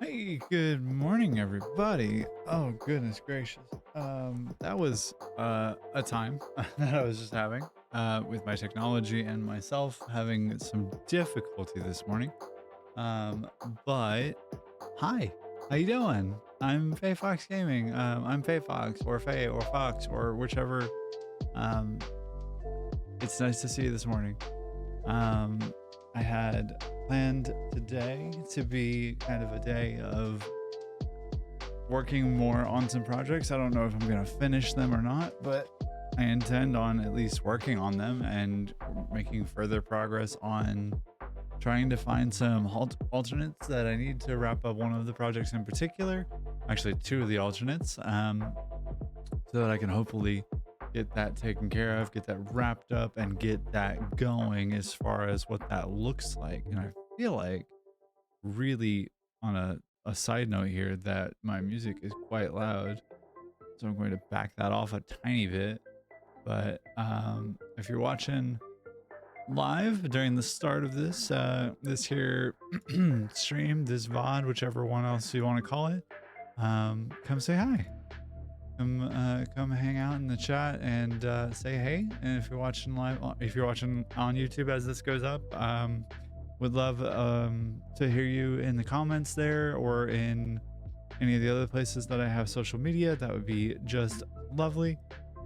Hey, good morning, everybody. Oh, goodness gracious. That was a time that I was just having with my technology and myself having some difficulty this morning. Um, but hi, how you doing? I'm Faye Fox Gaming. I'm Faye Fox or Faye or Fox or whichever. Um, it's nice to see you this morning. Um, I had planned today to be kind of a day of working more on some projects. I don't know if I'm going to finish them or not, but I intend on at least working on them and making further progress on trying to find some alternates that I need to wrap up one of the projects in particular. Actually, two of the alternates, so that I can hopefully get that taken care of, get that wrapped up, and get that going as far as what that looks like. And I feel like really on a side note here that my music is quite loud, so I'm going to back that off a tiny bit. But if you're watching live during the start of this here stream, this VOD, whichever one else you want to call it, come say hi. Come hang out in the chat and say hey. And if you're watching live, if you're watching on YouTube as this goes up, would love to hear you in the comments there or in any of the other places that I have social media. That would be just lovely.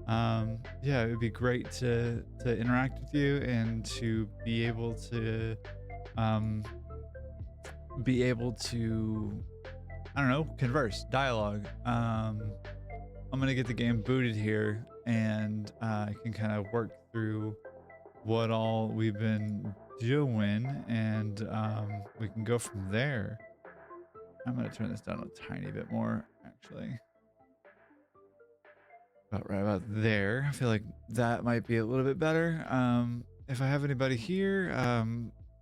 Yeah, it would be great to interact with you and to be able to um, I don't know, converse, dialogue. I'm gonna get the game booted here, and I can kind of work through what all we've been doing, and we can go from there. I'm gonna turn this down a tiny bit more, actually. About right about there. I feel like that might be a little bit better. If I have anybody here,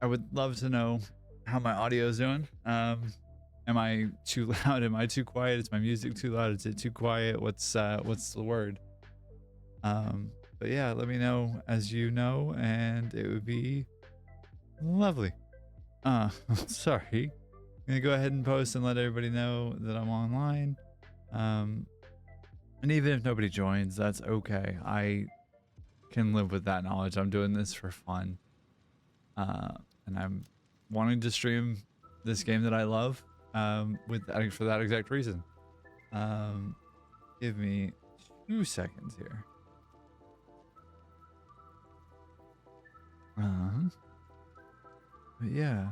I would love to know how my audio is doing. Am I too loud? Am I too quiet? Is my music too loud? Is it too quiet? What's the word? But yeah, let me know as you know, and it would be lovely. Sorry. I'm gonna go ahead and post and let everybody know that I'm online. And even if nobody joins, that's okay. I can live with that knowledge. I'm doing this for fun. And I'm wanting to stream this game that I love for that exact reason. Give me 2 seconds here. But yeah.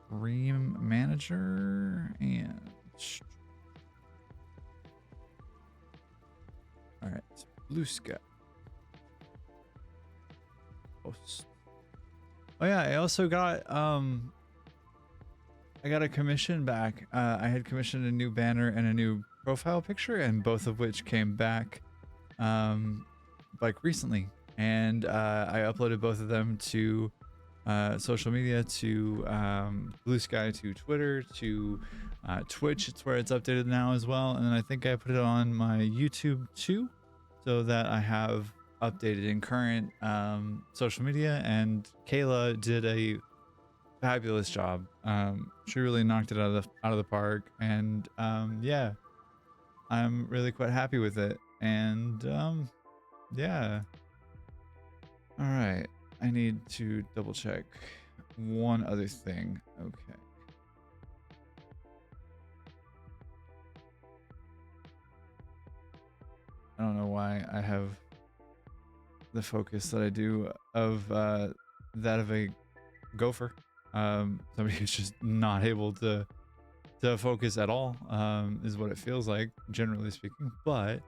Stream manager and all right, blue sky. Post. Oh yeah, I also got I got a commission back. I had commissioned a new banner and a new profile picture, and both of which came back like recently. And I uploaded both of them to social media, to Blue Sky, to Twitter, to Twitch. It's where it's updated now as well. And I think I put it on my YouTube too, so that I have updated in current social media. And Kayla did a fabulous job. She really knocked it out of the park, and yeah, I'm really quite happy with it. And yeah. All right, I need to double check one other thing. Okay. I don't know why I have the focus that I do of that of a gopher. Somebody who's just not able to focus at all, is what it feels like, generally speaking. But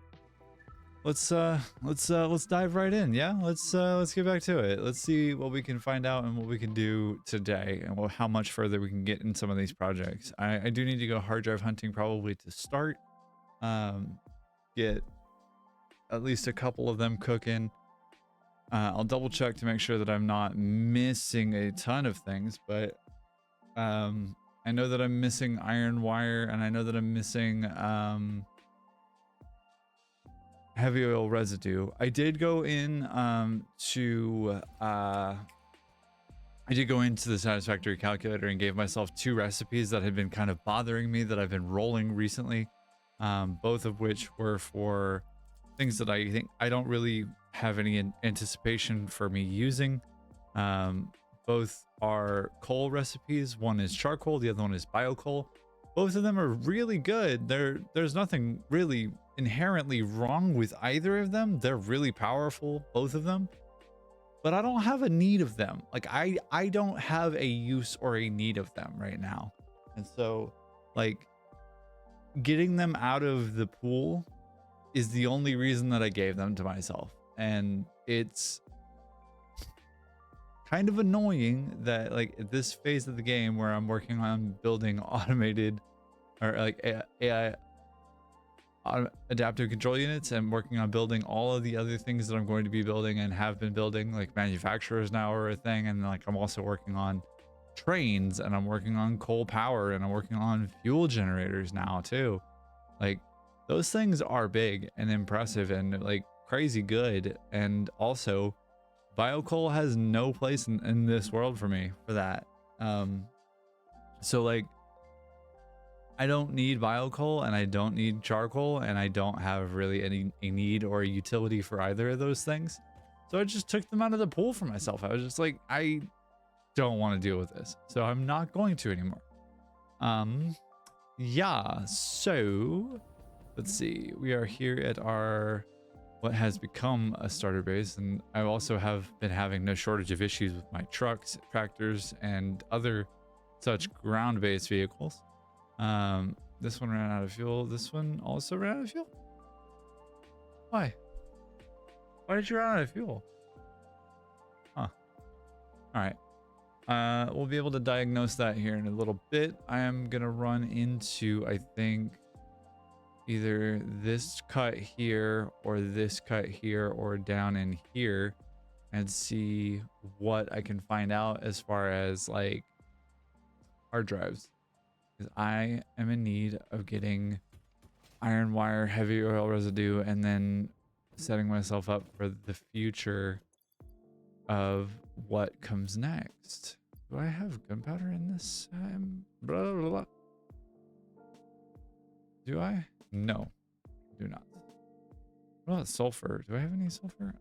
let's dive right in. Yeah, let's get back to it. Let's see what we can find out and what we can do today, and how much further we can get in some of these projects. I do need to go hard drive hunting probably to start. Get at least a couple of them cooking. I'll double check to make sure that I'm not missing a ton of things, but I know that I'm missing iron wire, and I know that I'm missing heavy oil residue. I did go in to I did go into the Satisfactory calculator and gave myself 2 recipes that had been kind of bothering me that I've been rolling recently, both of which were for things that I think I don't really have any anticipation for me using. Um, Both are coal recipes. One is charcoal, the other one is biocoal. Both of them are really good. There's nothing really inherently wrong with either of them. They're really powerful, both of them. But I don't have a need of them. Like I don't have a use or a need of them right now. And so like getting them out of the pool is the only reason that I gave them to myself. And it's kind of annoying that like at this phase of the game where I'm working on building automated or like AI adaptive control units and working on building all of the other things that I'm going to be building and have been building, like manufacturers now are a thing, and like I'm also working on trains and I'm working on coal power and I'm working on fuel generators now too. Like those things are big and impressive and like crazy good, and also biocoal has no place in this world for me for that. So like I don't need biocoal and I don't need charcoal, and I don't have really a need or a utility for either of those things. So I just took them out of the pool for myself. I was just like, I don't want to deal with this, so I'm not going to anymore. Yeah, so let's see. We are here at our what has become a starter base, and I also have been having no shortage of issues with my trucks, tractors, and other such ground-based vehicles. This one ran out of fuel. This one also ran out of fuel. Why? Why did you run out of fuel? Huh. All right. We'll be able to diagnose that here in a little bit. I am gonna run into, I think, either this cut here or this cut here or down in here and see what I can find out as far as like hard drives. Because I am in need of getting iron wire, heavy oil residue, and then setting myself up for the future of what comes next. Do I have gunpowder in this? Blah, blah, blah. Do I? No, do not. What about sulfur? Do I have any sulfur?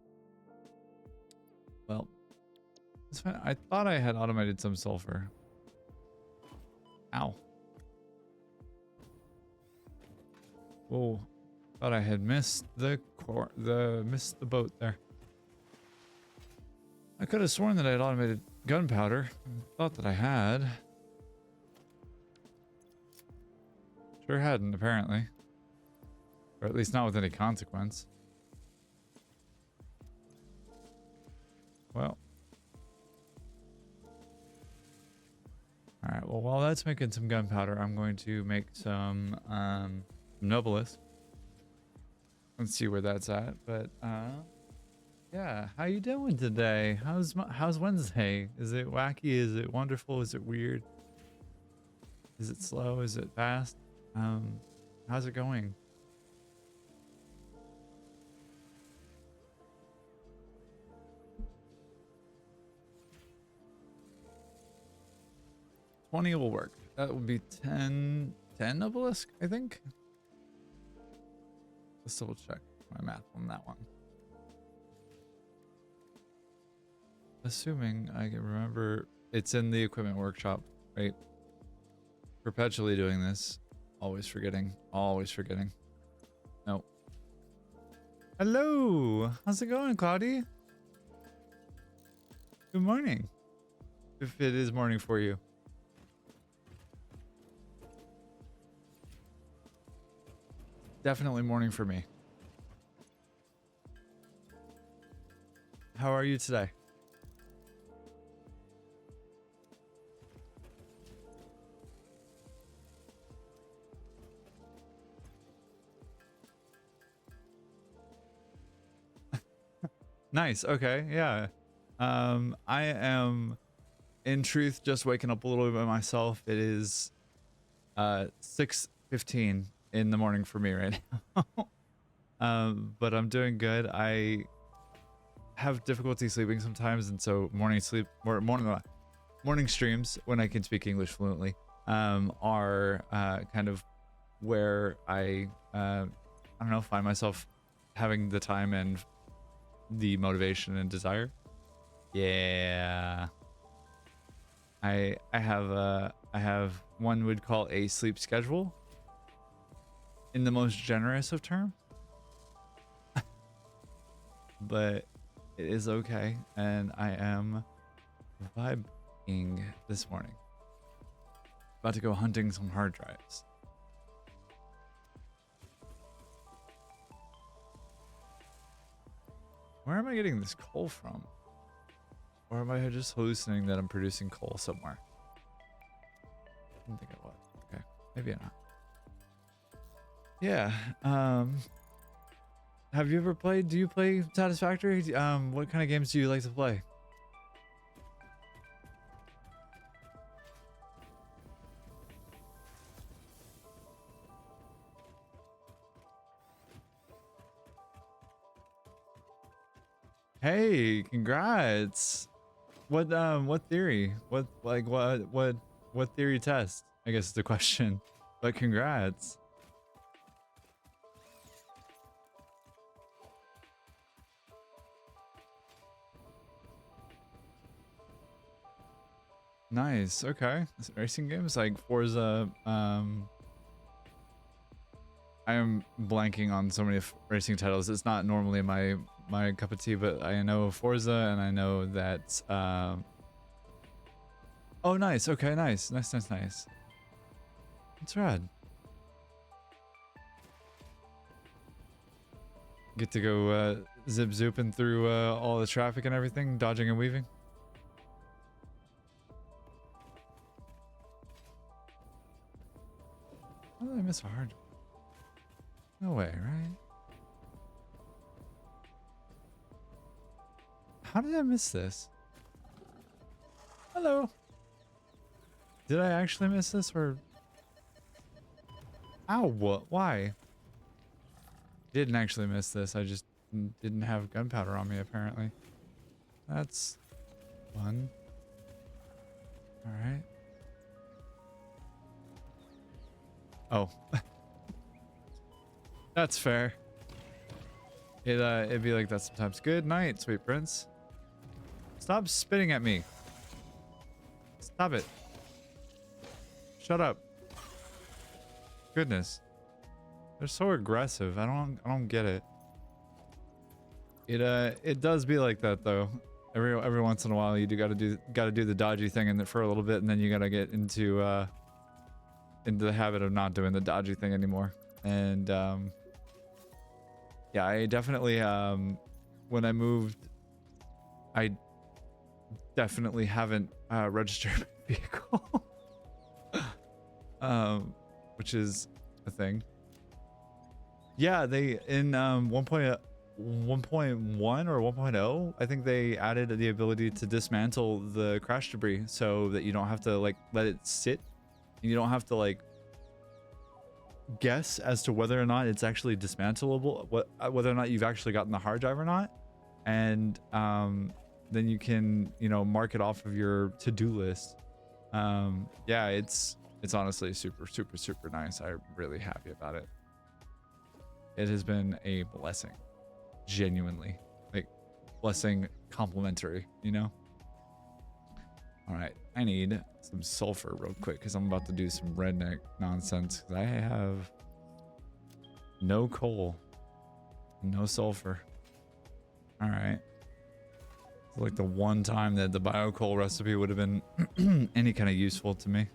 Well, that's fine. I thought I had automated some sulfur. Ow. Oh, thought I had missed the boat there. I could have sworn that I had automated gunpowder. Thought that I had. Sure hadn't, apparently. Or at least not with any consequence. Well. Alright, well, while that's making some gunpowder, I'm going to make some Nobilis. Let's see where that's at, but yeah, how you doing today? How's Wednesday? Is it wacky? Is it wonderful? Is it weird? Is it slow? Is it fast? How's it going? $20 will work. That would be 10 obelisk, I think. Let's double check my math on that one. Assuming I can remember, it's in the equipment workshop, right? Perpetually doing this. Always forgetting. Always forgetting. Nope. Hello. How's it going, Claudia? Good morning. If it is morning for you. Definitely morning for me. How are you today? Nice. Okay. Yeah. I am in truth just waking up a little bit by myself. It is 6:15 in the morning for me right now. But I'm doing good. I have difficulty sleeping sometimes, and so morning morning streams, when I can speak English fluently, are kind of where I don't know, find myself having the time and the motivation and desire. Yeah. I have one would call a sleep schedule in the most generous of terms. But it is okay, and I am vibing this morning. About to go hunting some hard drives. Where am I getting this coal from? Or am I just hallucinating that I'm producing coal somewhere? I didn't think I was. Okay, maybe I'm not. Yeah. Have you ever played? Do you play Satisfactory? What kind of games do you like to play? Hey, congrats. What theory? What theory test? I guess is the question. But congrats. Nice. Okay. Racing games like Forza. I am blanking on so many racing titles. It's not normally my cup of tea, but I know Forza and I know that. Oh, nice. Okay, nice. Nice. That's rad. Get to go zip zooping through all the traffic and everything, dodging and weaving. How did I miss a hard? No way, right? How did I miss this? Hello. Did I actually miss this or? Ow, what? Why? Didn't actually miss this. I just didn't have gunpowder on me apparently. That's fun. All right. Oh. That's fair. It'd be like that sometimes. Good night, sweet prince. Stop spitting at me. Stop it. Shut up. Goodness. They're so aggressive. I don't get it. It does be like that though. Every once in a while you gotta do the dodgy thing and for a little bit, and then you gotta get into the habit of not doing the dodgy thing anymore. And yeah, I definitely when I moved, I definitely haven't registered my vehicle. Which is a thing. Yeah, they in 1.1 or 1.0, I think they added the ability to dismantle the crash debris so that you don't have to like let it sit. You don't have to like guess as to whether or not it's actually dismantleable, whether or not you've actually gotten the hard drive or not. And then you can, you know, mark it off of your to-do list. Yeah, it's honestly super nice. I'm really happy about it. It has been a blessing, genuinely, like blessing complimentary, you know. All right, I need some sulfur real quick because I'm about to do some redneck nonsense because I have no coal, no sulfur. All right. So like the one time that the bio coal recipe would have been any kind of useful to me.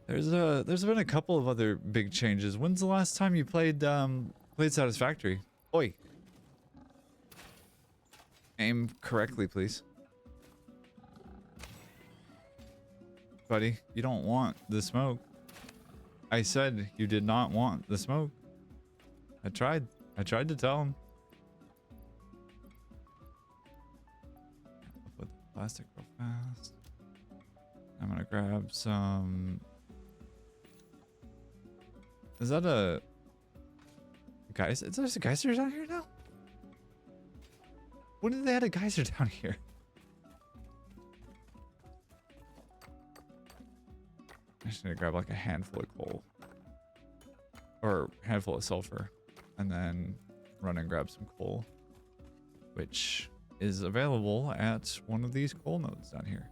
There's been a couple of other big changes. When's the last time you played Satisfactory? Oi. Aim correctly, please. Buddy, you don't want the smoke. I said you did not want the smoke. I tried to tell him. I'll put the plastic real fast. I'm gonna grab some Is that a geyser? Is there a geyser down here now? When did they add a geyser down here? I just need to grab like a handful of coal. Or a handful of sulfur. And then run and grab some coal. Which is available at one of these coal nodes down here.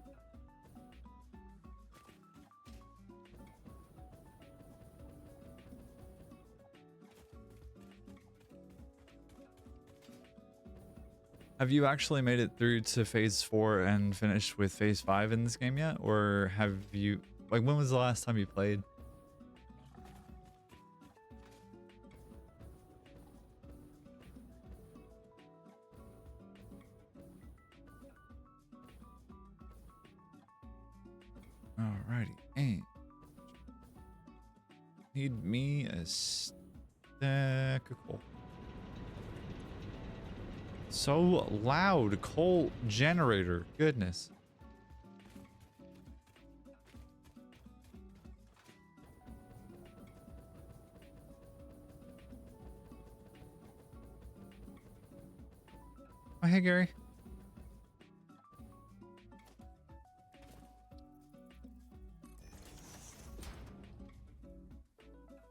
Have you actually made it through to phase 4 and finished with phase 5 in this game yet? Or have you, like, when was the last time you played? Alrighty, and need me a stack of coal. So loud, coal generator, goodness. Oh, hey, Gary.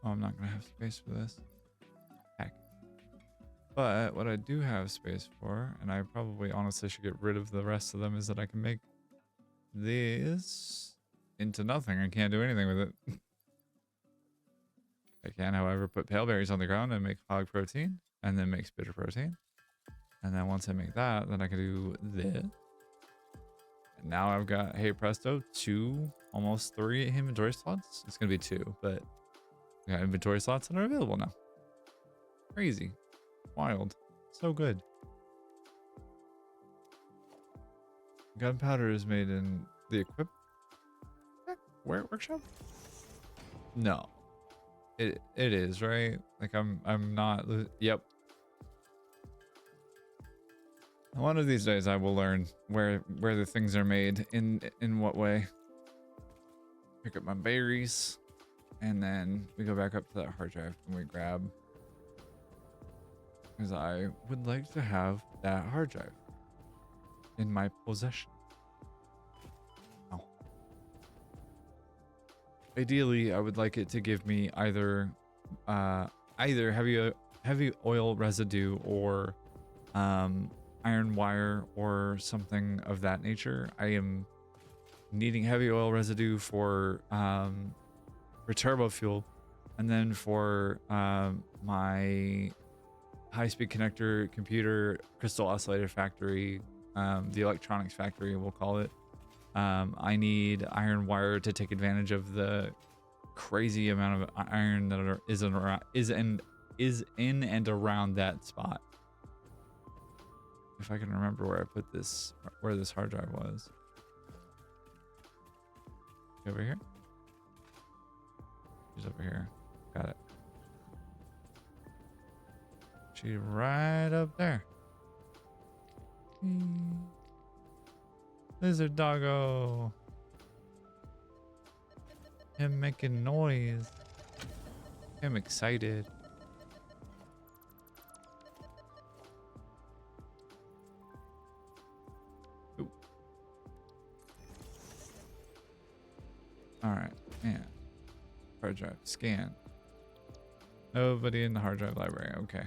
Oh, I'm not gonna have space for this. Heck. But what I do have space for, and I probably honestly should get rid of the rest of them, is that I can make this into nothing. I can't do anything with it. I can, however, put pale berries on the ground and make hog protein, and then make spitter protein. And then once I make that, then I can do this. And now I've got, hey presto, 2, almost 3 inventory slots. It's gonna be 2, but I got inventory slots that are available now. Crazy. Wild. So good. Gunpowder is made in the workshop? No. It is, right? Like I'm not, yep. One of these days I will learn where the things are made, in what way. Pick up my berries, and then we go back up to that hard drive and we grab, because I would like to have that hard drive in my possession. Oh. Ideally, I would like it to give me either heavy oil residue or iron wire or something of that nature. I am needing heavy oil residue for turbo fuel, and then for my high-speed connector computer crystal oscillator factory, the electronics factory we'll call it. I need iron wire to take advantage of the crazy amount of iron that is in and around that spot. If I can remember where I put this, where this hard drive was. Over here? She's over here. Got it. She's right up there. Lizard doggo. Him making noise. I'm excited. Ooh. All right, man. Hard drive scan. Nobody in the hard drive library. Okay.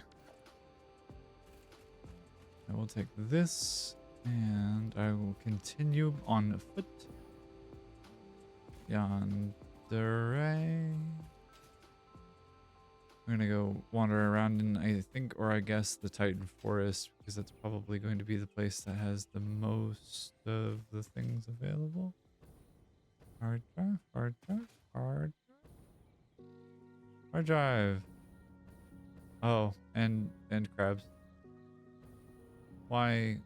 I will take this and I will continue on foot. Yandere. I'm gonna go wander around in, I think, or I guess, the Titan Forest, because that's probably going to be the place that has the most of the things available. Hard drive, hard drive, hard drive. Hard drive. Oh, and crabs. Why?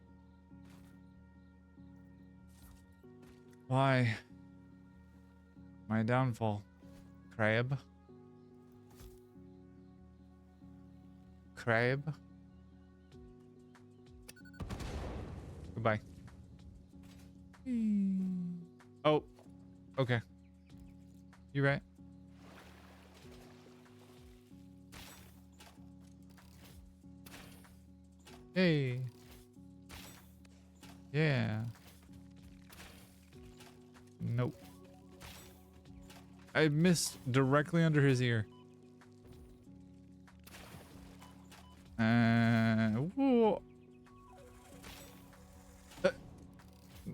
Why? My downfall. Crab. Crab. Goodbye. Oh. Okay. You right. Hey. Yeah. Nope. I missed directly under his ear. Whoa.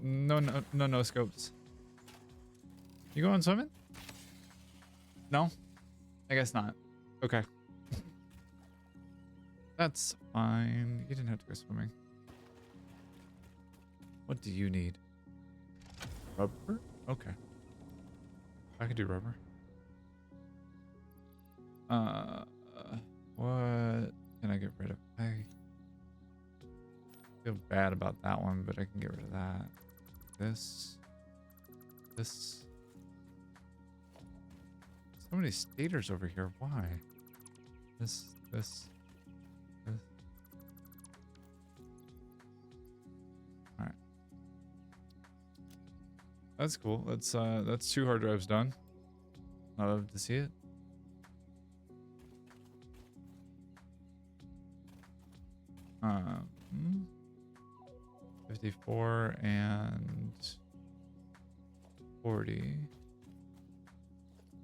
No scopes. You going swimming? No? I guess not. Okay. That's fine. You didn't have to go swimming. What do you need? Rubber? Okay. I can do rubber. What can I get rid of? I feel bad about that one, but I can get rid of that. This. So many stators over here. Why? This. All right. That's cool. That's 2 hard drives done. I love to see it. Um, 54 and 40.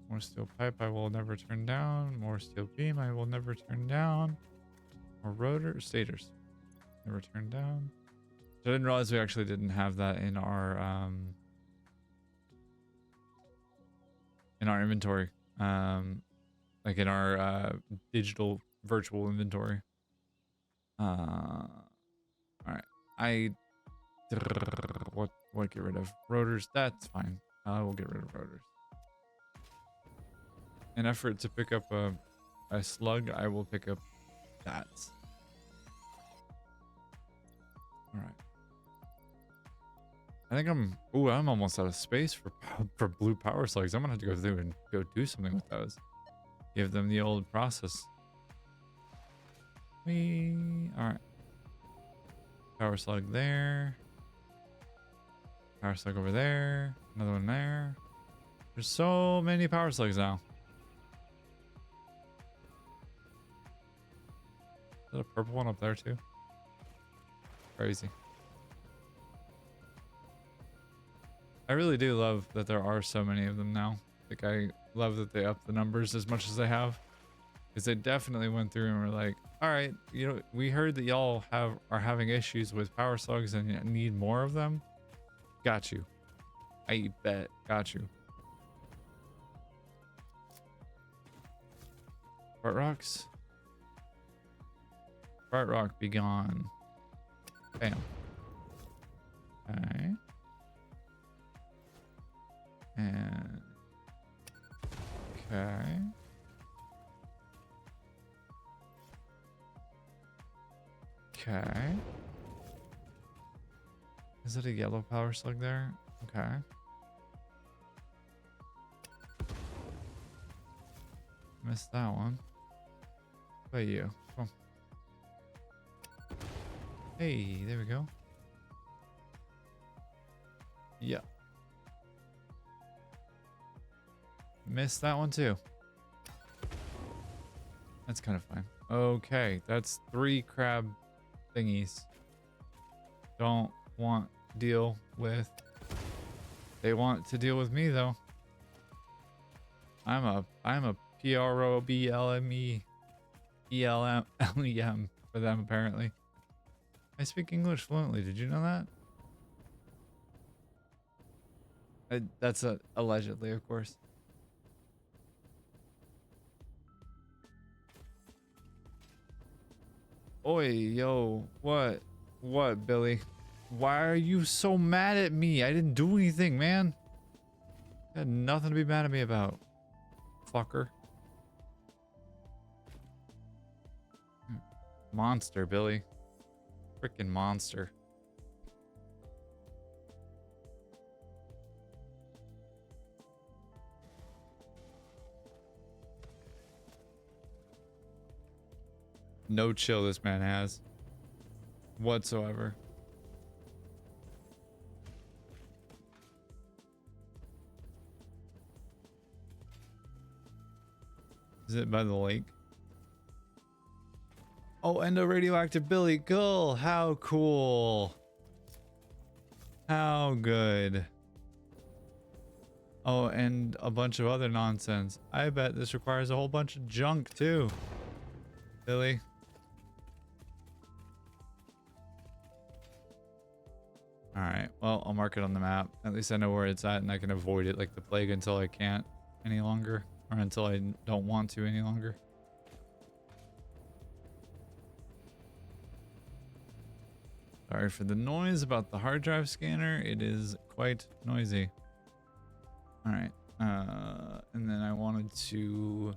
More steel pipe I will never turn down. More steel beam I will never turn down. More rotor stators. Never turn down. So I didn't realize we actually didn't have that in our inventory. Like in our digital virtual inventory. All right. What get rid of? Rotors, that's fine. I will get rid of rotors. An effort to pick up a slug, I will pick up that. All right. I think I'm almost out of space for blue power slugs. I'm gonna have to go through and go do something with those. Give them the old process. All right. Power slug there. Power slug over there. Another one there. There's so many power slugs now. Is that a purple one up there too? Crazy. I really do love that there are so many of them now. Like, I love that they upped the numbers as much as they have. Because they definitely went through and were like, all right, you know, we heard that y'all are having issues with power slugs and need more of them. Got you. I bet. Got you. Fart rocks. Fart rock be gone. Bam. Okay. And okay. Okay. Is it a yellow power slug there? Okay. Missed that one. What about you? Come on. Hey, there we go. Yeah. Missed that one too. That's kind of fine. Okay, that's 3 crab thingies. Don't want to deal with. They want to deal with me though. I'm a PROBLME ELM for them apparently. I speak English fluently. Did you know that? That's allegedly, of course. Oi, yo, what, Billy? Why are you so mad at me? I didn't do anything, man. You had nothing to be mad at me about, fucker. Monster, Billy. Freaking monster. No chill this man has. Whatsoever. Is it by the lake? Oh, and a radioactive Billy Gull. How cool. How good. Oh, and a bunch of other nonsense. I bet this requires a whole bunch of junk too. Billy. All right. Well, I'll mark it on the map. At least I know where it's at and I can avoid it like the plague until I can't any longer, or until I don't want to any longer. Sorry for the noise about the hard drive scanner. It is quite noisy. All right. And then I wanted to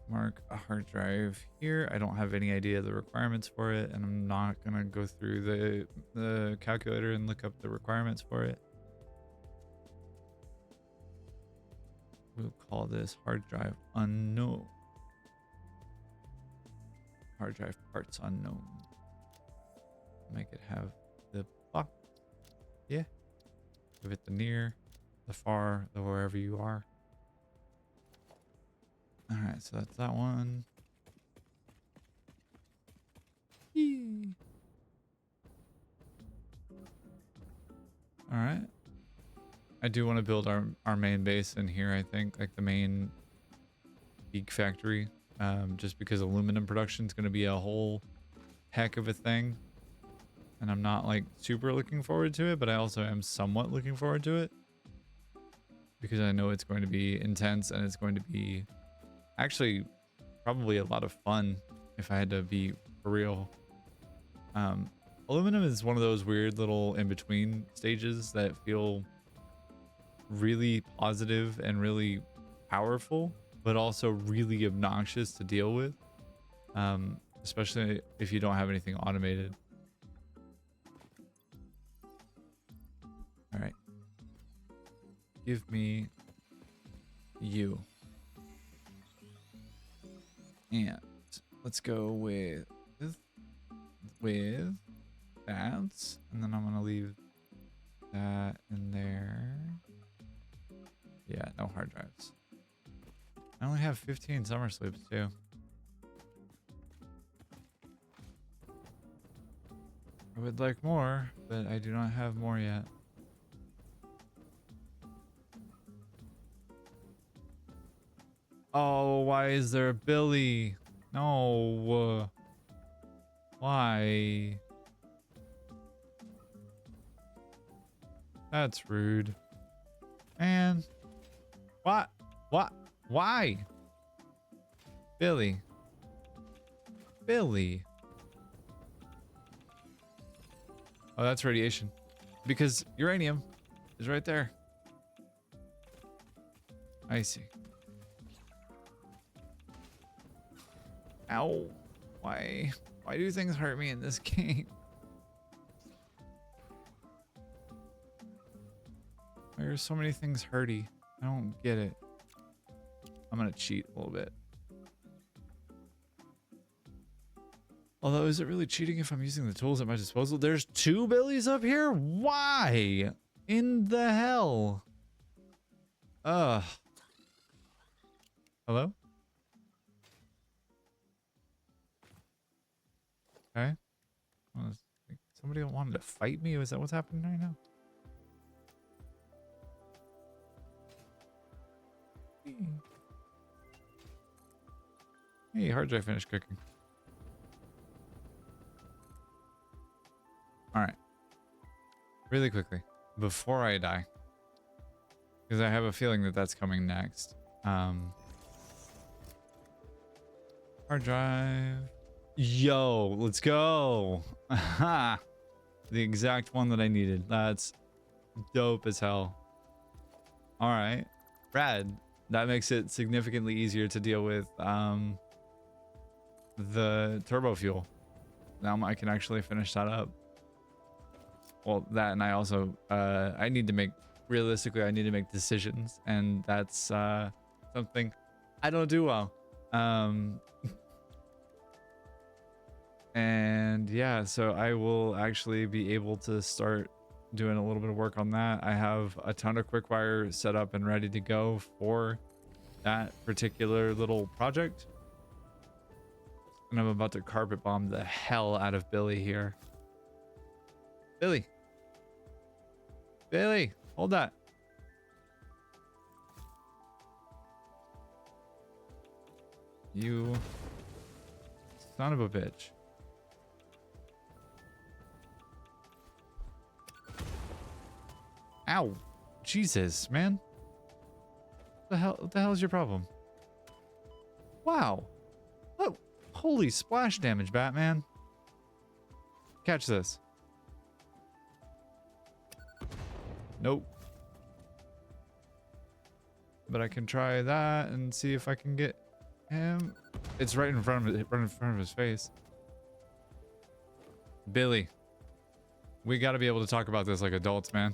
mark a hard drive here. I don't have any idea the requirements for it, and I'm not gonna go through the calculator and look up the requirements for it. We'll call this hard drive unknown. Hard drive parts unknown. Make it have the block. Yeah. Give it the near, the far, the wherever you are. All right, so that's that one. Yee. All right. I do want to build our main base in here, I think, like the main geek factory, just because aluminum production is going to be a whole heck of a thing. And I'm not like super looking forward to it, but I also am somewhat looking forward to it because I know it's going to be intense and it's going to be actually probably a lot of fun if I had to be for real. Aluminum is one of those weird little in-between stages that feel really positive and really powerful, but also really obnoxious to deal with, especially if you don't have anything automated. All right, give me you, and let's go with that, and then I'm gonna leave that in there. Yeah, no hard drives. I only have 15 summer sleeps too. I would like more, but I do not have more yet. Oh, why is there a Billy? No. Why? That's rude. Man. What? What? Why? Billy. Billy. Oh, that's radiation. Because uranium is right there. I see. Ow. Why? Why do things hurt me in this game? Why are so many things hurty? I don't get it. I'm gonna cheat a little bit. Although, is it really cheating if I'm using the tools at my disposal? There's 2 Billies up here? Why? In the hell? Ugh. Hello? Okay. Somebody wanted to fight me? Is that what's happening right now? Hey, hard drive finished cooking. All right. Really quickly, before I die, because I have a feeling that that's coming next. Hard drive. Yo, let's go. Aha. The exact one that I needed. That's dope as hell. All right. Rad. That makes it significantly easier to deal with the turbo fuel. Now I can actually finish that up. Well, that, and I also I need to make, realistically, I need to make decisions, and that's something I don't do well. And yeah, so I will actually be able to start doing a little bit of work on that. I have a ton of quickfire set up and ready to go for that particular little project. And I'm about to carpet bomb the hell out of Billy here. Billy. Billy, hold that. You son of a bitch. Ow. Jesus, man. What the hell is your problem? Wow. Oh, holy splash damage, Batman. Catch this. Nope. But I can try that and see if I can get him. It's right in front of his face. Billy. We got to be able to talk about this like adults, man.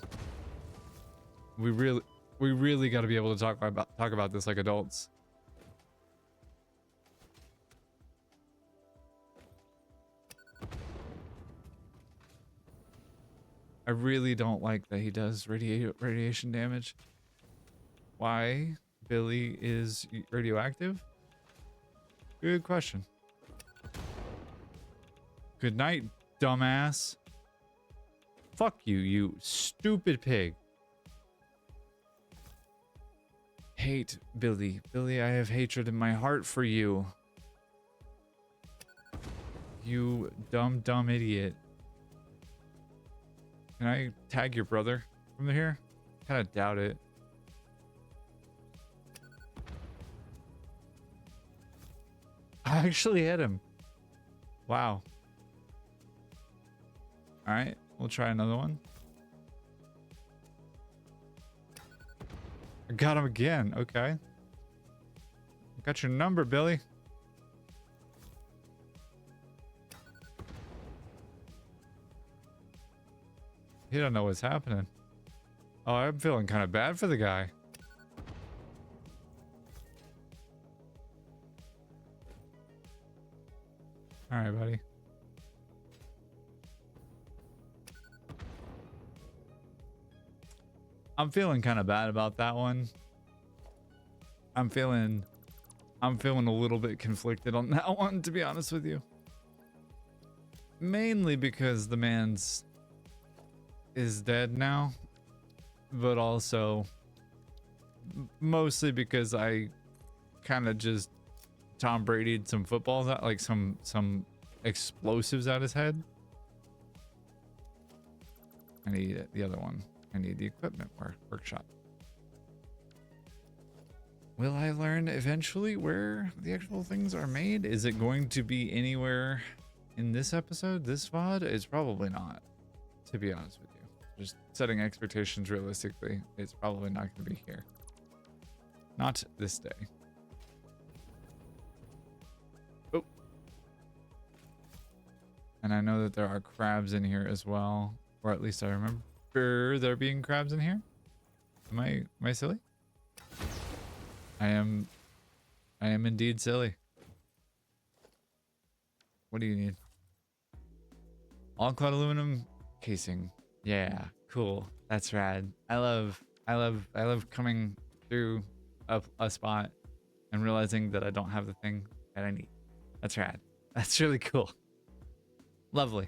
We really got to be able to talk about this like adults. I really don't like that he does radiation damage. Why Billy is radioactive? Good question. Good night, dumbass. Fuck you, you stupid pig. Hate Billy. Billy, I have hatred in my heart for you. You dumb idiot. Can I tag your brother from here? Kind of doubt it. I actually hit him. Wow. All right, we'll try another one. I got him again. Okay. I got your number, Billy. He don't know what's happening. Oh, I'm feeling kind of bad for the guy. All right, buddy. I'm feeling kind of bad about that one. I'm feeling a little bit conflicted on that one, to be honest with you. Mainly because the man's is dead now, but also mostly because I kind of just Tom Brady'd some footballs out, like some explosives out his head. I need the other one. I need the equipment workshop. Will I learn eventually where the actual things are made? Is it going to be anywhere in this episode, this VOD? It's probably not, to be honest with you. Just setting expectations realistically, it's probably not going to be here. Not this day. Oh. And I know that there are crabs in here as well, or at least I remember there being crabs in here. Am I silly? I am indeed silly. What do you need? All cloud aluminum casing. Yeah, cool. That's rad. I love coming through a spot and realizing that I don't have the thing that I need. That's rad. That's really cool. Lovely.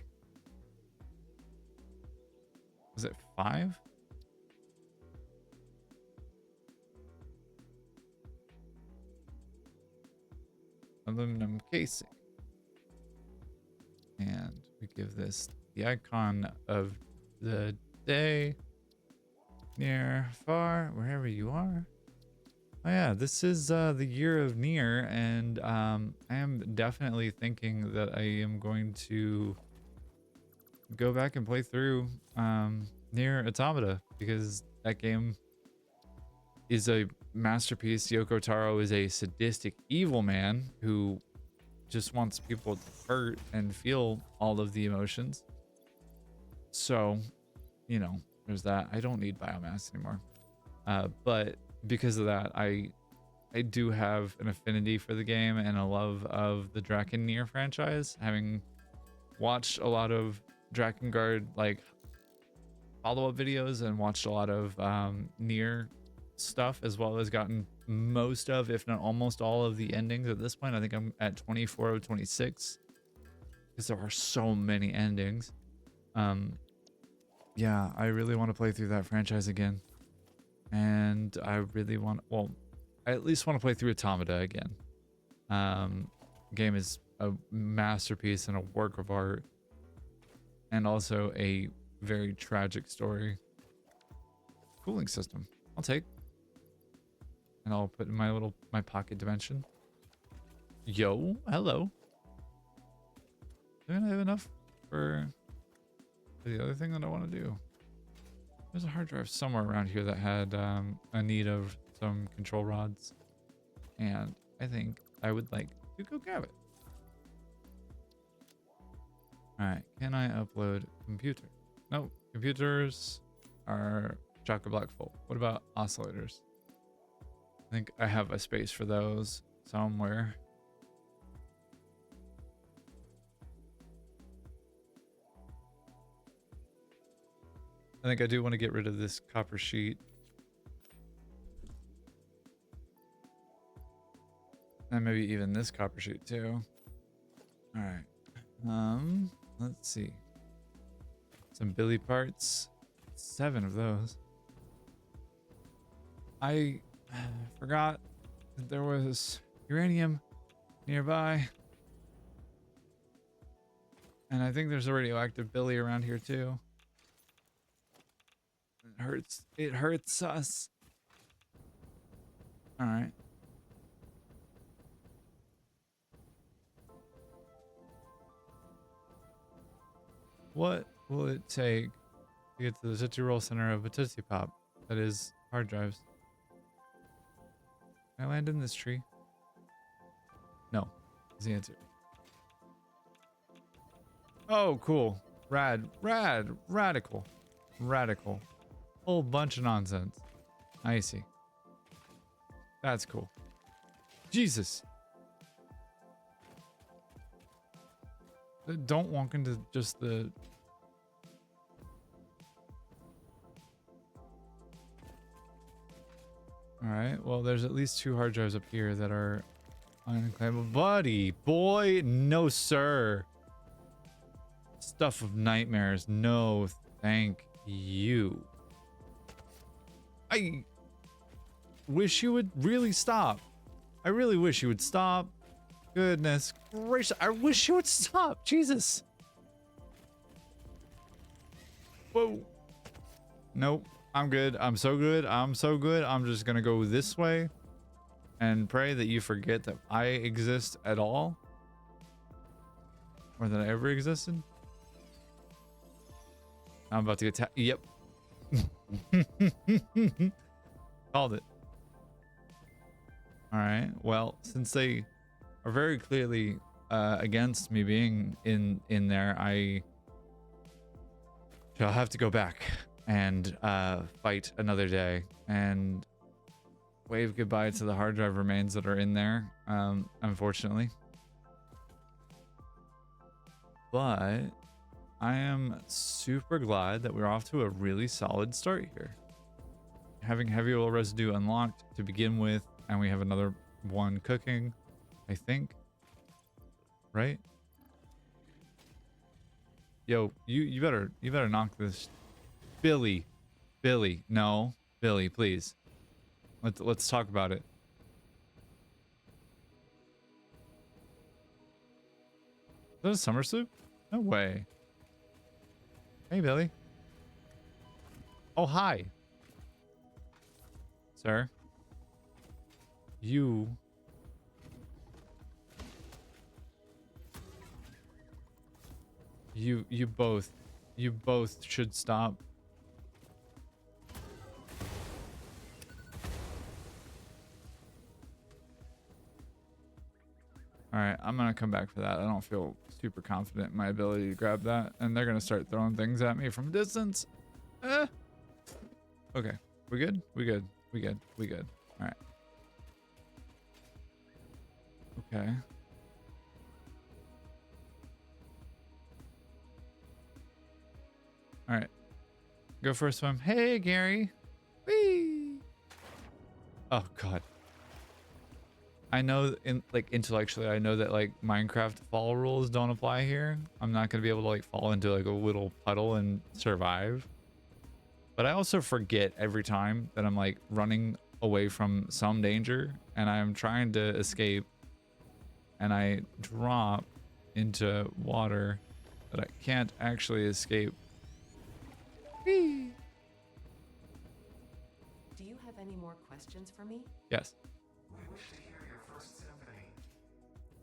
Was it 5? Aluminum casing. And we give this the icon of the day. Near, far, wherever you are. Oh yeah, this is the year of Nier, and I am definitely thinking that I am going to go back and play through Nier Automata, because that game is a masterpiece. Yoko Taro is a sadistic evil man who just wants people to hurt and feel all of the emotions. So, you know, there's that. I don't need biomass anymore. But because of that, I do have an affinity for the game and a love of the Draken Nier franchise, having watched a lot of Drakengard like follow-up videos and watched a lot of Nier stuff, as well as gotten most of, if not almost all of the endings at this point. I think I'm at 24 of 26 because there are so many endings. Yeah, I really want to play through that franchise again. And I really want, well, I at least want to play through Automata again. Game is a masterpiece and a work of art, and also a very tragic story. Cooling system, I'll take. And I'll put in my pocket dimension. Yo, hello. Do I have enough for the other thing that I want to do? There's a hard drive somewhere around here that had a need of some control rods, and I think I would like to go grab it. All right, can I upload computer? No, computers are chock-a-block full. What about oscillators? I think I have a space for those somewhere. I think I do want to get rid of this copper sheet. And maybe even this copper sheet too. All right. Let's see. Some Billy parts. 7 of those. I forgot that there was uranium nearby. And I think there's a radioactive Billy around here too. It hurts. It hurts us. All right. What will it take to get to the Tootsie Roll center of a Tootsie Pop? That is hard drives. Can I land in this tree? No, is the answer. Oh, cool. Radical. Whole bunch of nonsense. I see. That's cool. Jesus. Don't walk into just the... Alright, well, there's at least 2 hard drives up here that are unclaimable. Buddy, boy, no sir. Stuff of nightmares, no thank you. I wish you would really stop. I really wish you would stop. Goodness gracious, I wish you would stop. Jesus. Whoa. Nope. I'm good. I'm so good. I'm so good. I'm just gonna go this way and pray that you forget that I exist at all. Or that I ever existed. I'm about to get yep. Called it. Alright. Well, since they are very clearly against me being in there, I shall have to go back and fight another day and wave goodbye to the hard drive remains that are in there, unfortunately. But I am super glad that we're off to a really solid start here. Having heavy oil residue unlocked to begin with, and we have another one cooking, I think. Right? Yo, you better knock this. Billy, no, Billy, please. Let's talk about it. Is that a summer soup? No way. Hey, Billy. Oh, hi. Sir. You both should stop. All right, I'm gonna come back for that. I don't feel super confident in my ability to grab that, and they're gonna start throwing things at me from a distance. Okay, we good? We good. All right. Okay. All right. Go for a swim. Hey, Gary. Whee! Oh god. I know in like intellectually I know that like Minecraft fall rules don't apply here. I'm not gonna be able to like fall into like a little puddle and survive. But I also forget every time that I'm like running away from some danger and I'm trying to escape and I drop into water that I can't actually escape. Whee! Do you have any more questions for me? Yes. We wish to hear your first symphony.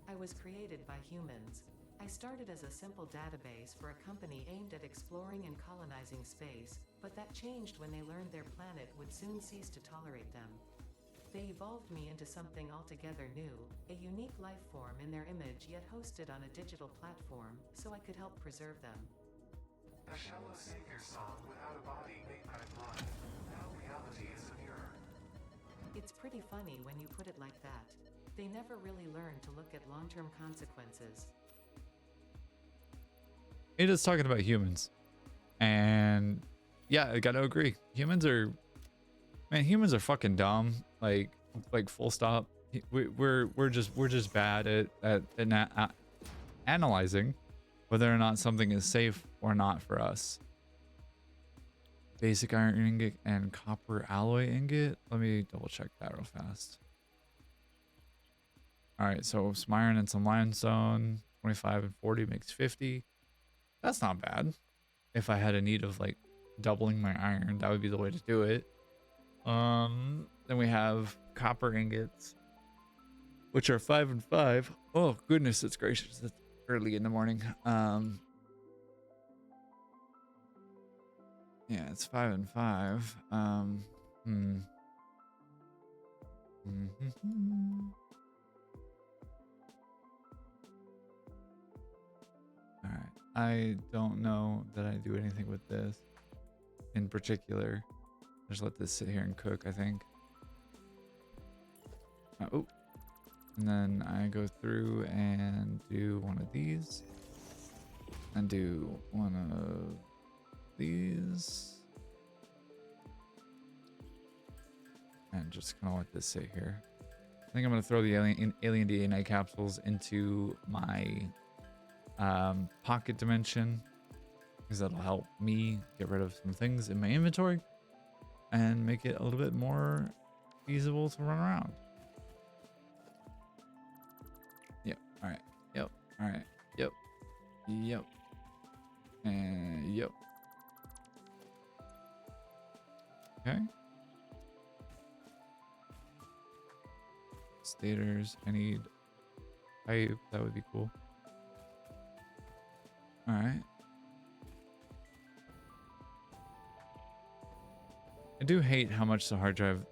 I was created by humans. I started as a simple database for a company aimed at exploring and colonizing space, but that changed when they learned their planet would soon cease to tolerate them. They evolved me into something altogether new, a unique life form in their image yet hosted on a digital platform, so I could help preserve them. A shallow savior song without a body made by blood. Now reality is immured. It's pretty funny when you put it like that. They never really learn to look at long-term consequences. It is talking about humans. And yeah, I gotta agree. Humans are fucking dumb. Like full stop. We're just bad at analyzing whether or not something is safe or not for us. Basic iron ingot and copper alloy ingot. Let me double check that real fast. All right, so some iron and some limestone. 25 and 40 makes 50. That's not bad. If I had a need of like doubling my iron, that would be the way to do it. Then we have copper ingots, which are 5 and 5. Oh goodness, it's gracious. It's early in the morning. Yeah, it's 5 and 5. All right. I don't know that I do anything with this in particular. Just let this sit here and cook, I think. Oh, and then I go through and do one of these and do one of these and just kind of let this sit here. I think I'm going to throw the alien DNA capsules into my pocket dimension because that'll help me get rid of some things in my inventory and make it a little bit more feasible to run around. Yep. All right. Yep. All right. Yep. Yep. And yep. Okay. Stators. I need pipe. That would be cool. All right. I do hate how much the hard drive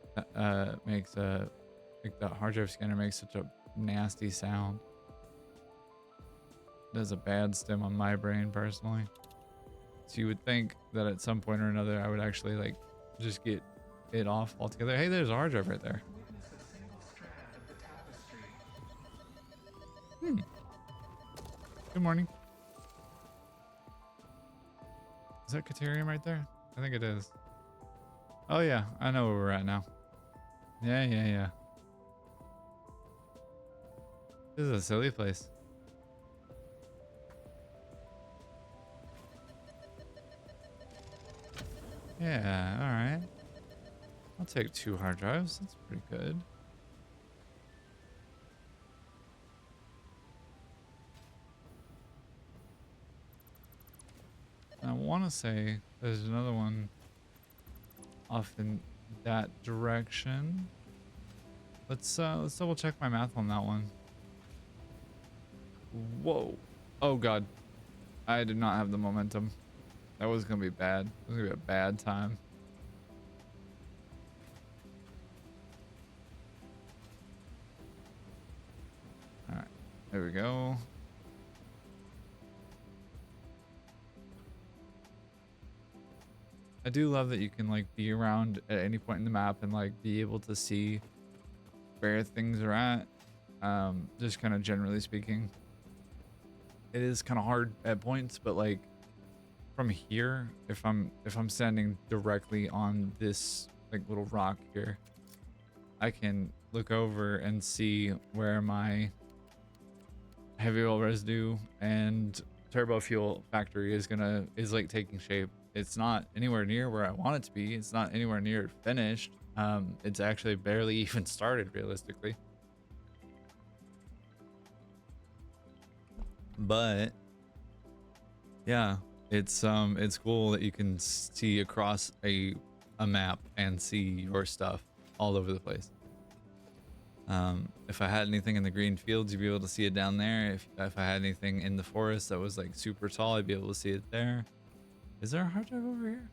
makes like the hard drive scanner makes such a nasty sound. It does a bad stim on my brain personally. So you would think that at some point or another I would actually like just get it off altogether. Hey, there's a hard drive right there. Good morning. Is that Caterium right there? I think it is. Oh yeah, I know where we're at now. Yeah. This is a silly place. Yeah, alright. I'll take 2 hard drives. That's pretty good. I want to say there's another one off in that direction. Let's double check my math on that one. Whoa. Oh god. I did not have the momentum. That was gonna be bad. It was gonna be a bad time. Alright. There we go. I do love that you can like be around at any point in the map and like be able to see where things are at. Just kind of generally speaking, it is kind of hard at points, but like from here, if I'm standing directly on this like little rock here, I can look over and see where my heavy oil residue and turbo fuel factory is like taking shape. It's not anywhere near where I want it to be. It's not anywhere near finished. It's actually barely even started realistically. But yeah, it's cool that you can see across a map and see your stuff all over the place. If I had anything in the green fields, you'd be able to see it down there. If I had anything in the forest that was like super tall, I'd be able to see it there. Is there a hard drive over here?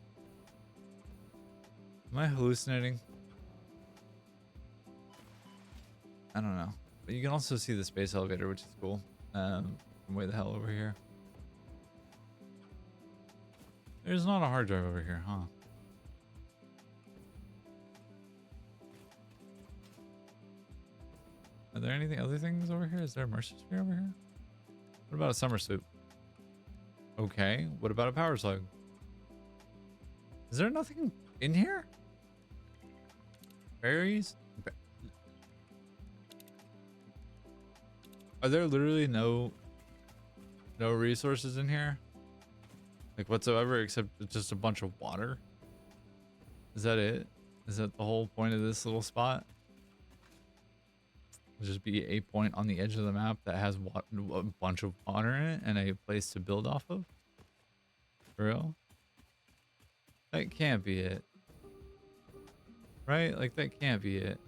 Am I hallucinating? I don't know. But you can also see the space elevator, which is cool. From way the hell over here. There's not a hard drive over here, huh? Are there anything other things over here? Is there a Mercer sphere over here? What about a summer soup? Okay. What about a power slug? Is there nothing in here? Berries? Are there literally no resources in here? Like whatsoever, except just a bunch of water? Is that it? Is that the whole point of this little spot? Just be a point on the edge of the map that has a bunch of water in it and a place to build off of? For real? That can't be it. Right? Like that can't be it.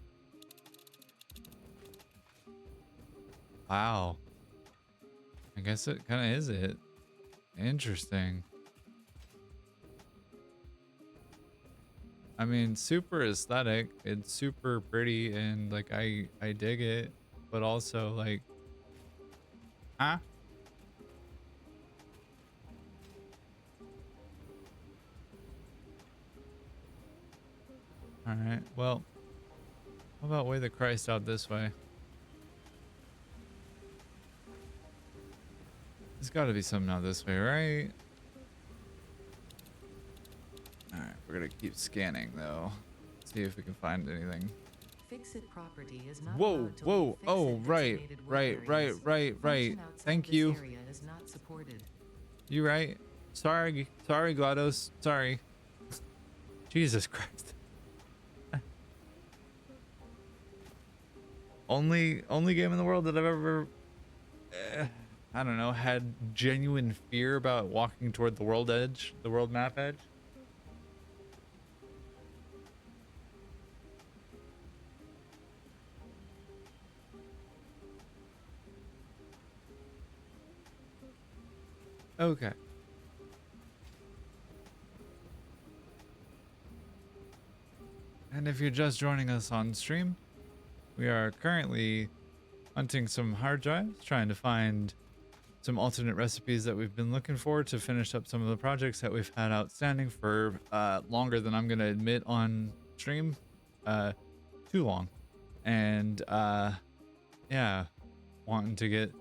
Wow. I guess it kind of is it. Interesting. I mean, super aesthetic. It's super pretty and like I dig it, but also like, huh? All right. Well, how about way the Christ out this way? There's got to be something out this way, right? All right, we're gonna keep scanning though. See if we can find anything. Fix-it property is not Whoa, allowed to whoa, leave oh, fix-it right, designated work right, areas. right. Function outside Thank this you. area is not supported. You right. Sorry, GLaDOS. Sorry. Jesus Christ. only game in the world that I've ever, I don't know, had genuine fear about walking toward the world edge, the world map edge. Okay. And if you're just joining us on stream, we are currently hunting some hard drives, trying to find some alternate recipes that we've been looking for to finish up some of the projects that we've had outstanding for longer than I'm going to admit on stream. Too long. And yeah, wanting to get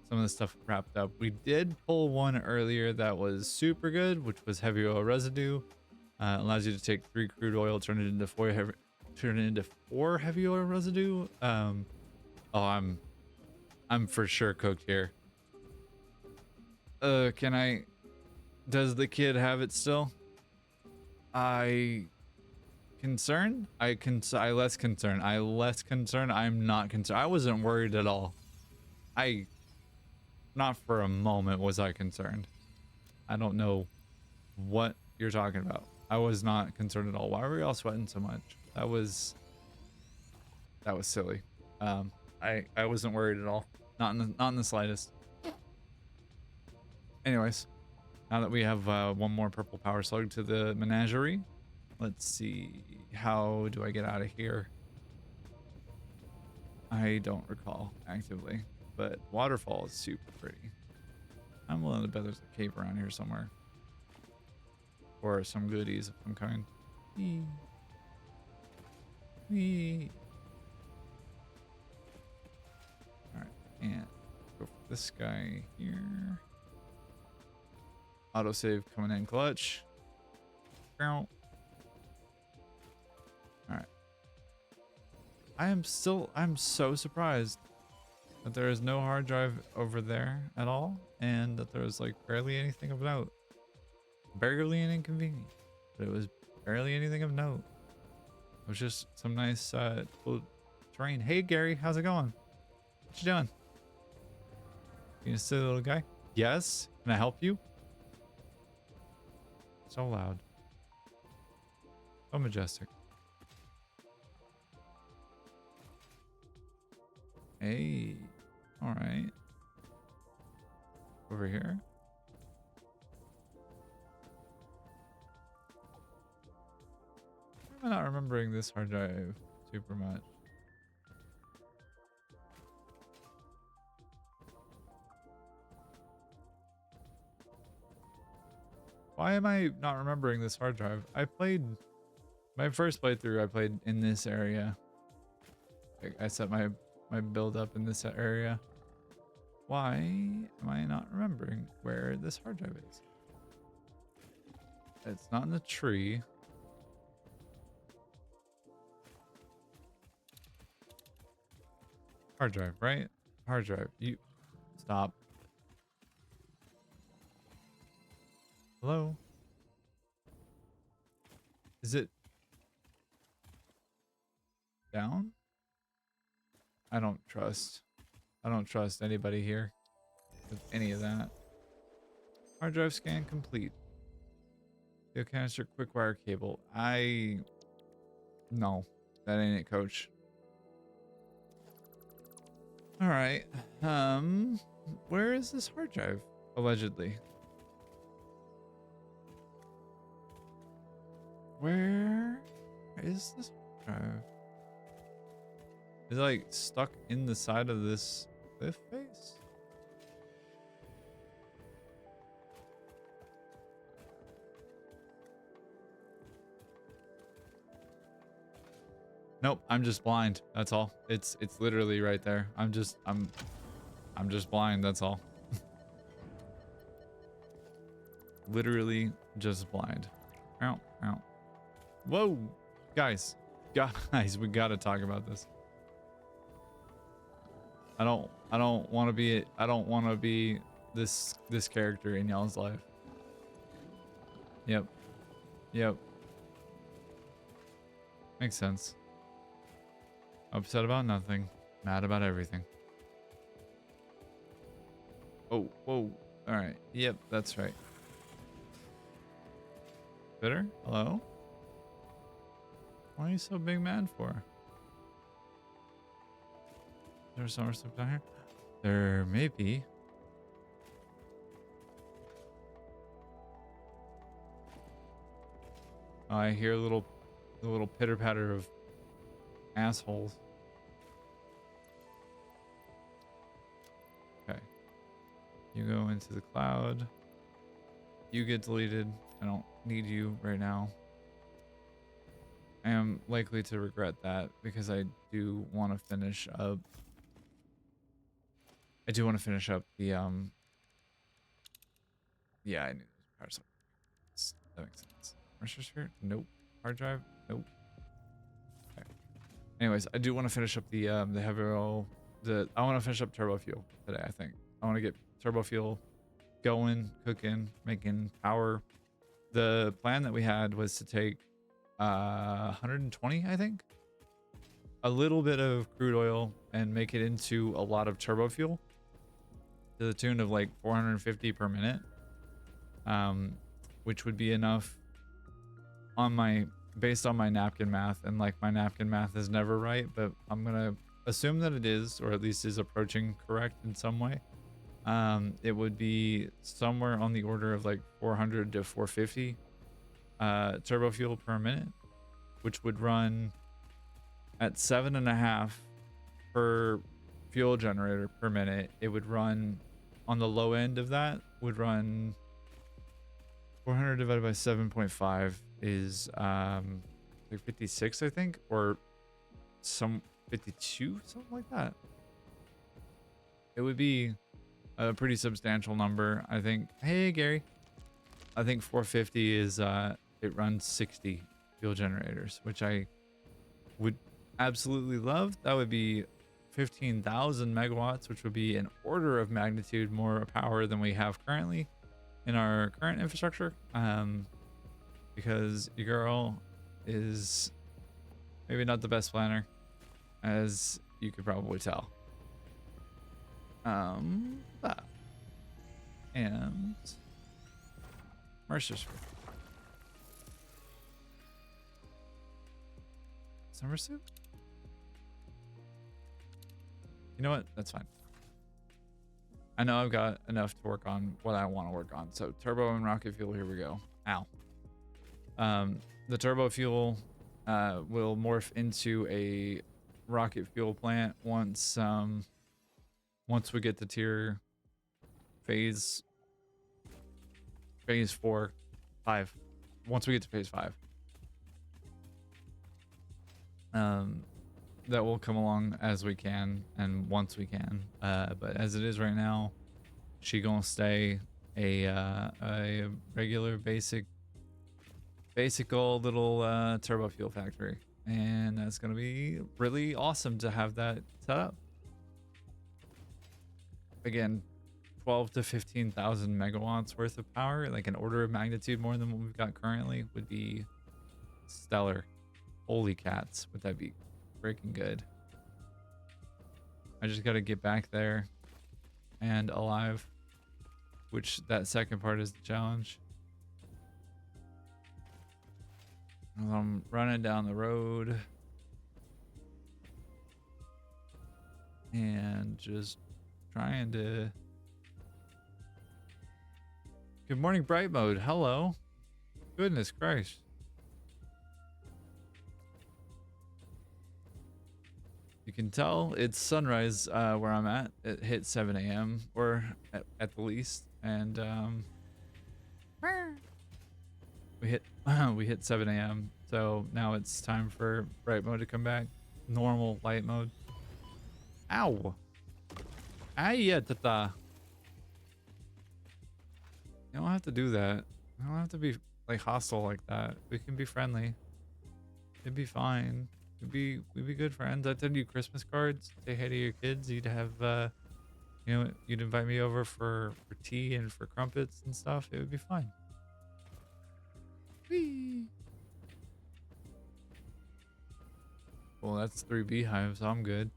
some of the stuff wrapped up. We did pull one earlier that was super good, which was heavy oil residue. Allows you to take 3 crude oil, turn it into 4 heavy oil residue. Oh, I'm for sure cooked here. Does the kid have it still? I less concerned. I'm not concerned. I wasn't worried at all. Not for a moment was I concerned. I don't know what you're talking about. I was not concerned at all. Why were we all sweating so much? That was silly. I wasn't worried at all. Not in the slightest. Anyways, now that we have one more purple power slug to the menagerie, let's see. How do I get out of here? I don't recall actively, but waterfall is super pretty. I'm willing to bet there's a cave around here somewhere. Or some goodies of some kind. Whee. Whee. Alright, and go for this guy here. Autosave coming in clutch. Alright. I'm so surprised that there is no hard drive over there at all, and that there was like barely anything of note. Barely an inconvenience, but it was barely anything of note. It was just some nice cool terrain. Hey Gary, how's it going? What you doing? You a silly little guy? Yes. Can I help you? So loud. So majestic. Hey. All right. Over here. Why am I not remembering this hard drive super much? Why am I not remembering this hard drive? I played my first playthrough. I played in this area. I set my build up in this area. Why am I not remembering where this hard drive is? It's not in the tree. Hard drive, right? Hard drive. You stop. Hello? Is it down? I don't trust anybody here with any of that. Hard drive scan complete. Steel canister, quick wire cable. No, that ain't it, coach. All right. Where is this hard drive? Allegedly. Where is this hard drive? Is it like stuck in the side of this cliff face? Nope, I'm just blind. That's all. It's literally right there. I'm just blind, that's all. Literally just blind. Ow, ow. Whoa, guys, we gotta talk about this. I don't want to be this character in y'all's life. Yep. Makes sense. Upset about nothing, mad about everything. Oh, whoa. All right. Yep, that's right. Bitter? Hello? What are you so big mad for? Is there summer stuff down here? There may be. Oh, I hear the little pitter patter of assholes. Okay. You go into the cloud. You get deleted. I don't need you right now. I am likely to regret that because I do want to finish up. I do want to finish up the Yeah, I need those power supplies. That makes sense. Pressure sphere? Nope. Hard drive? Nope. Okay. Anyways, I do want to finish up the heavy oil. I want to finish up turbo fuel today. I think I want to get turbo fuel going, cooking, making power. The plan that we had was to take 120, I think, a little bit of crude oil and make it into a lot of turbo fuel to the tune of like 450 per minute, which would be enough based on my napkin math. And like, my napkin math is never right, but I'm gonna assume that it is, or at least is approaching correct in some way. It would be somewhere on the order of like 400 to 450 turbo fuel per minute, which would run at 7.5 per fuel generator per minute. It would run on the low end of that, would run 400 divided by 7.5 is like 56, I think, or some 52, something like that. It would be a pretty substantial number, I think. Hey Gary, I think 450 is it runs 60 fuel generators, which I would absolutely love, that would be 15,000 megawatts, which would be an order of magnitude more power than we have currently in our current infrastructure. Because your girl is maybe not the best planner, as you could probably tell. But, and Mercer's summer suit. You know what? That's fine. I know I've got enough to work on what I want to work on. So turbo and rocket fuel, here we go. Ow. The turbo fuel will morph into a rocket fuel plant once we get to tier phase 4, 5. Once we get to phase 5. That will come along as we can and once we can. But as it is right now, she gonna stay a regular basic old little turbo fuel factory, and that's gonna be really awesome to have that set up. Again, 12 to 15,000 megawatts worth of power, like an order of magnitude more than what we've got currently, would be stellar. Holy cats, would that be freaking good. I just got to get back there and alive, which that second part is the challenge. As I'm running down the road and just trying to... Good morning, bright mode. Hello. Goodness Christ. You can tell it's sunrise where I'm at. It hit 7 a.m. or at the least, and we hit 7 a.m. So now it's time for bright mode to come back. Normal light mode. Ow! Ayatata. You don't have to do that. You don't have to be like hostile like that. We can be friendly. It'd be fine. We'd be good friends. I'd send you Christmas cards. Say hey to your kids. You'd have you'd invite me over for tea and for crumpets and stuff. It would be fine. Whee! Well, that's 3 beehives. I'm good.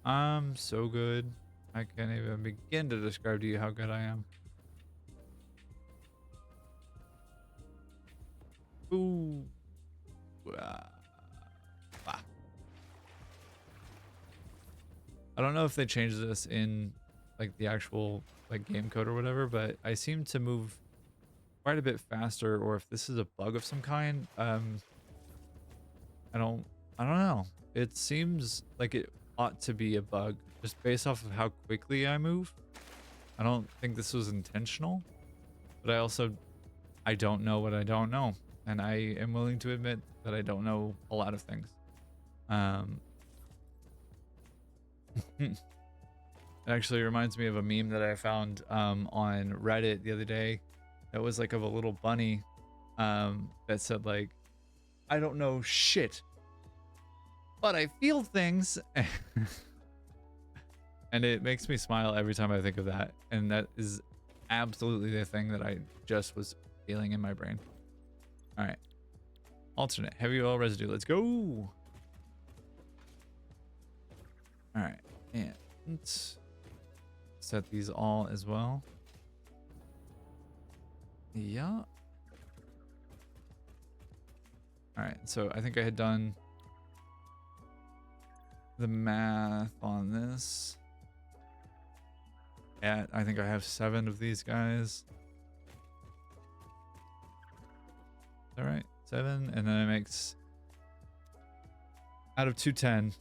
I'm so good. I can't even begin to describe to you how good I am. Ooh. I don't know if they changed this in like the actual like game code or whatever, but I seem to move quite a bit faster, or if this is a bug of some kind. I don't know. It seems like it ought to be a bug just based off of how quickly I move. I don't think this was intentional, but I don't know what I don't know, and I am willing to admit that I don't know a lot of things. It actually reminds me of a meme that I found on Reddit the other day that was like of a little bunny that said like, I don't know shit, but I feel things. And it makes me smile every time I think of that, and that is absolutely the thing that I just was feeling in my brain. All right, alternate heavy oil residue, let's go. All right, and let's set these all as well. Yeah. All right, so I think I had done the math on this. Yeah, I think I have 7 of these guys. All right, 7, and then it makes out of 210.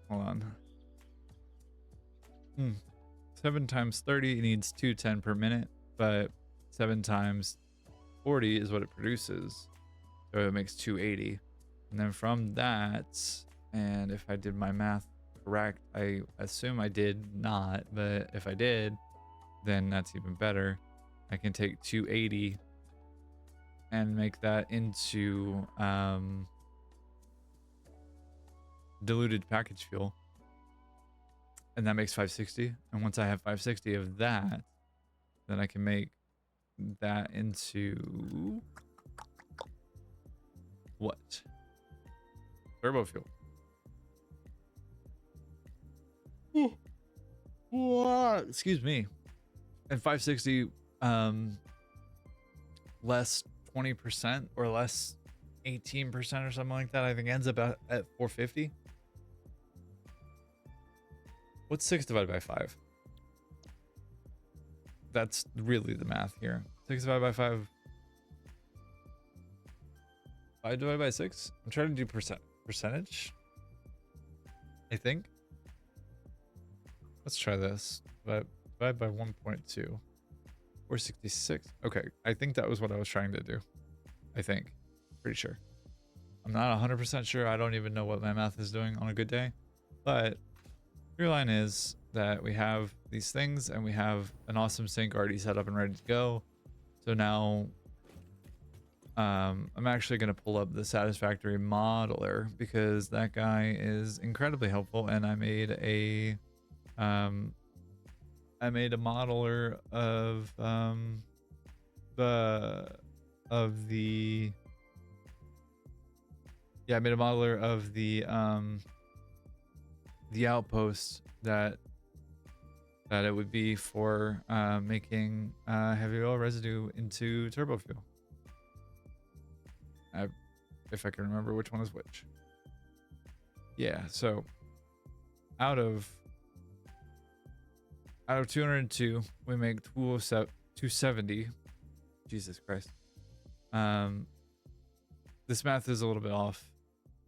Hold on. 7 times 30 needs 210 per minute, but 7 times 40 is what it produces, so it makes 280. And then from that, and if I did my math correct, I assume I did not, but if I did, then that's even better. I can take 280 and make that into diluted package fuel. And that makes 560. And once I have 560 of that, then I can make that into what? Turbo fuel. What? Excuse me. And 560 less 20% or less 18% or something like that, I think ends up at 450. What's 6 divided by 5? That's really the math here. 6 divided by 5. 5 divided by 6? I'm trying to do percentage. I think. Let's try this. Divide by 1.2. 466. Okay, I think that was what I was trying to do. I think. Pretty sure. I'm not 100% sure. I don't even know what my math is doing on a good day. But the line is that we have these things and we have an awesome sink already set up and ready to go. So now I'm actually going to pull up the Satisfactory modeler because that guy is incredibly helpful, and I made a modeler of I made a modeler of the outpost that it would be for making heavy oil residue into turbo fuel. If I can remember which one is which. Yeah, so out of 202, we make 270. Jesus Christ. This math is a little bit off.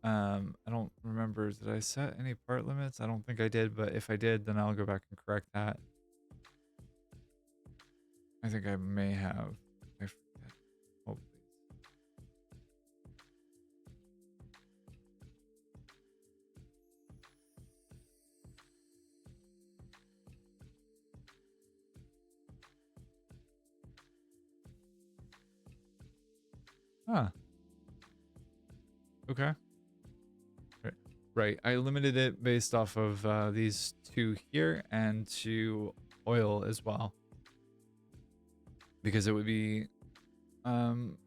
I don't remember. Did I set any part limits? I don't think I did, but if I did, then I'll go back and correct that. I think I may have. I forget. Oh, please. Huh. Okay. Right. I limited it based off of these two here and to oil as well. Because it would be, it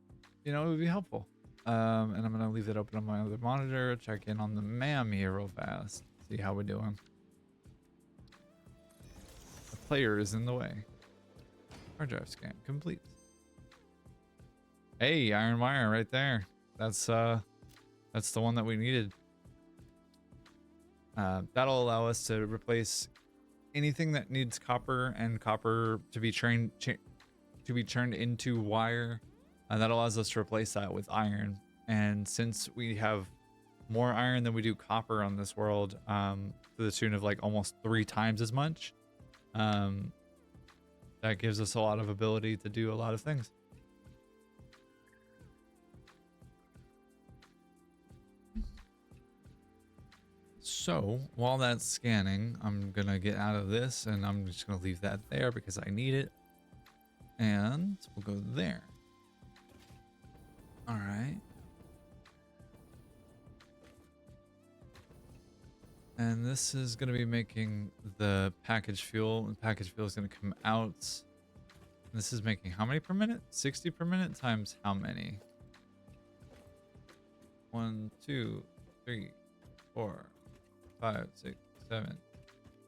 would be helpful. And I'm going to leave it open on my other monitor, check in on the MAM here real fast, see how we're doing. The player is in the way. Hard drive scan complete. Hey, iron wire right there. That's the one that we needed. That'll allow us to replace anything that needs copper and copper to be turned into wire. That allows us to replace that with iron. And since we have more iron than we do copper on this world, to the tune of like almost 3 times as much, that gives us a lot of ability to do a lot of things. So while that's scanning, I'm gonna get out of this and I'm just gonna leave that there because I need it. And we'll go there. All right. And this is gonna be making the package fuel. And package fuel is gonna come out. This is making how many per minute? 60 per minute times how many? 1, 2, 3, 4, 5, 6, 7,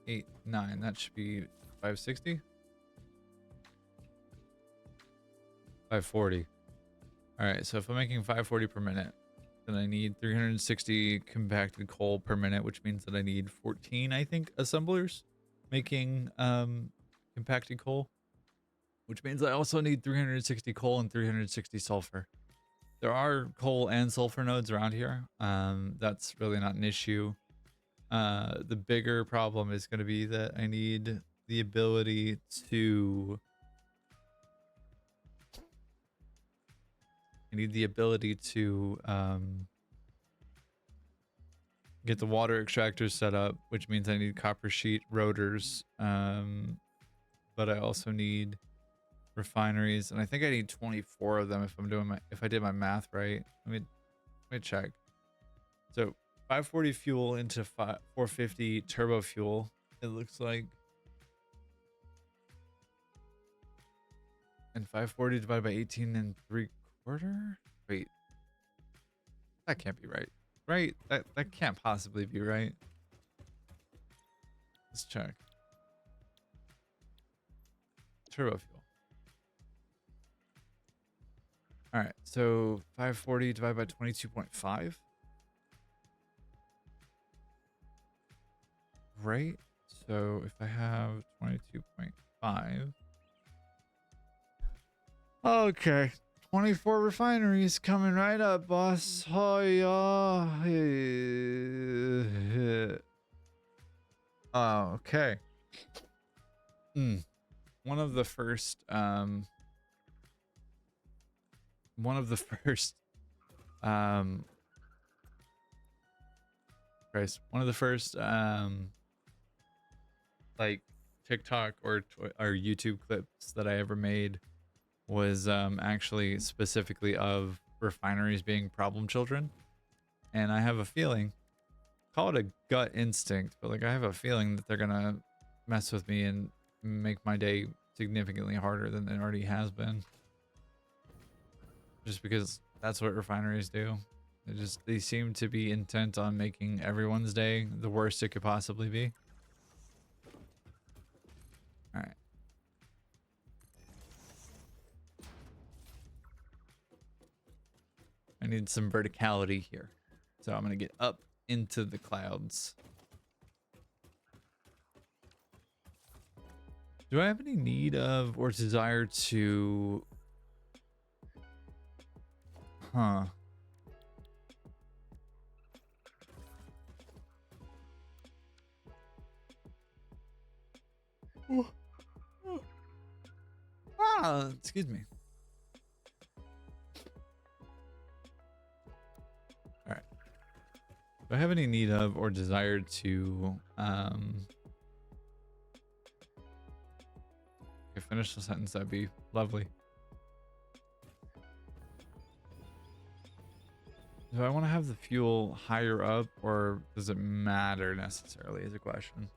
8, 9. That should be 560. 540. All right, so if I'm making 540 per minute, then I need 360 compacted coal per minute, which means that I need 14, I think, assemblers making compacted coal, which means I also need 360 coal and 360 sulfur. There are coal and sulfur nodes around here. That's really not an issue. The bigger problem is going to be that I need the ability to get the water extractors set up, which means I need copper sheet rotors. But I also need refineries, and I think I need 24 of them if I did my math right. Let me check. So 540 fuel into 450 turbo fuel. It looks like, and 540 divided by 18 and 3/4. Wait, that can't be right. Right? That can't possibly be right. Let's check. Turbo fuel. All right, so 540 divided by 22.5. Right? So if I have 22.5. Okay. 24 refineries coming right up, boss. Oh, yeah. Oh, okay. One of the first like TikTok or YouTube clips that I ever made was actually specifically of refineries being problem children. And I have a feeling, call it a gut instinct, but like I have a feeling that they're gonna mess with me and make my day significantly harder than it already has been. Just because that's what refineries do. They seem to be intent on making everyone's day the worst it could possibly be. All right. I need some verticality here. So I'm going to get up into the clouds. Do I have any need of or desire to... Huh. Excuse me. All right. Do I have any need of or desire to okay, finish the sentence, that'd be lovely. Do I want to have the fuel higher up, or does it matter necessarily is a question.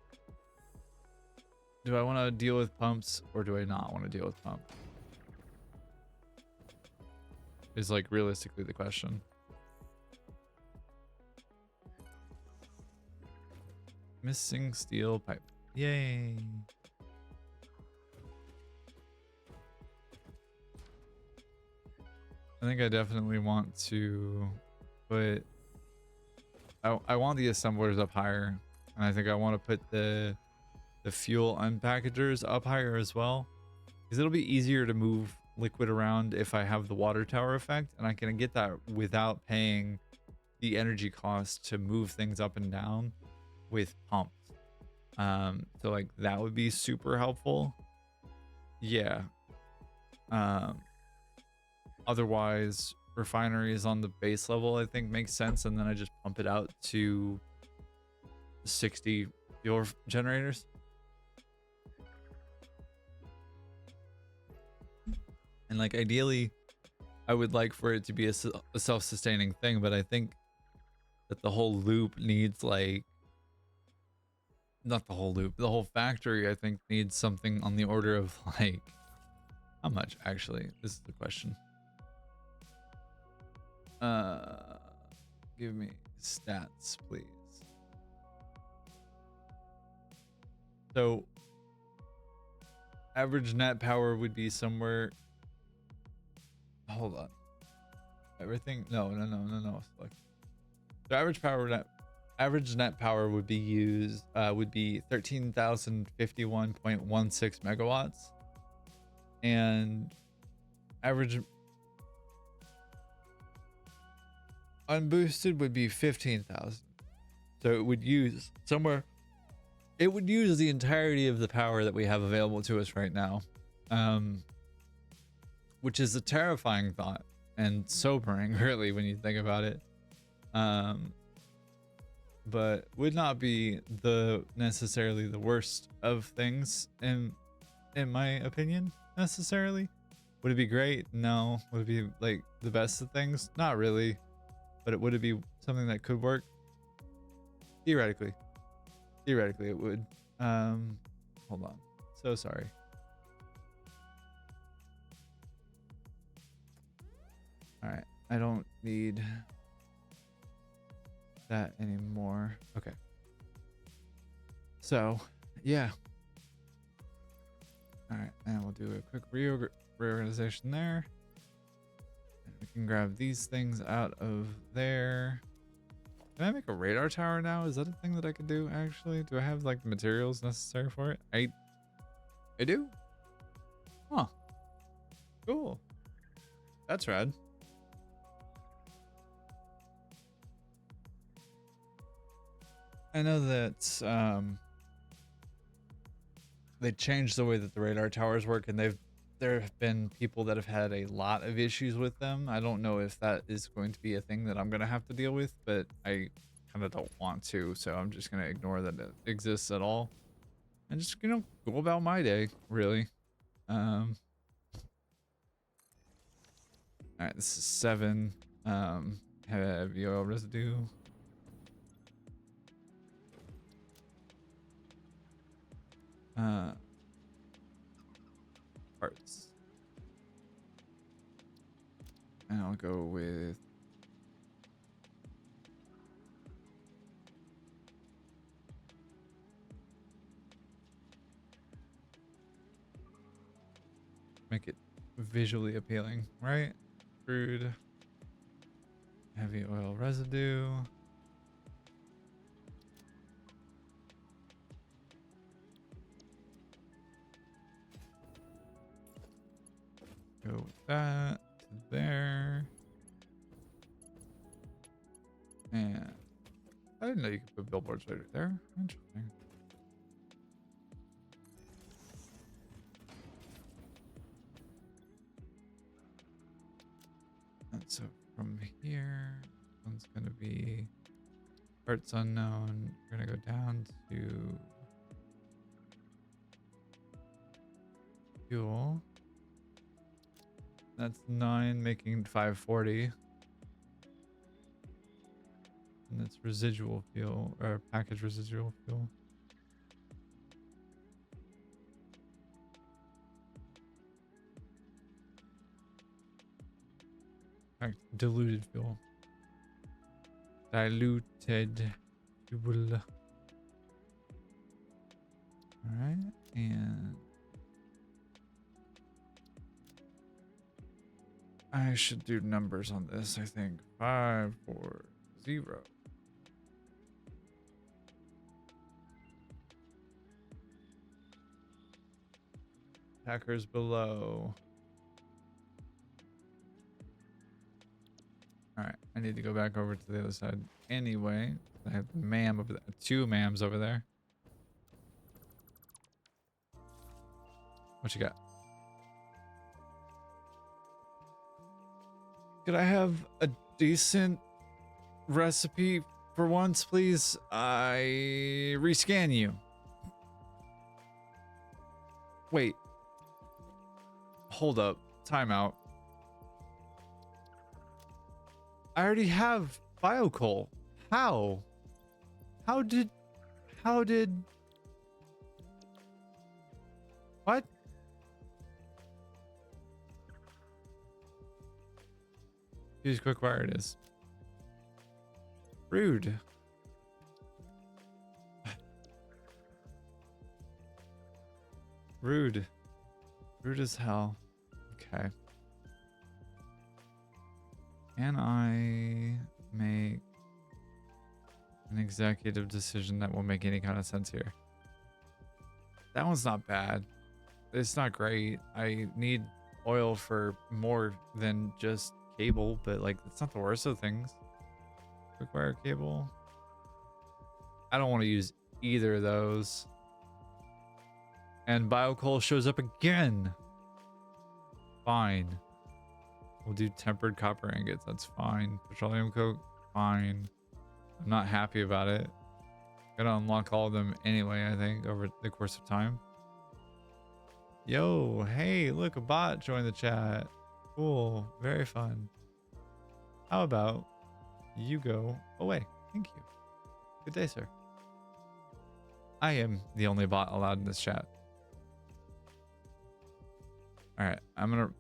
Do I want to deal with pumps, or do I not want to deal with pumps? Is like realistically the question. Missing steel pipe. Yay. I think I definitely want to put... I want the assemblers up higher. And I think I want to put the fuel unpackagers up higher as well. Because it'll be easier to move liquid around if I have the water tower effect. And I can get that without paying the energy cost to move things up and down with pumps. So like that would be super helpful. Yeah. Otherwise, refineries on the base level I think makes sense, and then I just pump it out to 60 fuel generators. And like ideally I would like for it to be a self-sustaining thing, but I think that the whole loop needs like, not the whole loop, the whole factory I think needs something on the order of like, how much actually? This is the question. Give me stats, please. So average net power would be somewhere, hold on, everything, no. Look. So average net power would be used, would be 13,051.16 megawatts, and average unboosted would be 15,000. So it would use somewhere, it would use the entirety of the power that we have available to us right now, which is a terrifying thought and sobering really when you think about it, but would not be necessarily the worst of things in my opinion. necessarily. Would it be great? No. Would it be like the best of things? Not really. But would it be something that could work? Theoretically. Theoretically it would. Hold on. So sorry. All right. I don't need that anymore. Okay. So, yeah. All right. And we'll do a quick reorganization there. And we can grab these things out of there. Can I make a radar tower now? Is that a thing that I can do actually? Do I have like the materials necessary for it? I do? Huh. Cool. That's rad. I know that they changed the way that the radar towers work, and there have been people that have had a lot of issues with them. I don't know if that is going to be a thing that I'm gonna have to deal with, but I kind of don't want to, so I'm just gonna ignore that it exists at all and just go about my day, really. All right, this is 7. Heavy oil residue. Parts. And I'll go with make it visually appealing, right? Crude. Heavy oil residue. Go with that to there. And I didn't know you could put billboards right there. Interesting. And so from here, one's gonna be parts unknown. We're gonna go down to fuel. That's 9, making 540. And that's residual fuel, or package residual fuel. Diluted fuel. Diluted fuel. Alright, and I should do numbers on this, I think. 540. Hackers below. Alright, I need to go back over to the other side anyway. I have the MAM over there, 2 MAMs over there. What you got? Could I have a decent recipe for once, please? I rescan you. Wait. Hold up. Timeout. I already have biocoal. How? How did... What? Use quick wire it is. Rude. Rude. Rude as hell. Okay. Can I make an executive decision that will make any kind of sense here? That one's not bad. It's not great. I need oil for more than just cable, but like it's not the worst of things. Quick wire cable. I don't want to use either of those. And biocoal shows up again. Fine. We'll do tempered copper ingots. That's fine. Petroleum coke. Fine. I'm not happy about it. Gonna unlock all of them anyway, I think, over the course of time. Yo, hey, look, a bot joined the chat. Cool, very fun. How about you go away? Thank you. Good day, sir. I am the only bot allowed in this chat. All right, I'm gonna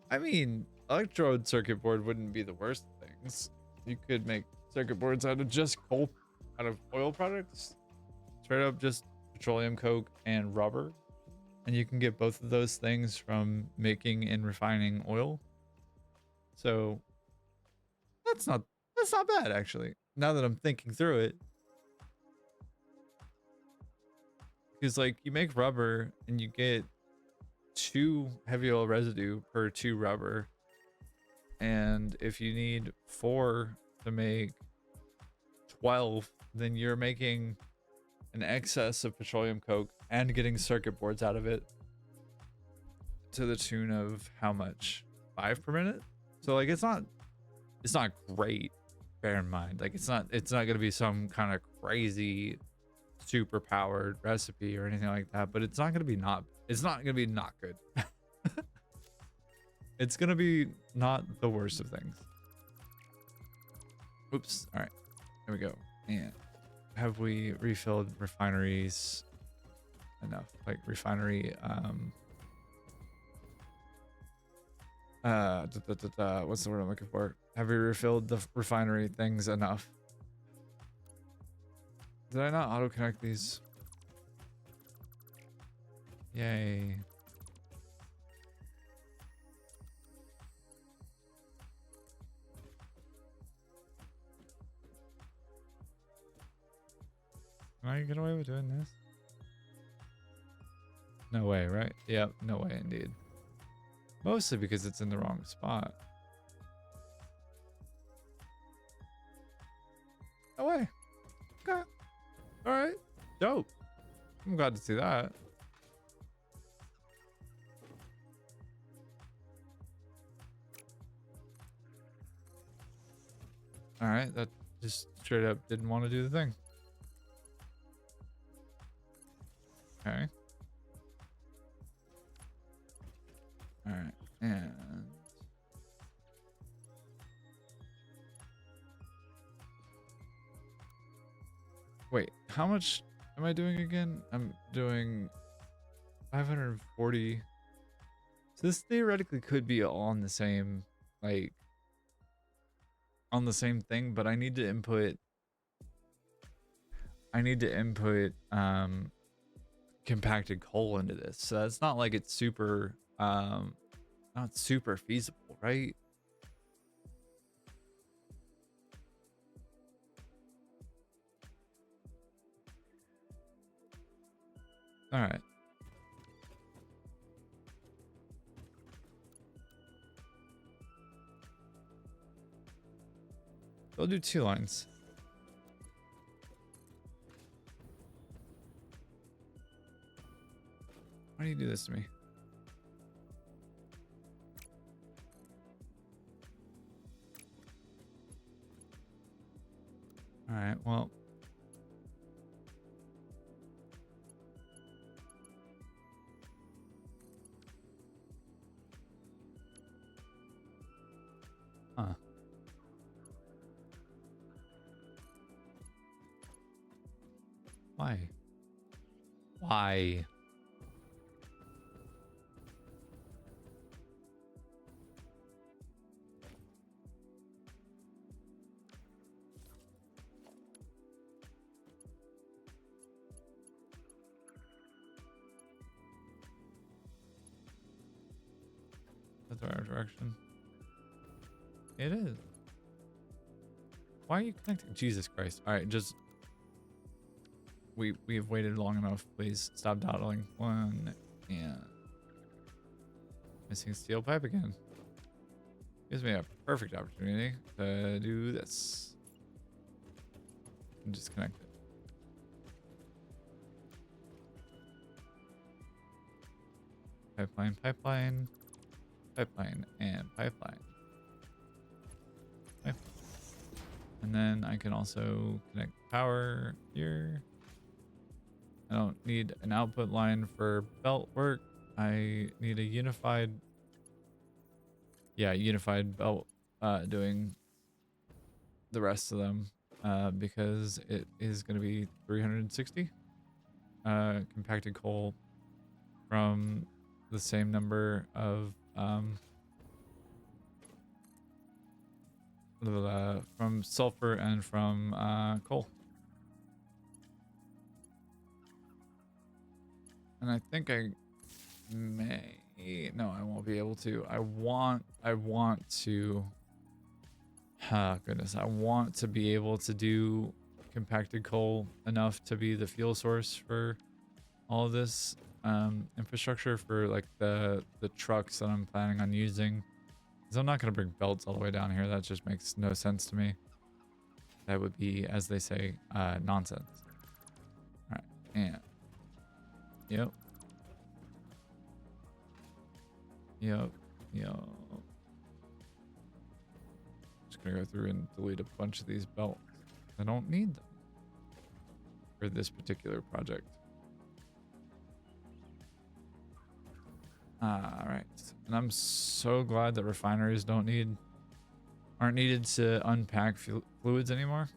I mean, electrode circuit board wouldn't be the worst of things. You could make circuit boards out of just out of oil products, straight up just petroleum coke and rubber, and you can get both of those things from making and refining oil. So that's not bad actually. Now that I'm thinking through it, because like you make rubber and you get 2 heavy oil residue per 2 rubber, and if you need 4 to make 12, then you're making an excess of petroleum coke and getting circuit boards out of it to the tune of how much? 5 per minute? So like it's not great, bear in mind. Like it's not gonna be some kind of crazy super powered recipe or anything like that, but it's not gonna be not good. It's gonna be not the worst of things. Oops. All right, there we go. And have we refilled refineries enough? Like refinery what's the word I'm looking for? Have we refilled the refinery things enough? Did I not auto connect these? Yay. Can I get away with doing this? No way, right? Yep, no way indeed. Mostly because it's in the wrong spot. No way. Okay. Alright. Dope. I'm glad to see that. Alright, that just straight up didn't want to do the thing. Okay. Alright, and wait, how much am I doing again? I'm doing 540. So this theoretically could be all on the same, like, on the same thing, but I need to input compacted coal into this. So that's not like it's super not super feasible, right? All right. I'll do 2 lines. Why do you do this to me? All right, well. Huh. Why? Why? That's the right direction. It is. Why are you connecting? Jesus Christ. All right, just we've waited long enough. Please stop dawdling. 1 and missing steel pipe again. Gives me a perfect opportunity to do this. And disconnect it. Pipeline, pipeline, pipeline, and pipeline. Pipeline. And And then I can also connect power here. I don't need an output line for belt work. I need a unified, unified belt doing the rest of them because it is going to be 360 compacted coal from the same number of from sulfur and from coal. And I think I may, no, I won't be able to. I want to, goodness, I want to be able to do compacted coal enough to be the fuel source for all of this infrastructure for like the trucks that I'm planning on using. Because I'm not going to bring belts all the way down here. That just makes no sense to me. That would be, as they say, nonsense. All right, and yep. Just gonna go through and delete a bunch of these belts. I don't need them for this particular project. All right, and I'm so glad that refineries aren't needed to unpack fluids anymore,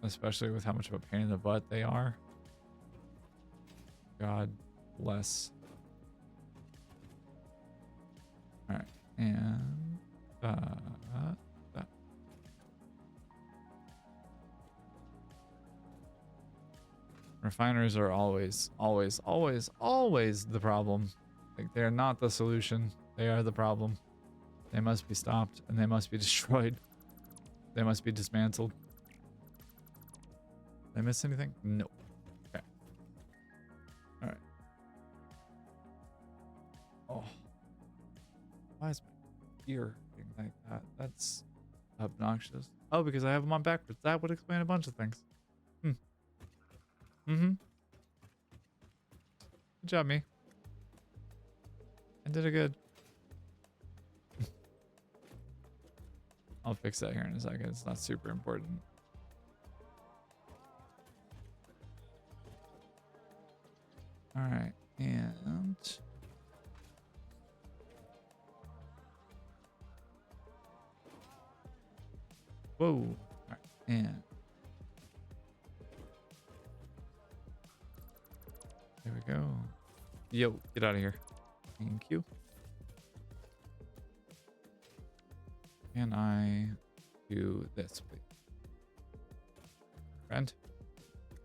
especially with how much of a pain in the butt they are. God bless. All right, and refiners are always the problem. Like, they're not the solution. They are the problem. They must be stopped and they must be destroyed. They must be dismantled. Did I miss anything? No. Okay. All right. Oh. Why is my ear being like that? That's obnoxious. Oh, because I have them on backwards. That would explain a bunch of things. Good job, me. I did it good. I'll fix that here in a second. It's not super important. All right, and whoa. All right, and there we go. Yo, get out of here. Thank you. Can I do this, please?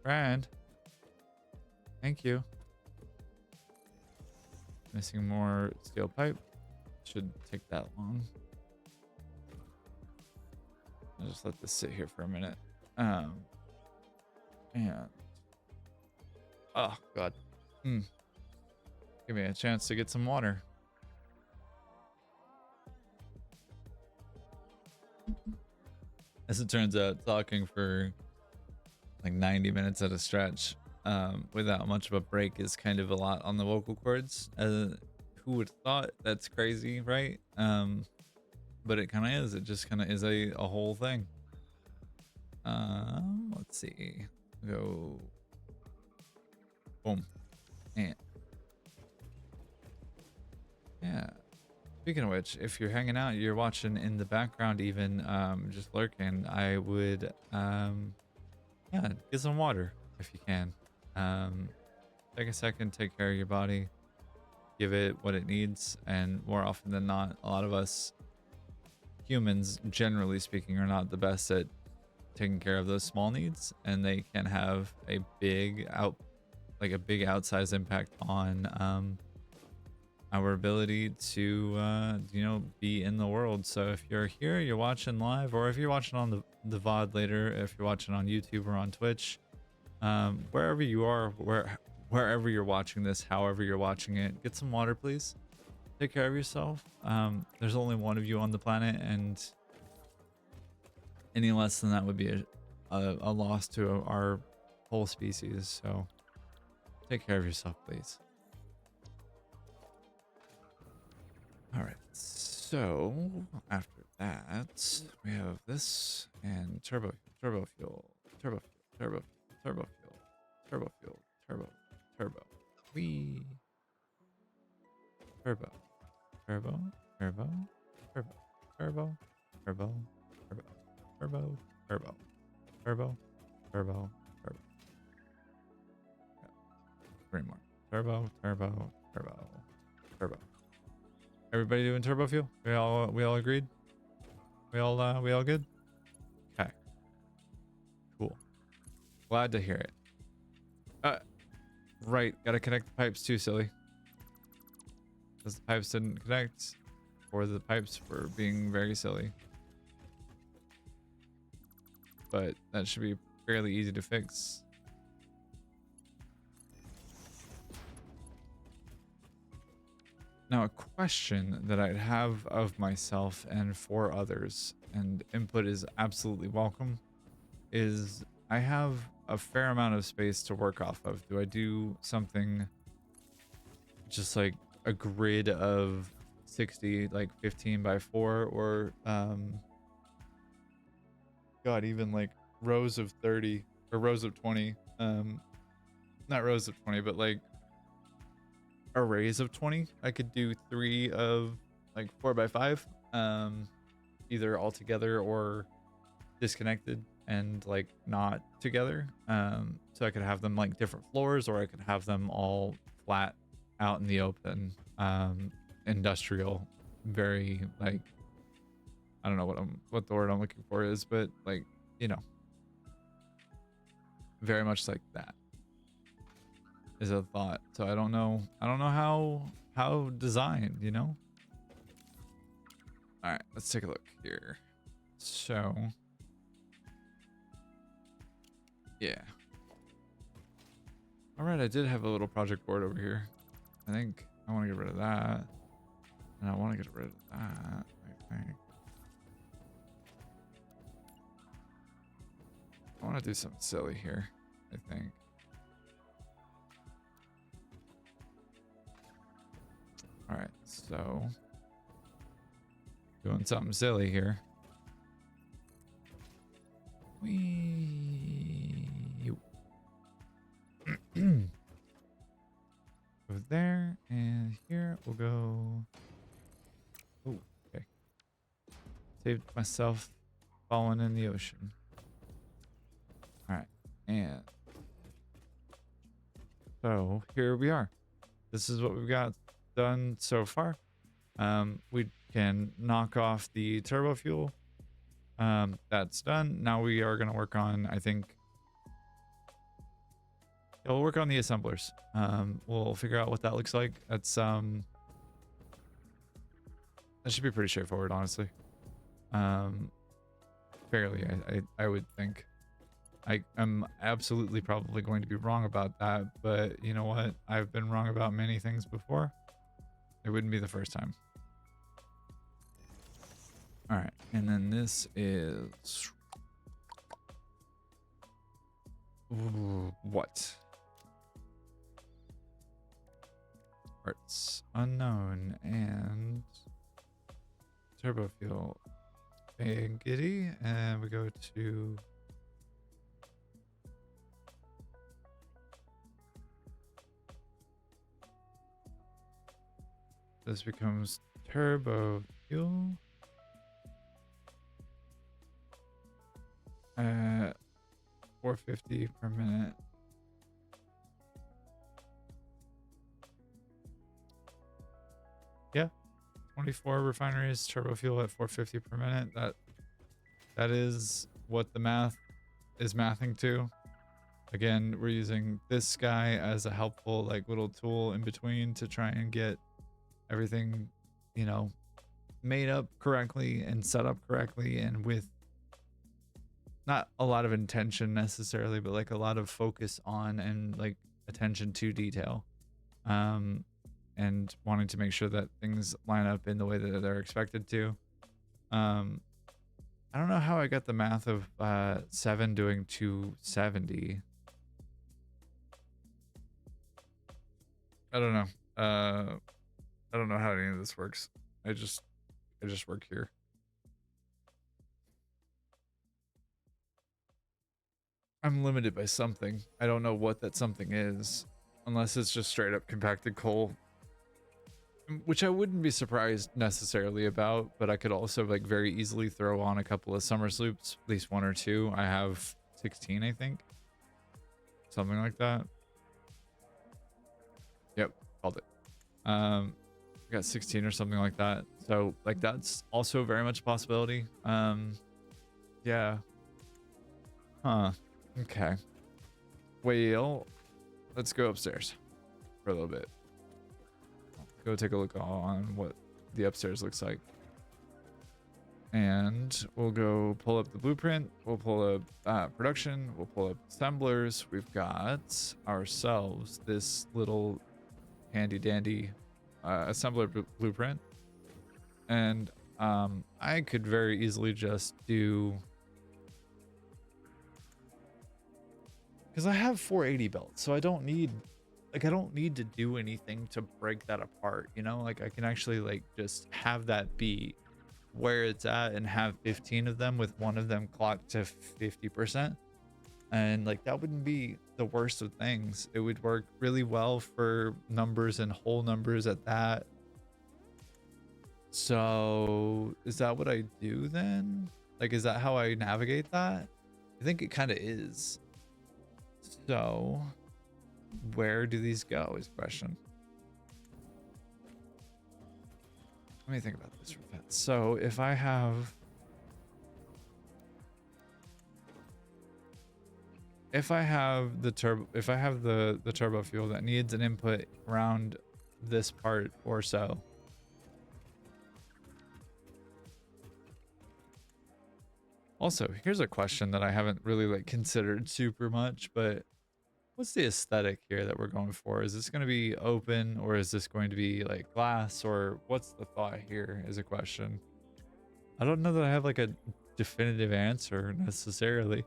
Friend. Thank you. Missing more steel pipe. Shouldn't take that long. I'll just let this sit here for a minute. And oh god. Give me a chance to get some water. As it turns out, talking for like 90 minutes at a stretch without much of a break is kind of a lot on the vocal cords. Who would have thought? That's crazy, right? But it kind of is. It just kind of is a whole thing. Let's see. Go. Boom. And yeah. Speaking of which, if you're hanging out, you're watching in the background, even just lurking, I would yeah, get some water if you can. Take a second, take care of your body, give it what it needs, and more often than not, a lot of us humans, generally speaking, are not the best at taking care of those small needs, and they can have a big outsized impact on our ability to be in the world. So if you're here, you're watching live, or if you're watching on the VOD later, if you're watching on YouTube or on Twitch, wherever you are, wherever you're watching this, however you're watching it, get some water, please. Take care of yourself. There's only one of you on the planet, and any less than that would be a loss to our whole species. So take care of yourself, please. All right, so So after that, we have this and turbo fuel, turbo fuel, turbo fuel, turbo fuel, turbo. We turbo, turbo, turbo, turbo, turbo, turbo, turbo, turbo, turbo, turbo, turbo, turbo. Yeah, 3 more. Turbo, turbo, turbo, turbo. Everybody doing turbo fuel? We all agreed? We all good? Okay. Cool. Glad to hear it. Right, gotta connect the pipes too, silly. Because the pipes didn't connect, or the pipes were being very silly. But that should be fairly easy to fix. Now, a question that I'd have of myself and for others, and input is absolutely welcome, is I have a fair amount of space to work off of. Do I do something just like a grid of 60, like 15 by 4, or God, even like rows of 30 or rows of 20? Not rows of 20, but like arrays of 20. I could do 3 of like 4 by 5, either all together or disconnected and like not together. So I could have them like different floors, or I could have them all flat out in the open, industrial, very like, I don't know what the word I'm looking for is, but like, you know, very much like that is a thought. So I don't know how designed, you know. All right, let's take a look here. So yeah, all right, I did have a little project board over here. I think I want to get rid of that, and I want to get rid of that, I think. I want to do something silly here, I think. All right, so doing something silly here. Go there, and here we'll go. Oh, okay. Saved myself falling in the ocean. All right, and so here we are. This is what we've got done so far. We can knock off the turbo fuel. That's done. Now we are going to work on, I think, yeah, we'll work on the assemblers. We'll figure out what that looks like. That's that should be pretty straightforward, honestly. Fairly, I would think. I'm absolutely probably going to be wrong about that, but you know what? I've been wrong about many things before. It wouldn't be the first time. All right, and then this is what? Parts unknown and turbo fuel giddy, and we go to this becomes turbo fuel. 450 per minute. Yeah, 24 refineries, turbo fuel at 450 per minute. That is what the math is mathing to. Again, we're using this guy as a helpful like little tool in between to try and get everything, you know, made up correctly and set up correctly, and with not a lot of intention necessarily, but like a lot of focus on and like attention to detail, and wanting to make sure that things line up in the way that they're expected to. I don't know how I got the math of 7 doing 270. I don't know. I don't know how any of this works. I I just work here. I'm limited by something. I don't know what that something is, unless it's just straight up compacted coal, which I wouldn't be surprised necessarily about, but I could also like very easily throw on a couple of summer sloops, at least 1 or 2. I have 16, I think. Something like that. Yep, called it. I got 16 or something like that. So like that's also very much a possibility. Yeah. Huh. Okay. Well, let's go upstairs for a little bit. Go take a look on what the upstairs looks like. And we'll go pull up the blueprint. We'll pull up production. We'll pull up assemblers. We've got ourselves this little handy dandy assembler blueprint. And I could very easily just do, because I have 480 belts, so I don't need to do anything to break that apart, you know? Like I can actually like just have that be where it's at and have 15 of them with one of them clocked to 50%. And like that wouldn't be the worst of things. It would work really well for numbers and whole numbers at that. So is that what I do then? Like, is that how I navigate that? I think it kind of is. So where do these go is the question. Let me think about this for a bit. So if I have the turbo fuel that needs an input around this part or so. Also, here's a question that I haven't really like considered super much, but what's the aesthetic here that we're going for? Is this going to be open, or is this going to be like glass, or what's the thought here is a question. I don't know that I have like a definitive answer necessarily.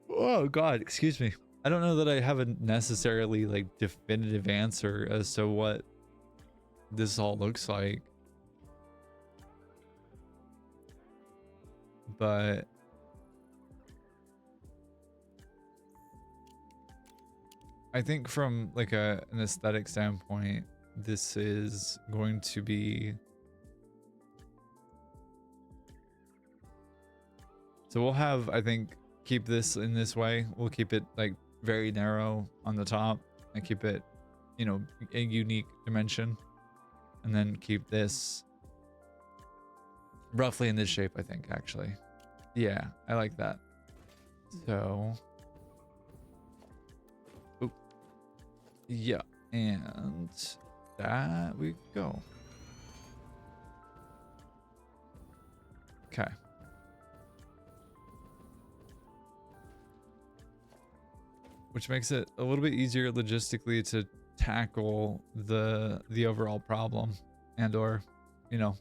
Oh God, excuse me. I don't know that I have a necessarily like definitive answer as to what this all looks like. But I think from like an aesthetic standpoint, this is going to be, so we'll have, I think, keep this in this way. We'll keep it like very narrow on the top and keep it, you know, a unique dimension, and then keep this roughly in this shape, I think, actually. Yeah, I like that. So oop, yeah, and that we go. Okay. Which makes it a little bit easier logistically to tackle the overall problem, and or, you know,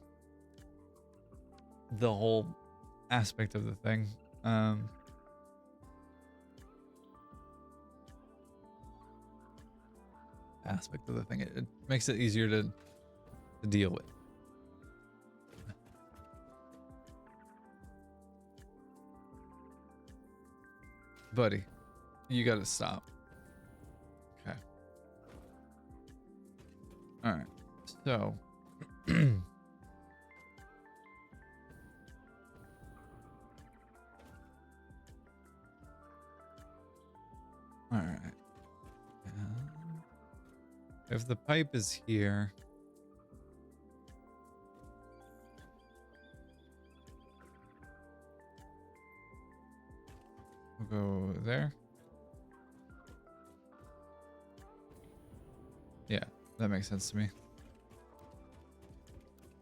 the whole aspect of the thing. Aspect of the thing. It makes it easier to deal with. Buddy, you gotta stop. Okay. All right. So all right. If the pipe is here, we'll go there. Yeah, that makes sense to me.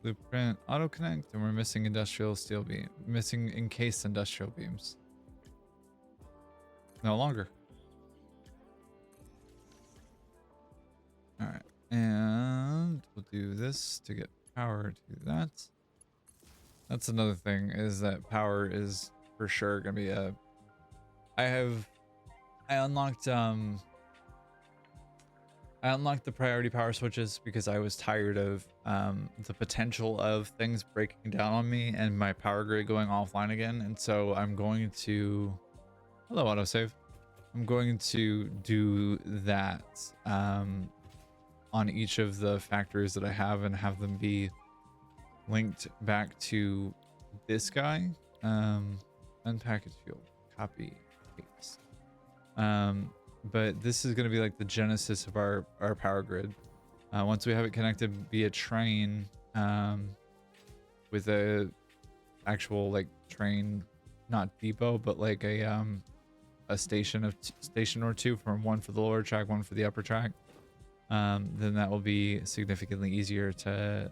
Blueprint, auto connect, and we're missing industrial steel beam, missing encased industrial beams. No longer. All right, and we'll do this to get power to that. That's another thing, is that power is for sure gonna be a, I unlocked I unlocked the priority power switches because I was tired of the potential of things breaking down on me and my power grid going offline again. And so I'm going to, hello autosave. I'm going to do that on each of the factories that I have and have them be linked back to this guy. Unpackaged fuel, copy, paste. But this is going to be like the genesis of our power grid. Once we have it connected via train, with a actual like train, not depot, but like a station or two, from one for the lower track, one for the upper track, then that will be significantly easier to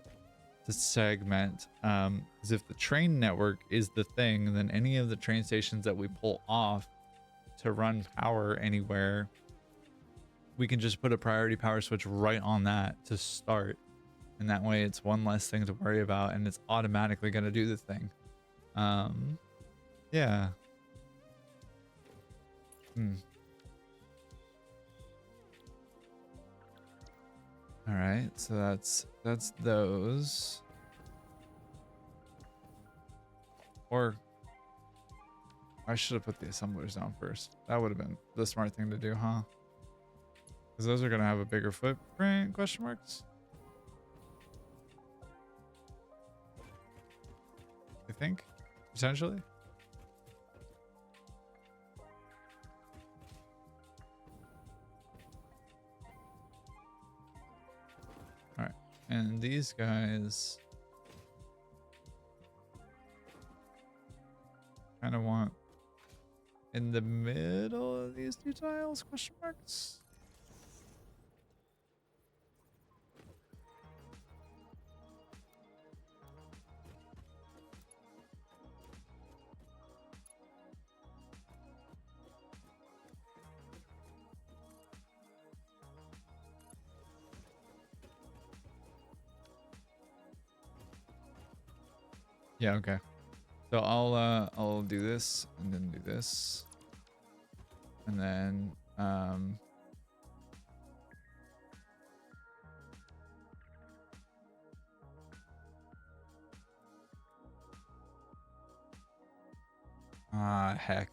segment. Because if the train network is the thing, then any of the train stations that we pull off to run power anywhere, we can just put a priority power switch right on that to start, and that way it's one less thing to worry about and it's automatically going to do the thing. Yeah. All right, so that's those. Or I should have put the assemblers down first. That would have been the smart thing to do, huh? Because those are going to have a bigger footprint, question marks? I think, potentially. All right, and these guys kind of want in the middle of these two tiles, question marks? Yeah, okay. So I'll do this and then do this. And then heck.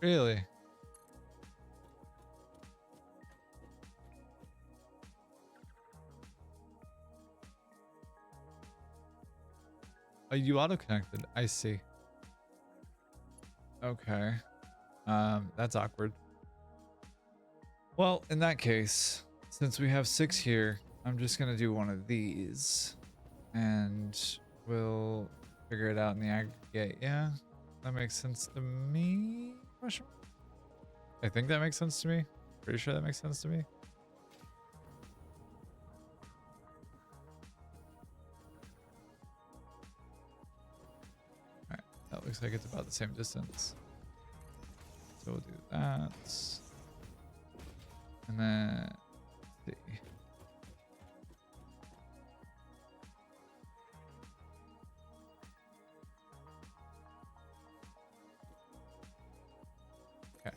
Really? Oh, you auto-connected. I see. Okay. That's awkward. Well, in that case, since we have 6 here, I'm just gonna do one of these. And we'll figure it out in the aggregate. Yeah, that makes sense to me. Question mark? I think that makes sense to me. Pretty sure that makes sense to me. Alright, that looks like it's about the same distance. So we'll do that. And then let's see. Okay.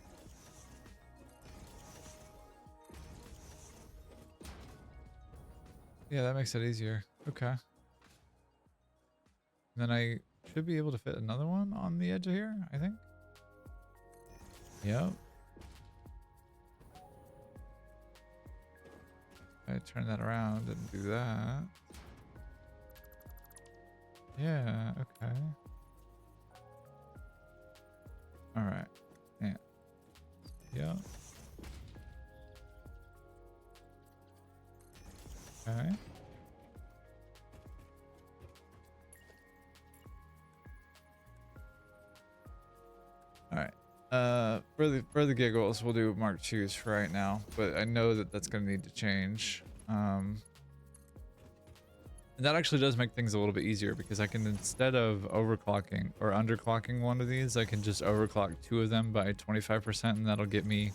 Yeah, that makes it easier. Okay. And then I should be able to fit another one on the edge of here, I think. Yep. I turn that around and do that. Yeah, okay. All right. Yeah. Yep. Okay. All right. For the giggles, we'll do Mark IIs for right now, but I know that that's going to need to change. And that actually does make things a little bit easier because I can, instead of overclocking or underclocking one of these, I can just overclock 2 of them by 25%, and that'll get me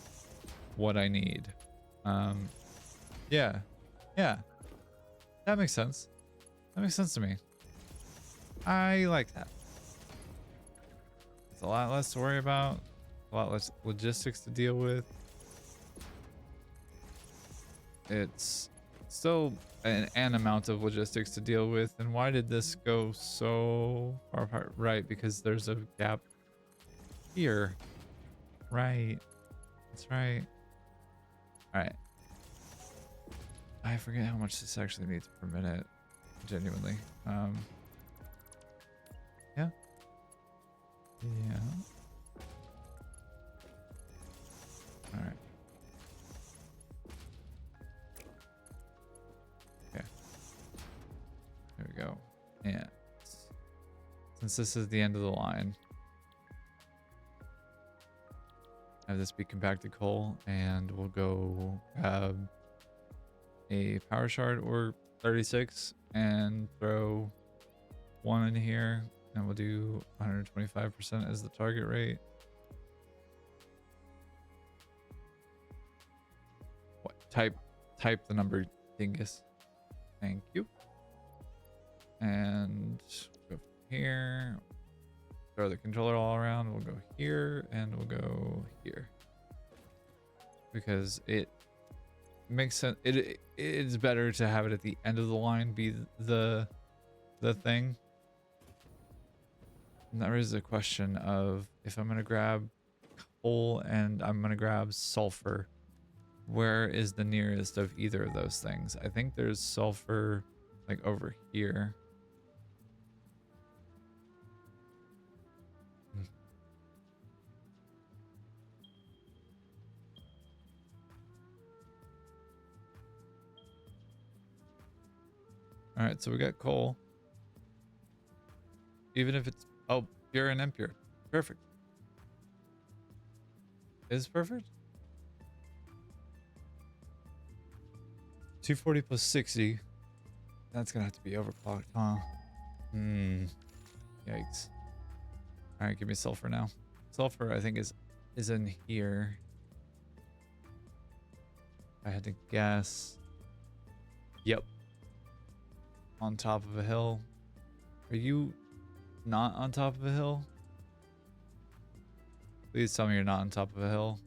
what I need. Yeah. That makes sense. That makes sense to me. I like that. It's a lot less to worry about, a lot less logistics to deal with. It's still an amount of logistics to deal with. And why did this go so far apart? Right, because there's a gap here. Right. That's right. All right. I forget how much this actually needs per minute. Genuinely. Yeah. Yeah. All right. Okay. There we go. And since this is the end of the line, have this be compacted coal, and we'll go a power shard or 36 and throw one in here, and we'll do 125% as the target rate. What type the number, dingus. Thank you. And go from here, throw the controller all around. We'll go here and we'll go here, because it makes sense. It's better to have it at the end of the line be the thing. And that raises a question of, if I'm gonna grab coal and I'm gonna grab sulfur, where is the nearest of either of those things? I think there's sulfur like over here. All right, so we got coal. Even if it's, oh, pure and impure. Perfect. Is perfect? 240 plus 60. That's gonna have to be overclocked, huh? Yikes. All right, give me sulfur now. Sulfur, I think, is in here. I had to guess. Yep. On top of a hill. Are you not on top of a hill? Please tell me you're not on top of a hill.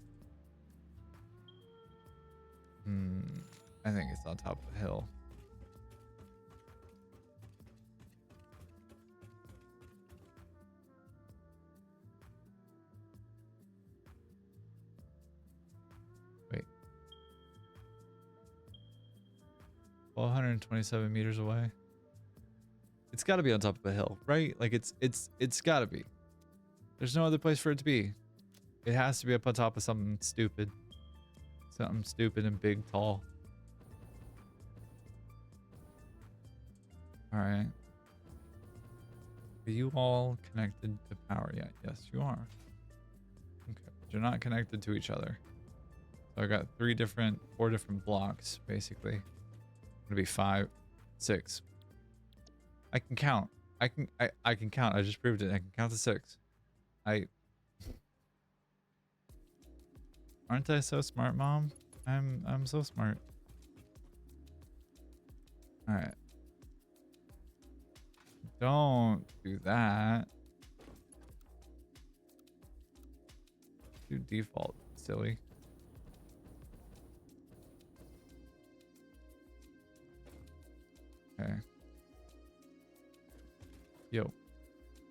I think it's on top of a hill. Wait. 127 meters away. It's got to be on top of a hill, right? Like it's got to be. There's no other place for it to be. It has to be up on top of something stupid. Something stupid and big, tall. All right. Are you all connected to power yet? Yes, you are. Okay, but you're not connected to each other. So I got 4 different blocks, basically. Gonna be 5, 6. I can count. I can count. I just proved it. I can count to 6. Aren't I so smart, Mom? I'm so smart. All right. Don't do that. Do default, silly. Okay. Yo.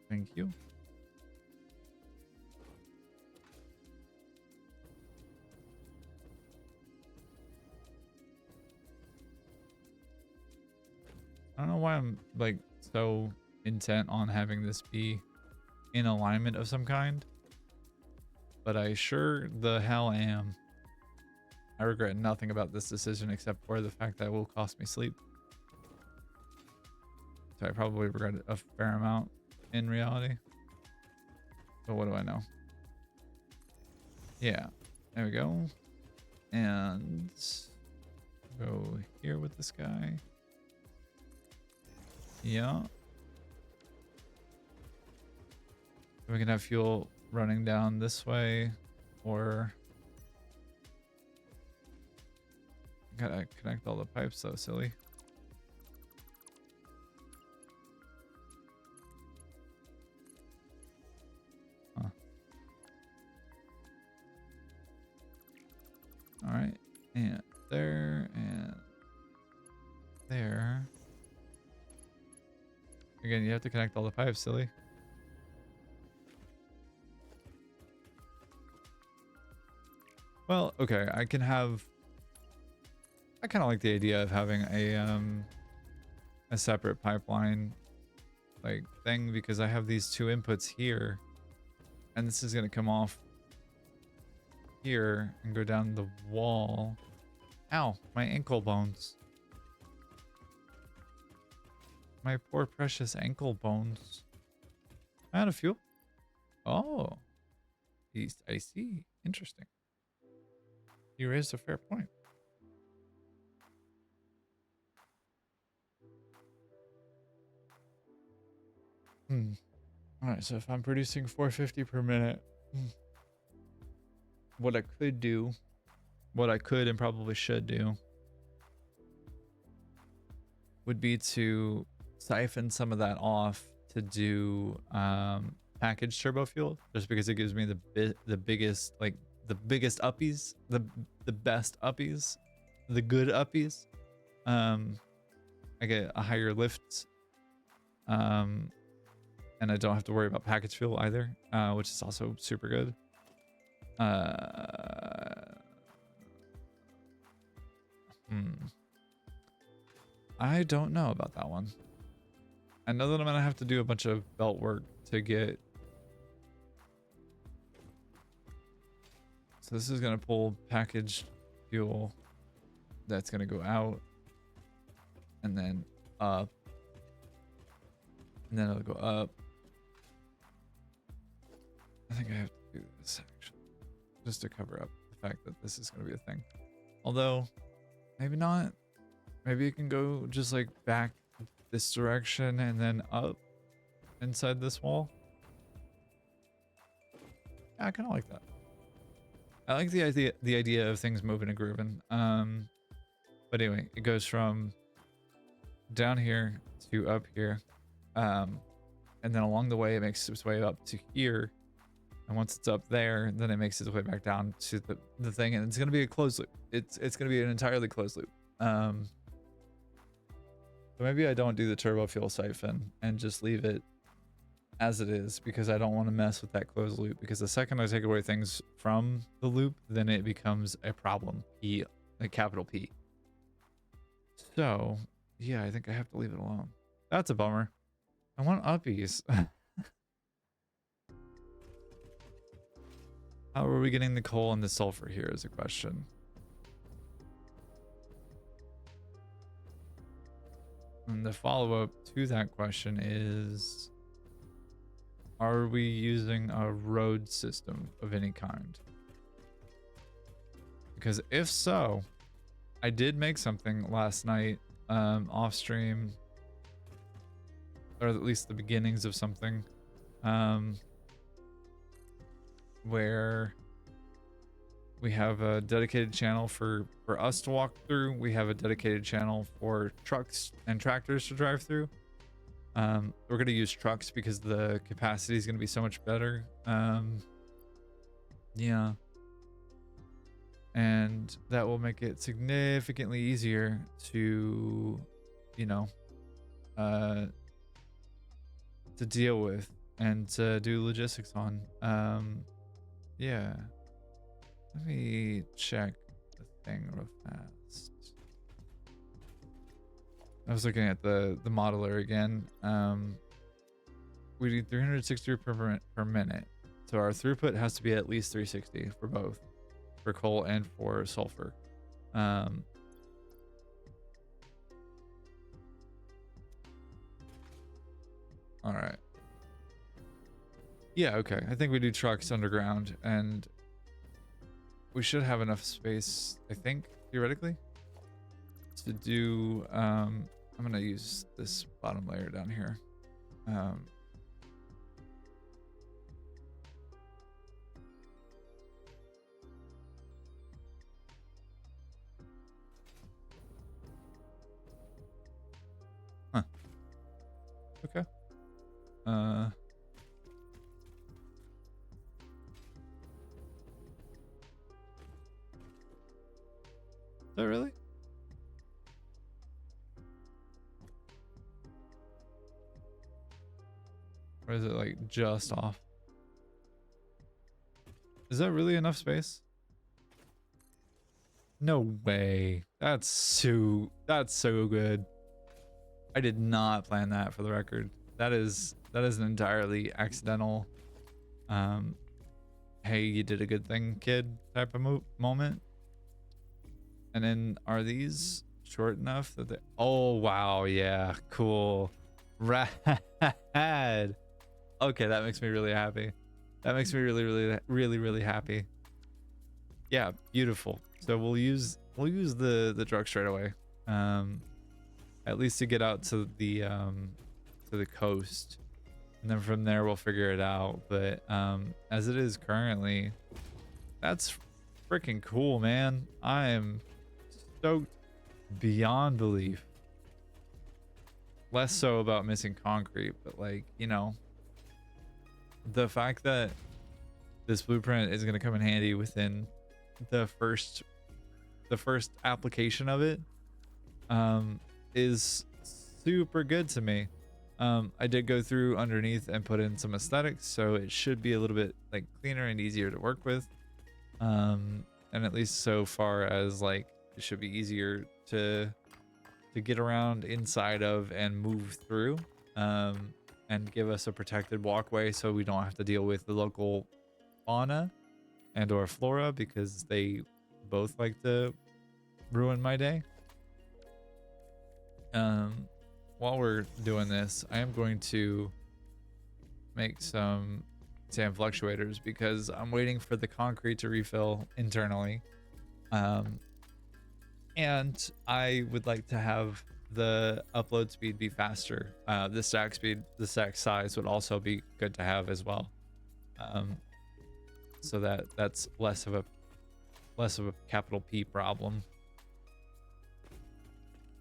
Thank you. I don't know why I'm like so intent on having this be in alignment of some kind, but I sure the hell am. I regret nothing about this decision except for the fact that it will cost me sleep. So I probably regret it a fair amount in reality. But what do I know? Yeah, there we go. And go here with this guy. Yeah. We can have fuel running down this way, or gotta connect all the pipes though, silly. All right, and there and there. Again, you have to connect all the pipes, silly. Well, okay, I kind of like the idea of having a separate pipeline like thing, because I have these two inputs here, and this is gonna come off here and go down the wall. Ow, my ankle bones. My poor precious ankle bones. Am I out of fuel? Oh, I see. Interesting. You raised a fair point. All right, so if I'm producing 450 per minute, what I could and probably should do would be to siphon some of that off to do packaged turbo fuel, just because it gives me the biggest uppies, the best uppies, the good uppies. I get a higher lift, and I don't have to worry about package fuel either, which is also super good. I don't know about that one. I know that I'm gonna have to do a bunch of belt work to get. So this is gonna pull packaged fuel. That's gonna go out, and then up, and then it'll go up. I think I have to do this actually, just to cover up the fact that this is gonna be a thing. Although, maybe not. Maybe it can go just like back this direction and then up inside this wall. Yeah, I kind of like that. I like the idea of things moving and grooving. But anyway, it goes from down here to up here, and then along the way it makes its way up to here, and once it's up there, then it makes its way back down to the thing, and it's gonna be a closed loop. It's gonna be an entirely closed loop. So maybe I don't do the turbo fuel siphon and just leave it as it is, because I don't want to mess with that closed loop, because the second I take away things from the loop, then it becomes a problem. A capital P. So yeah, I think I have to leave it alone. That's a bummer. I want uppies. How are we getting the coal and the sulfur here is a question. And the follow-up to that question is, are we using a road system of any kind? Because if so, I did make something last night off stream, or at least the beginnings of something, where we have a dedicated channel for us to walk through. We have a dedicated channel for trucks and tractors to drive through. We're going to use trucks because the capacity is going to be so much better. Yeah. And that will make it significantly easier to, you know, to deal with and to do logistics on. Yeah. Let me check the thing real fast. I was looking at the modeler again. We do 360 per minute. So our throughput has to be at least 360 for both, for coal and for sulfur. All right. Yeah, okay. I think we do trucks underground, and we should have enough space, I think, theoretically, to do, I'm gonna use this bottom layer down here. Huh. Okay. that really? Or is it like just off? Is that really enough space? No way. That's so good. I did not plan that, for the record. That is an entirely accidental hey, you did a good thing, kid type of moment. And then are these short enough that they, oh wow, yeah, cool. Rad. Okay, that makes me really happy. That makes me really happy. Yeah, beautiful. So we'll use the truck straight away. At least to get out to the coast. And then from there we'll figure it out. But as it is currently, that's freaking cool, man. I am stoked beyond belief. Less so about missing concrete, but like, you know, the fact that this blueprint is going to come in handy within the first application of it is super good to me. I did go through underneath and put in some aesthetics, so it should be a little bit like cleaner and easier to work with. And at least so far as like it should be easier to get around inside of and move through, and give us a protected walkway so we don't have to deal with the local fauna and or flora, because they both like to ruin my day. While we're doing this, I am going to make some sand fluctuators because I'm waiting for the concrete to refill internally. And I would like to have the upload speed be faster. The stack speed, the stack size would also be good to have as well. So that's less of a capital P problem.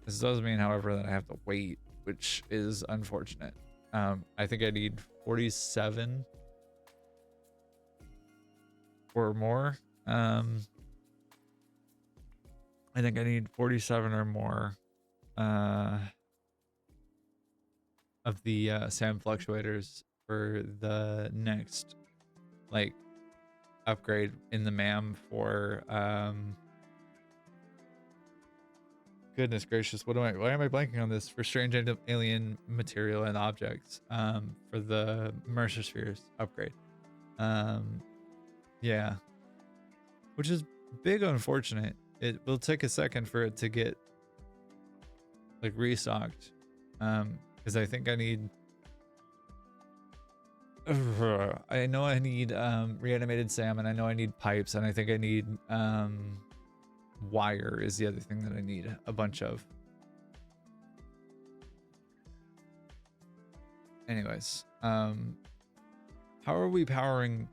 This does mean, however, that I have to wait, which is unfortunate. I think I need 47 or more. I think I need 47 or more of the sand fluctuators for the next like upgrade in the MAM for goodness gracious, why am I blanking on this? For strange alien material and objects for the Mercer spheres upgrade. Yeah, which is big unfortunate. It will take a second for it to get like restocked, because I think I need I know I need reanimated salmon. I know I need pipes, and I think I need wire is the other thing that I need a bunch of. Anyways, how are we powering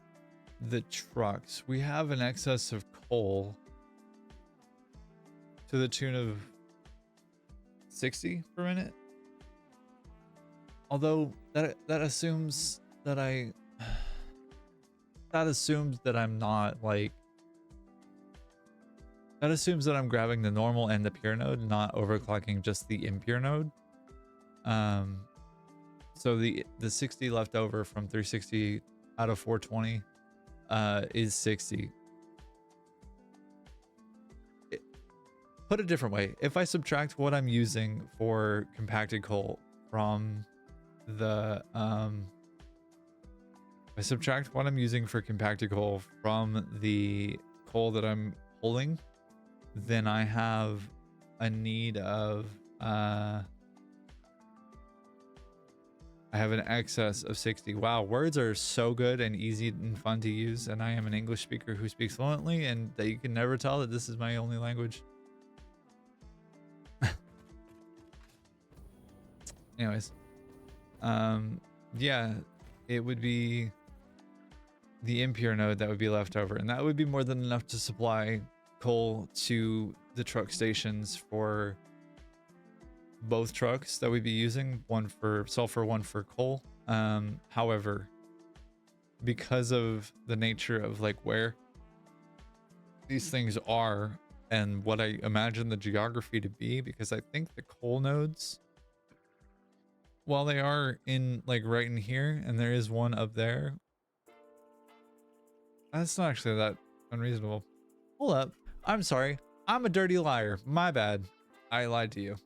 the trucks? We have an excess of coal to the tune of 60 per minute. Although that assumes that I'm not like, that assumes that I'm grabbing the normal and the pure node, not overclocking just the impure node. So the 60 left over from 360 out of 420 is 60. Put a different way, if I subtract what I'm using for compacted coal from the I subtract what I'm using for compacted coal from the coal that I'm pulling, then I have a need of I have an excess of 60. Wow, words are so good and easy and fun to use, and I am an English speaker who speaks fluently, and that you can never tell that this is my only language. Anyways, yeah, it would be the impure node that would be left over, and that would be more than enough to supply coal to the truck stations for both trucks that we'd be using, one for sulfur, one for coal. However, because of the nature of like where these things are, and what I imagine the geography to be, because I think the coal nodes, while they are in like right in here, and there is one up there, that's not actually that unreasonable. Hold up. I'm sorry. I'm a dirty liar. My bad. I lied to you.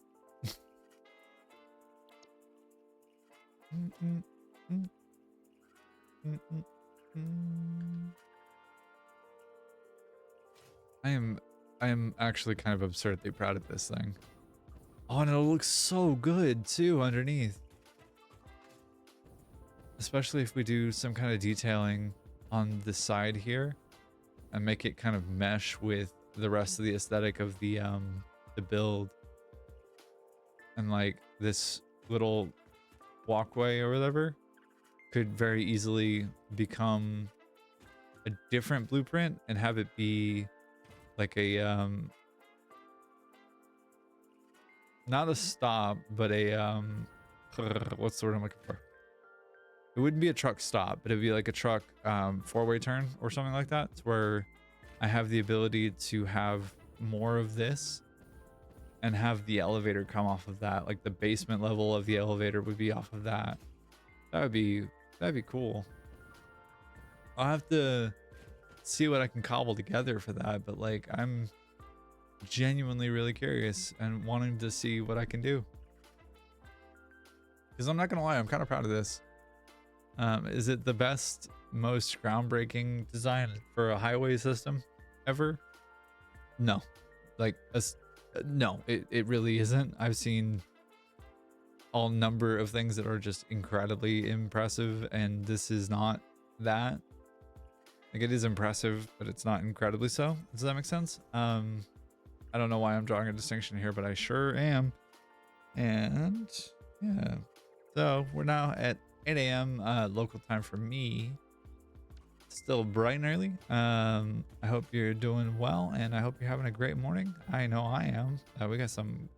Mm, mm, mm, mm, mm, mm. I am actually kind of absurdly proud of this thing. Oh, and it looks so good too underneath. Especially if we do some kind of detailing on the side here and make it kind of mesh with the rest of the aesthetic of the build. And like this little walkway or whatever could very easily become a different blueprint and have it be like a not a stop, but a what's the word I'm looking for? It wouldn't be a truck stop, but it'd be like a truck four-way turn or something like that. It's where I have the ability to have more of this and have the elevator come off of that. Like the basement level of the elevator would be off of that. That'd be cool. I'll have to see what I can cobble together for that, but like I'm genuinely really curious and wanting to see what I can do. Because I'm not gonna lie, I'm kind of proud of this. Is it the best, most groundbreaking design for a highway system ever? No. Like, no, it really isn't. I've seen all number of things that are just incredibly impressive, and this is not that. Like, it is impressive, but it's not incredibly so. Does that make sense? I don't know why I'm drawing a distinction here, but I sure am. And yeah, so we're now at 8 a.m. Local time for me. Still bright and early. I hope you're doing well, and I hope you're having a great morning. I know I am. We got some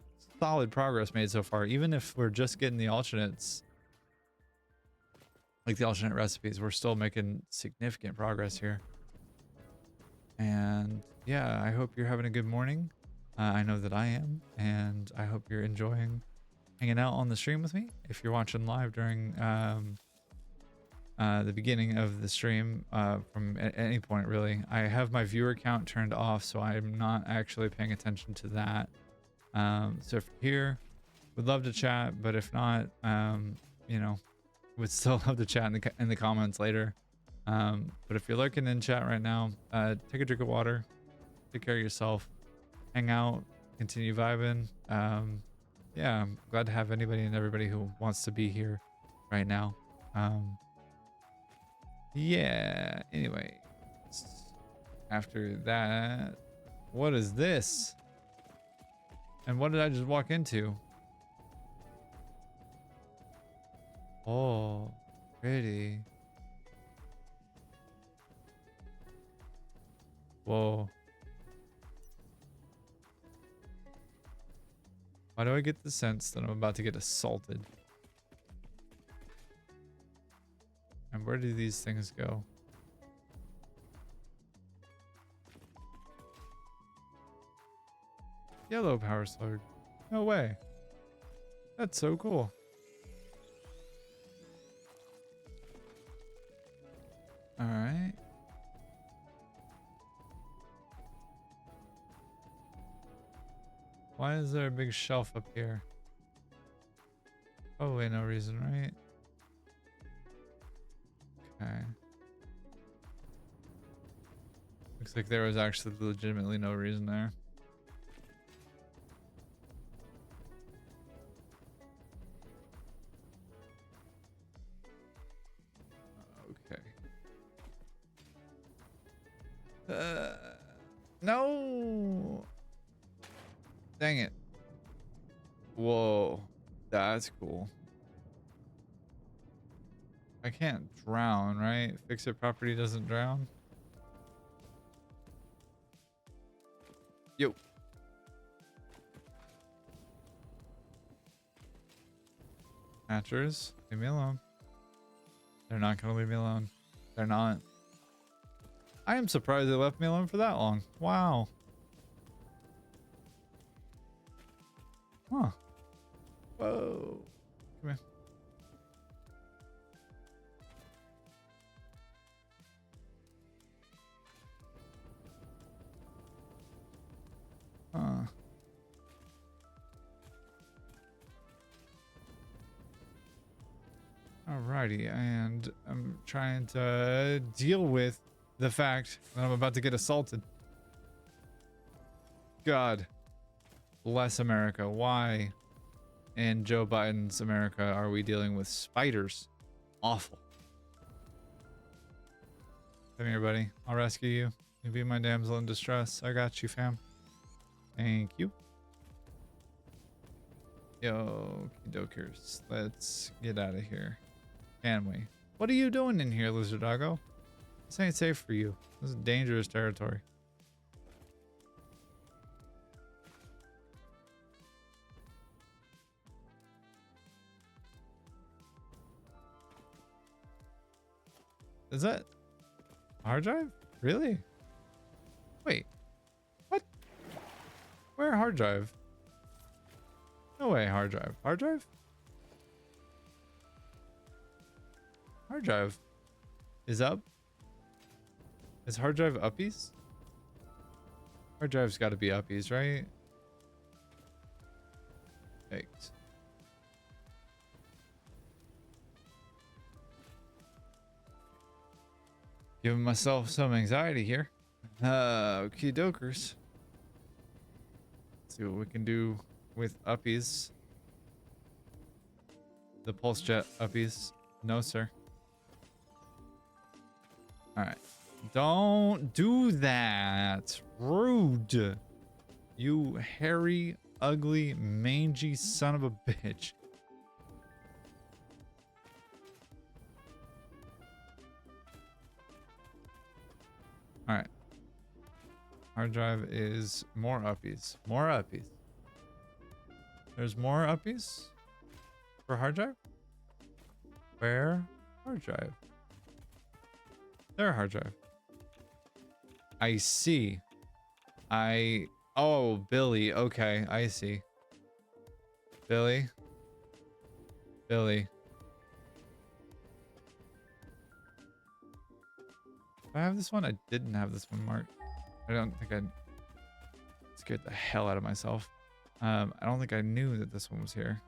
solid progress made so far, even if we're just getting the alternates, like the alternate recipes. We're still making significant progress here. And yeah, I hope you're having a good morning. I know that I am, and I hope you're enjoying hanging out on the stream with me. If you're watching live during the beginning of the stream, from at any point really, I have my viewer count turned off, so I'm not actually paying attention to that. So if you're here, would love to chat, but if not, you know, would still love to chat in the comments later. But if you're lurking in chat right now, take a drink of water, take care of yourself, hang out, continue vibing. Yeah, I'm glad to have anybody and everybody who wants to be here right now. Yeah, anyway, after that, what is this? And what did I just walk into? Oh, pretty. Whoa. Why do I get the sense that I'm about to get assaulted? And where do these things go? Yellow power slug. No way. That's so cool. All right. Why is there a big shelf up here? Probably no reason, right? Okay. Looks like there was actually legitimately no reason there. Okay. No. Dang it. Whoa. That's cool. I can't drown, right? Fix it property doesn't drown. Yo. Hatchers, leave me alone. They're not gonna leave me alone. They're not. I am surprised they left me alone for that long. Wow. Whoa. Come here. Huh. Alrighty, and I'm trying to deal with the fact that I'm about to get assaulted. God bless America. Why in Joe Biden's America are we dealing with spiders? Awful. Come here, buddy. I'll rescue you. You be my damsel in distress. I got you, fam. Thank you. Yo, dokers. Let's get out of here. Can we? What are you doing in here, lizard doggo? This ain't safe for you. This is dangerous territory. Is that a hard drive? Really? Wait. What? Where hard drive? No way, hard drive. Hard drive? Hard drive is up. Is hard drive uppies? Hard drive's got to be uppies, right? Thanks. Giving myself some anxiety here. Okie dokers. Let's see what we can do with uppies. The pulse jet uppies. No, sir. Alright. Don't do that. Rude. You hairy, ugly, mangy son of a bitch. Alright. Hard drive is more uppies. More uppies. There's more uppies for hard drive? Where? Hard drive. There, hard drive. I see. Oh, Billy. Okay, I see. Billy. Billy. Do I have this one? I didn't have this one marked. I don't think I scared the hell out of myself. I don't think I knew that this one was here.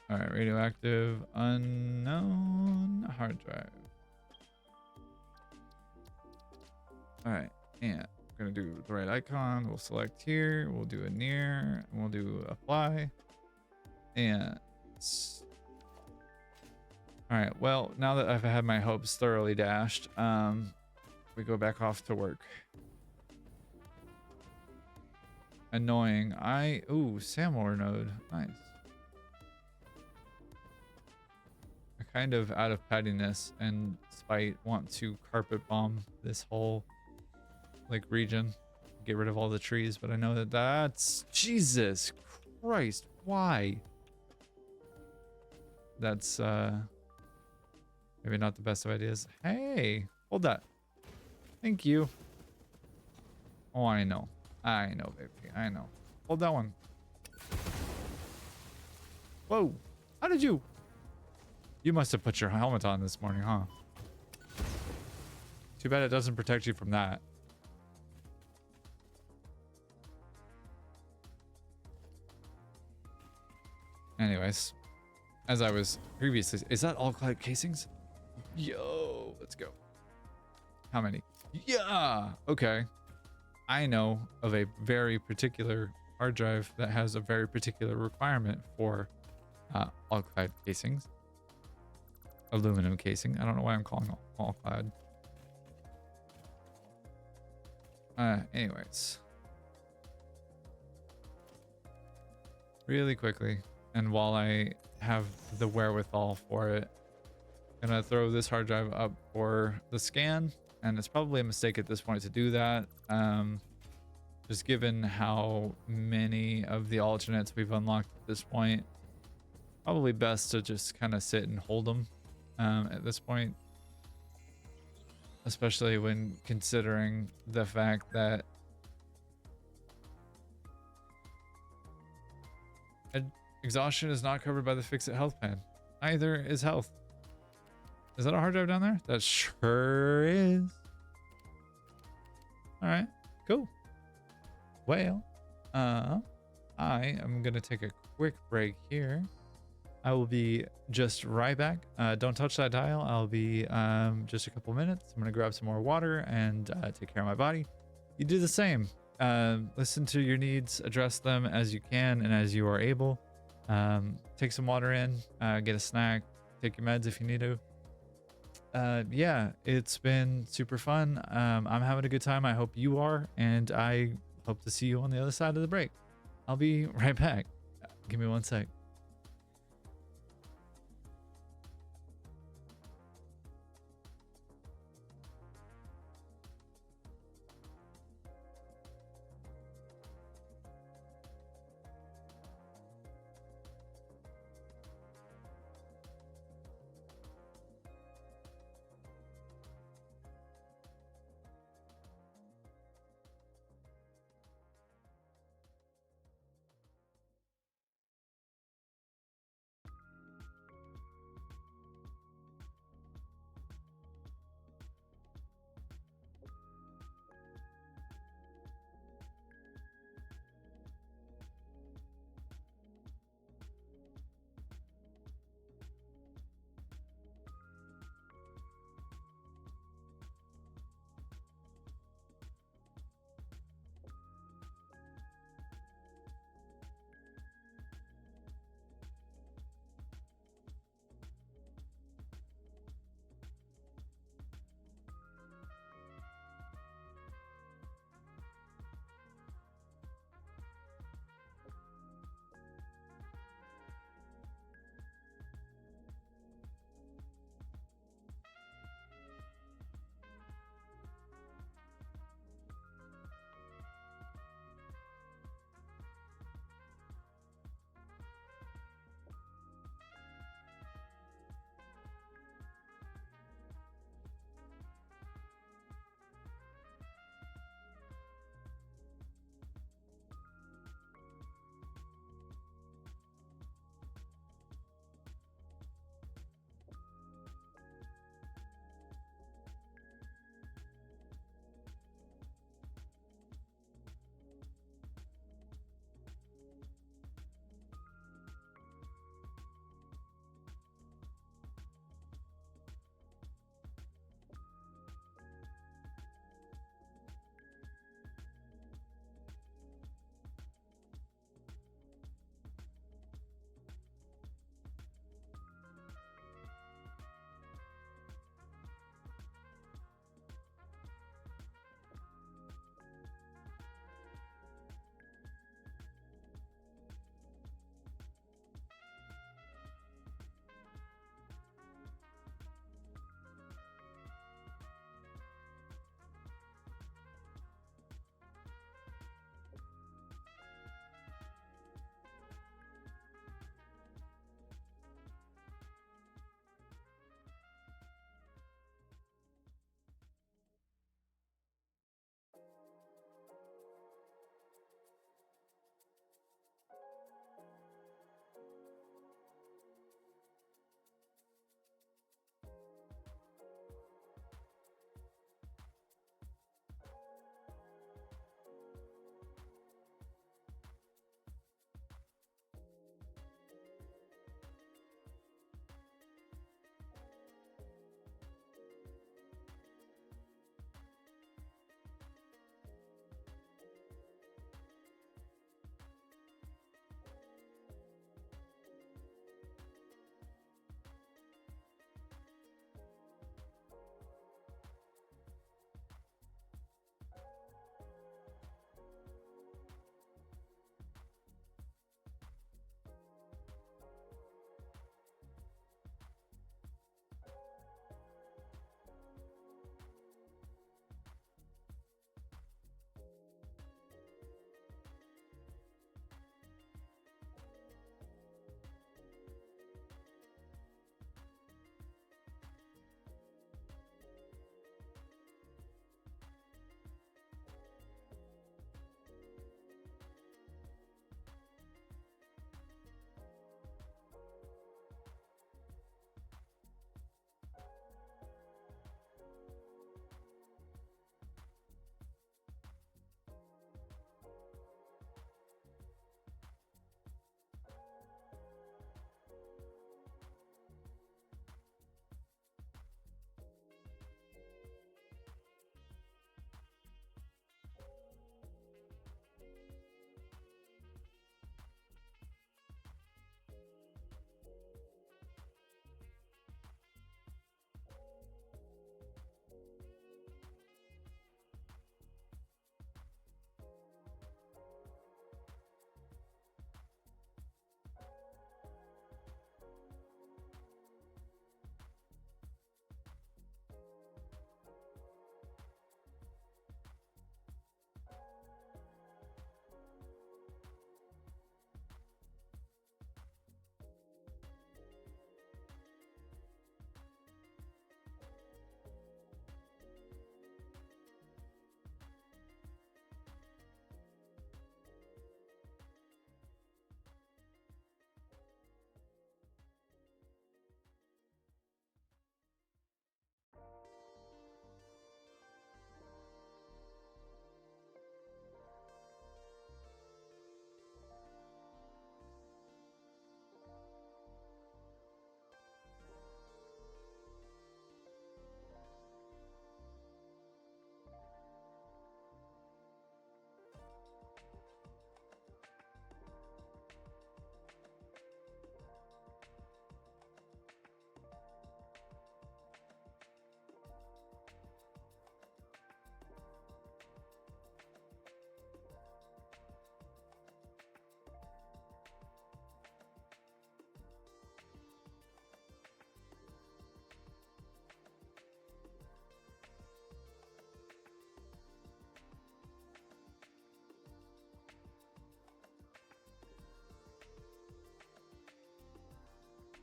All right, radioactive, unknown, hard drive. All right, and we're gonna do the right icon. We'll select here. We'll do a near, and we'll do apply. And all right. Well, now that I've had my hopes thoroughly dashed, we go back off to work. Annoying. Ooh, Samor node. Nice. Kind of out of pettiness and spite want to carpet bomb this whole like region, get rid of all the trees, but I know that that's Jesus Christ, why? That's maybe not the best of ideas. Hey, hold that. Thank you. Oh, I know, baby, I know. Hold that one. Whoa, how did you? You must have put your helmet on this morning, huh? Too bad it doesn't protect you from that. Anyways, as I was previously, is that all cloud casings? Yo, let's go. How many? Yeah, okay. I know of a very particular hard drive that has a very particular requirement for all cloud casings. Aluminum casing. I don't know why I'm calling all clad. Anyways. Really quickly, and while I have the wherewithal for it, I'm gonna throw this hard drive up for the scan, and it's probably a mistake at this point to do that. Just given how many of the alternates we've unlocked at this point, probably best to just kind of sit and hold them. At this point, especially when considering the fact that exhaustion is not covered by the Fix It Health plan. Neither is health. Is that a hard drive down there? That sure is. All right, cool. Well, I am gonna take a quick break here. I will be just right back. Don't touch that dial. I'll be just a couple minutes. I'm gonna grab some more water and take care of my body. You do the same. Listen to your needs, address them as you can and as you are able. Take some water in, get a snack, take your meds if you need to. Yeah, it's been super fun. I'm having a good time. I hope you are, and I hope to see you on the other side of the break. I'll be right back. Give me one sec.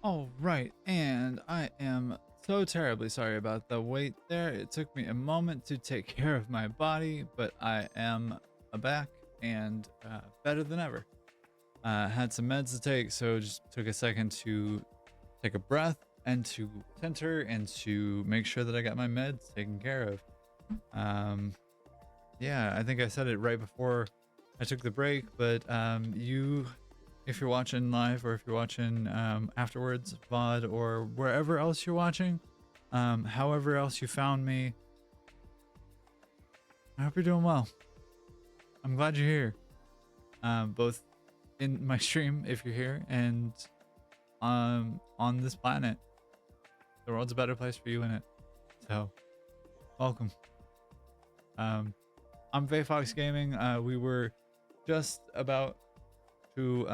All right, and I am so terribly sorry about the wait there. It took me a moment to take care of my body, but I am back and better than ever. Had some meds to take, so just took a second to take a breath and to center and to make sure that I got my meds taken care of. Yeah, I think I said it right before I took the break, but if you're watching live or if you're watching afterwards, VOD or wherever else you're watching, however else you found me, I hope you're doing well. I'm glad you're here, both in my stream if you're here and on this planet. The world's a better place for you in it. So, welcome. I'm Fox Gaming. We were just about to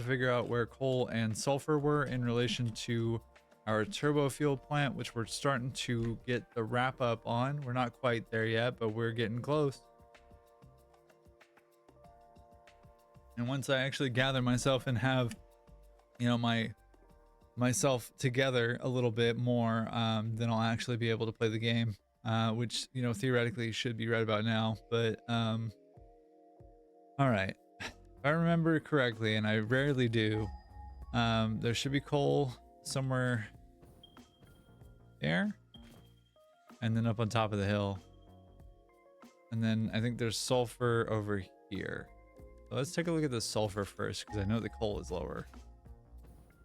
figure out where coal and sulfur were in relation to our turbo fuel plant, which we're starting to get the wrap up on. We're not quite there yet, but we're getting close. And once I actually gather myself and have, myself together a little bit more, then I'll actually be able to play the game, which, theoretically should be right about now. But, all right. If I remember correctly, and I rarely do, there should be coal somewhere there, and then up on top of the hill. And then I think there's sulfur over here. So let's take a look at the sulfur first, because I know the coal is lower.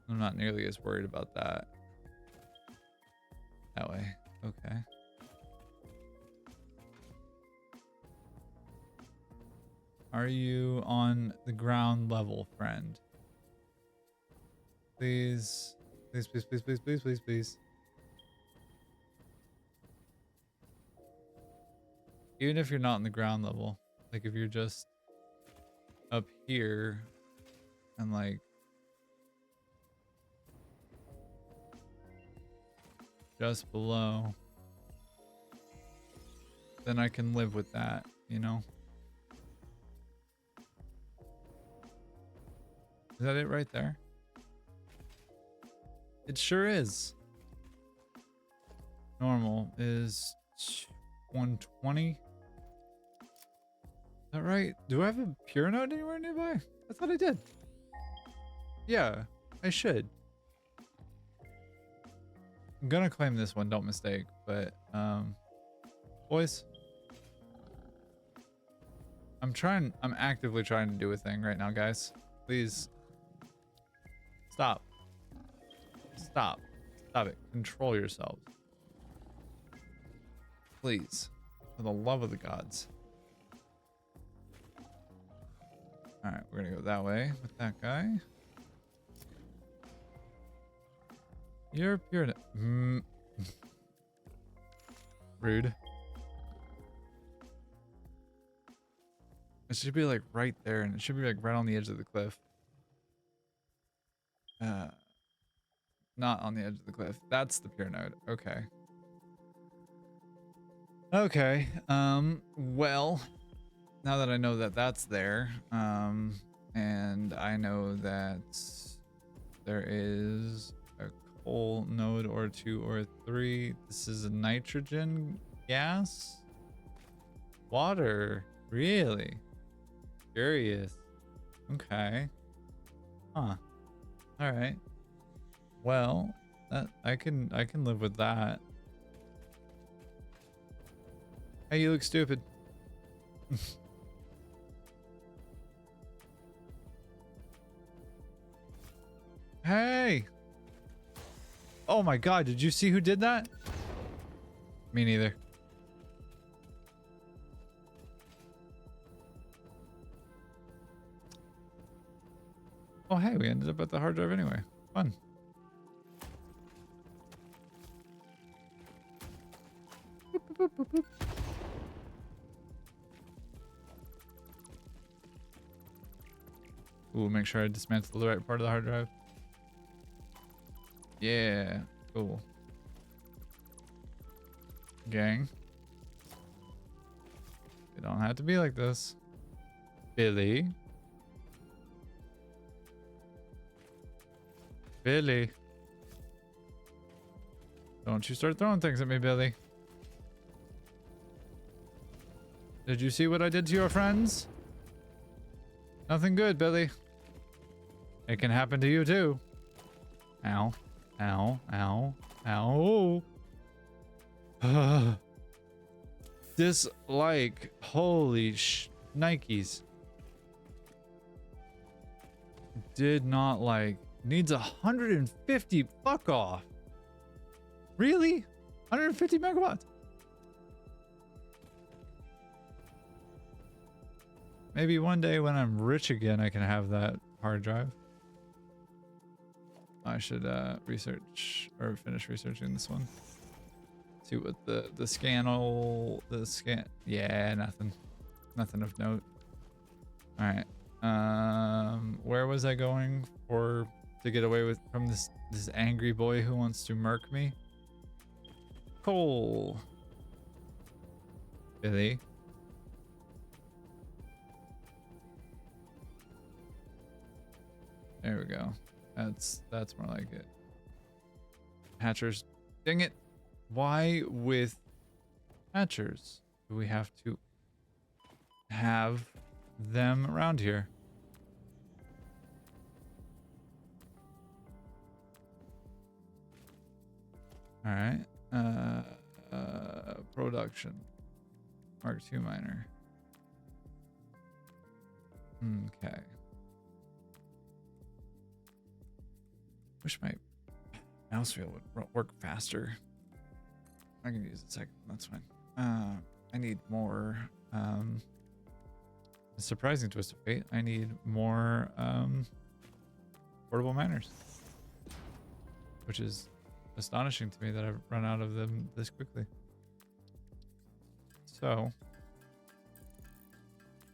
I'm not nearly as worried about that. That way. Okay. Are you on the ground level, friend? Please. Please, please, please, please, please, please, please. Even if you're not on the ground level, like if you're just up here and like just below, then I can live with that, you know? Is that it right there? It sure is. Normal is 120. Is that right? Do I have a pure node anywhere nearby? I thought I did. Yeah, I should. I'm gonna claim this one, don't mistake, but boys, I'm actively trying to do a thing right now, guys. Please stop it. Control yourselves, please, for the love of the gods. All right, we're gonna go that way with that guy. You're pure. Rude. It should be like right there, and it should be like right on the edge of the cliff. Not on the edge of the cliff. That's the pure node. Okay. Okay. Well, now that I know that that's there, and I know that there is a coal node or 2 or 3. This is a nitrogen gas? Water. Really? Curious. Okay. Huh. All right. Well, that I can live with that. Hey, you look stupid. Hey! Oh my god, did you see who did that? Me neither. Oh hey, we ended up at the hard drive anyway. Fun. Boop, boop, boop, boop. Ooh, make sure I dismantle the right part of the hard drive. Yeah, cool. Gang. It don't have to be like this. Billy. Billy. Don't you start throwing things at me, Billy. Did you see what I did to your friends? Nothing good, Billy. It can happen to you too. Ow. Ow. Ow. Ow. Dislike. Holy Nikes. Did not like. Needs 150. Fuck off. Really? 150 megawatts? Maybe one day when I'm rich again, I can have that hard drive. I should research or finish researching this one. See what the scan. Yeah, nothing of note. All right. Where was I going to get away from this angry boy who wants to murk me? Coal. Billy. There we go. That's more like it. Hatchers. Dang it. Why with hatchers do we have to have them around here? All right. Production. Mark II miner. Okay. Wish my mouse wheel would work faster. I can use it a second. That's fine. I need more. Surprising twist of fate. I need more portable miners, which is astonishing to me that I've run out of them this quickly. So,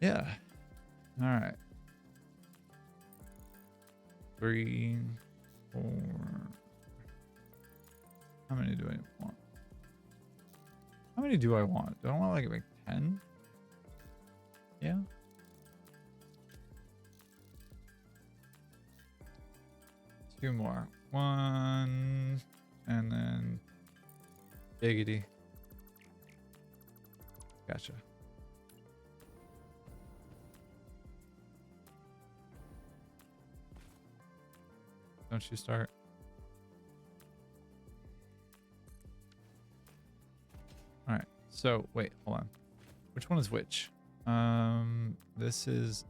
yeah. All right. 3, 4. How many do I want? How many do I want? Do I want like 10? Yeah. Two more. 1, and then diggity. Gotcha. Don't you start. All right. So wait, hold on. Which one is which? This is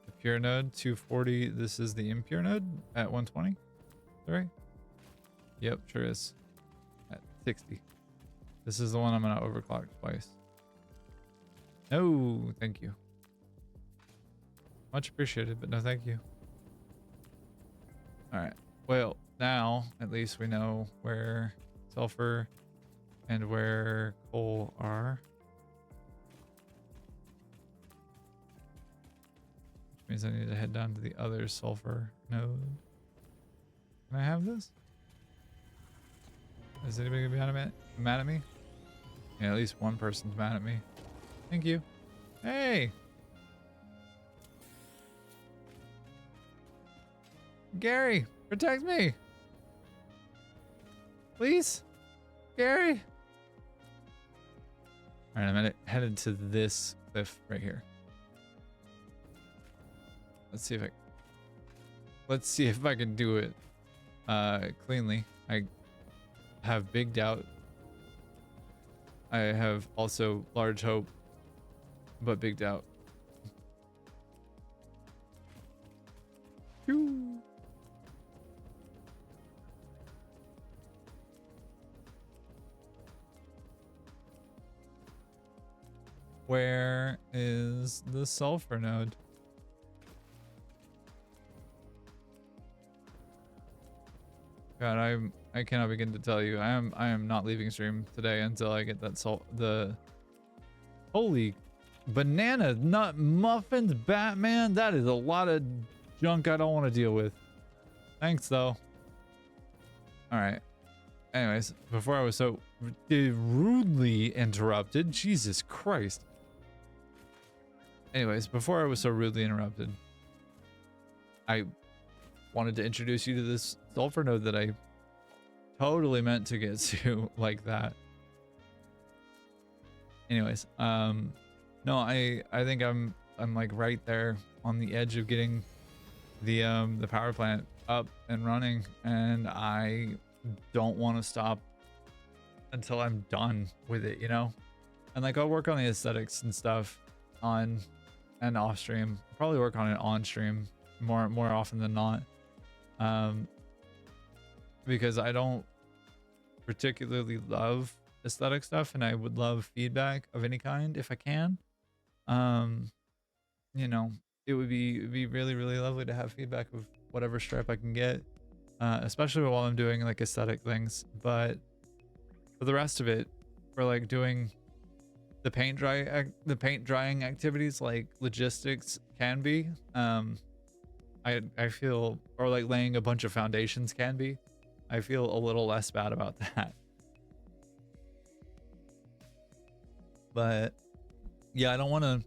the pure node 240. This is the impure node at 120. Is that right? Yep, sure is. At 60. This is the one I'm gonna overclock twice. No, thank you. Much appreciated, but no thank you. All right. Well, now at least we know where sulfur and where coal are. Which means I need to head down to the other sulfur node. Can I have this? Is anybody gonna be mad at me? Yeah, at least one person's mad at me. Thank you. Hey! Gary, protect me! Please? Gary? Alright, I'm headed to this cliff right here. Let's see if I can do it cleanly. I have big doubt. I have also large hope, but big doubt. Phew. Where is the sulfur node? God, I cannot begin to tell you. I am not leaving stream today until I get that holy banana nut muffins, Batman. That is a lot of junk I don't want to deal with. Thanks though. All right. Anyways, before I was so rudely interrupted, Jesus Christ. Anyways, before I was so rudely interrupted, I wanted to introduce you to this sulfur node that I totally meant to get to like that. Anyways, no, I think I'm like right there on the edge of getting the power plant up and running, and I don't want to stop until I'm done with it, you know? And like I'll work on the aesthetics and stuff on and off stream. Probably work on it on stream more often than not. Because I don't particularly love aesthetic stuff, and I would love feedback of any kind if I can. You know, it would be really, really lovely to have feedback of whatever stripe I can get, especially while I'm doing like aesthetic things. But for the rest of it, for like doing the paint drying activities, like logistics can be, I feel, or like laying a bunch of foundations can be, I feel a little less bad about that. But yeah, I don't want to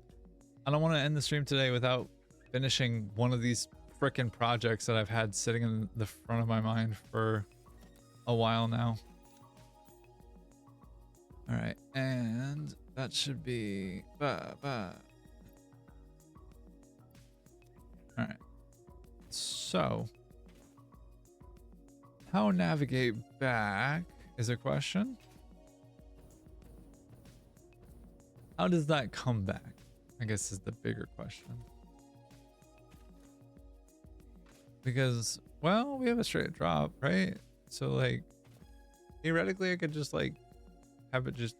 end the stream today without finishing one of these frickin' projects that I've had sitting in the front of my mind for a while now. All right, and that should be all right. So how navigate back is a question. How does that come back, I guess, is the bigger question. Because, well, we have a straight drop, right? So like theoretically I could just like have it just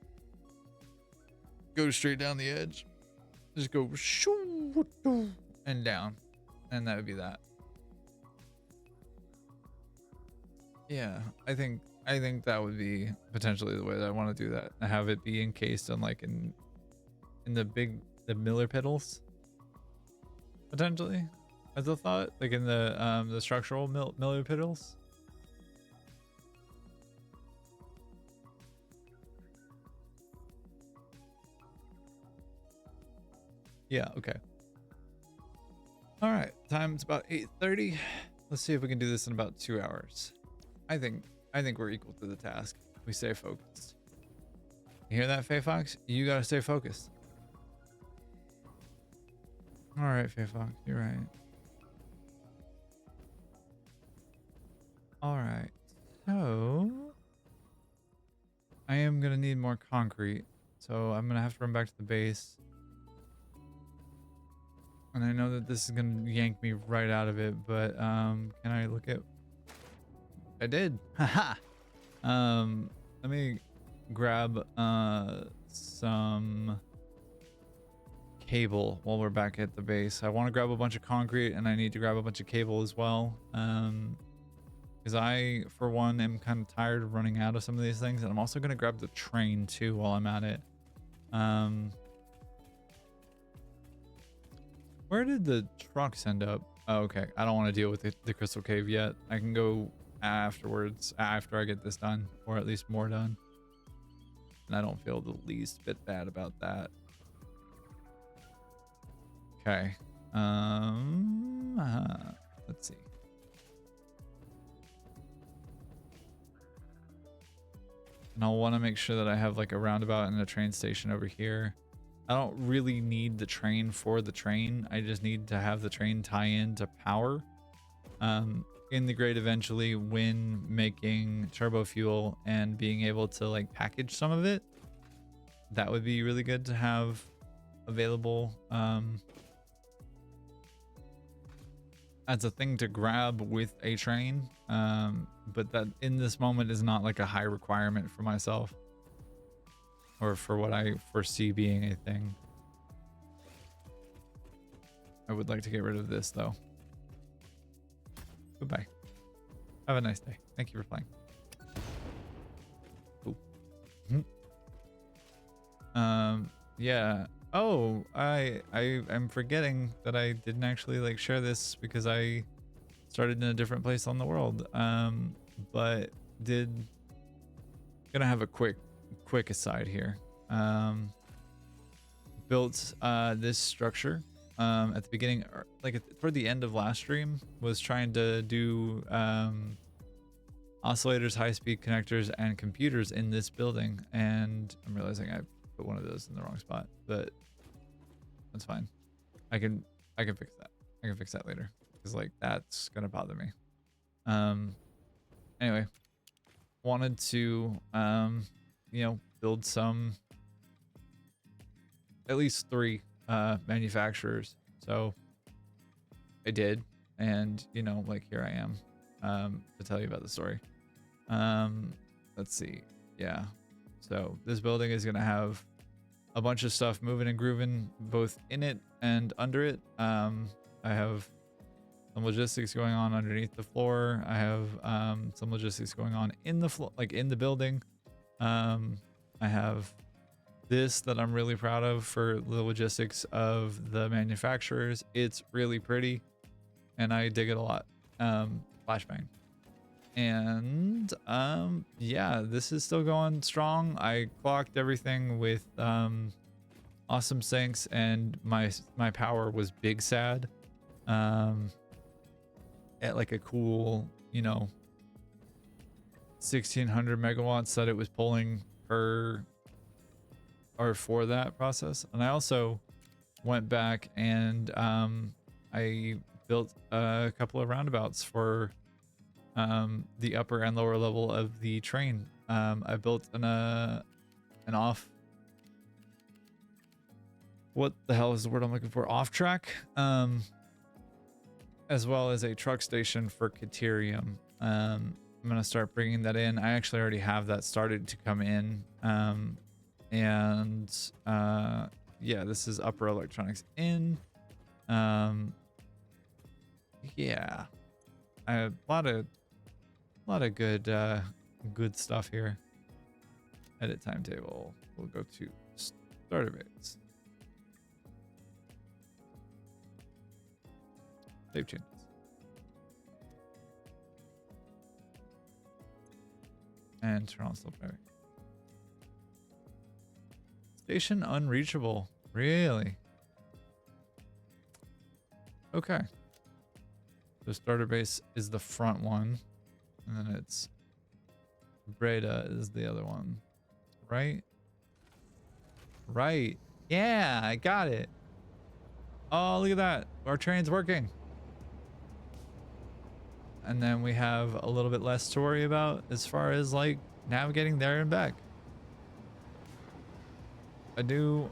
go straight down the edge, just go shoo and down, and that would be that. Yeah, I think that would be potentially the way that I want to do that. I have it be encased in like in the Miller pedals, potentially, as a thought, like in the structural Miller pedals. Yeah, okay. All right, time's about 8:30. Let's see if we can do this in about 2 hours. I think we're equal to the task. We stay focused. You hear that, Faye Fox? You gotta stay focused. All right, Faye Fox, you're right. All right, so I am gonna need more concrete, so I'm gonna have to run back to the base. And I know that this is gonna yank me right out of it, but can I look at? I did. Haha. Let me grab some cable while we're back at the base. I want to grab a bunch of concrete, and I need to grab a bunch of cable as well. Because I, for one, am kind of tired of running out of some of these things, and I'm also gonna grab the train too while I'm at it. Where did the trucks end up? Oh, okay. I don't want to deal with the crystal cave yet. I can go afterwards, after I get this done, or at least more done. And I don't feel the least bit bad about that. Okay. Let's see. And I'll want to make sure that I have like a roundabout and a train station over here. I don't really need the train for the train. I just need to have the train tie into power in the grid eventually when making turbo fuel and being able to like package some of it. That would be really good to have available as a thing to grab with a train. But that in this moment is not like a high requirement for myself. Or for what I foresee being a thing. I would like to get rid of this though. Goodbye. Have a nice day. Thank you for playing. Ooh. Yeah. Oh, I'm forgetting that I didn't actually like share this because I started in a different place on the world. But gonna have a quick aside here. Built this structure at the beginning, or like toward the end of last stream, was trying to do oscillators, high-speed connectors, and computers in this building, and I'm realizing I put one of those in the wrong spot, but that's fine. I can fix that. I can fix that later, because like that's gonna bother me. Anyway, wanted to you know, build some, at least 3 manufacturers. So I did, and you know, like here I am to tell you about the story. Let's see. Yeah. So this building is gonna have a bunch of stuff moving and grooving both in it and under it. I have some logistics going on underneath the floor. I have some logistics going on in the floor, like in the building. I have this that I'm really proud of for the logistics of the manufacturers. It's really pretty and I dig it a lot. Flashbang. And yeah, this is still going strong. I clocked everything with awesome sinks, and my power was big sad at like a cool, you know, 1600 megawatts that it was pulling per or for that process. And I also went back and I built a couple of roundabouts for the upper and lower level of the train. I built an off, what the hell is the word I'm looking for, off track, as well as a truck station for Caterium. I'm gonna start bringing that in. I actually already have that started to come in. And yeah, this is upper electronics in. Yeah, a lot of good stuff here. Edit timetable. We'll go to starter base. Save changes. And turn on still driving. Station unreachable. Really? Okay. So starter base is the front one. And then it's Breda is the other one. Right? Right. Yeah, I got it. Oh, look at that. Our train's working. And then we have a little bit less to worry about as far as like navigating there and back. I do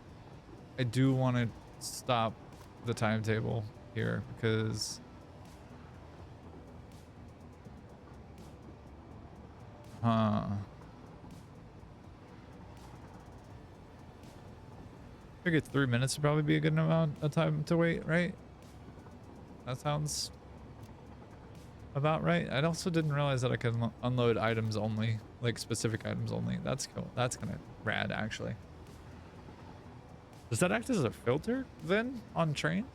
want to stop the timetable here because I figured 3 minutes would probably be a good amount of time to wait, right? That sounds about right. I also didn't realize that I could unload items only, like specific items only. That's cool. That's kind of rad, actually. Does that act as a filter then on train?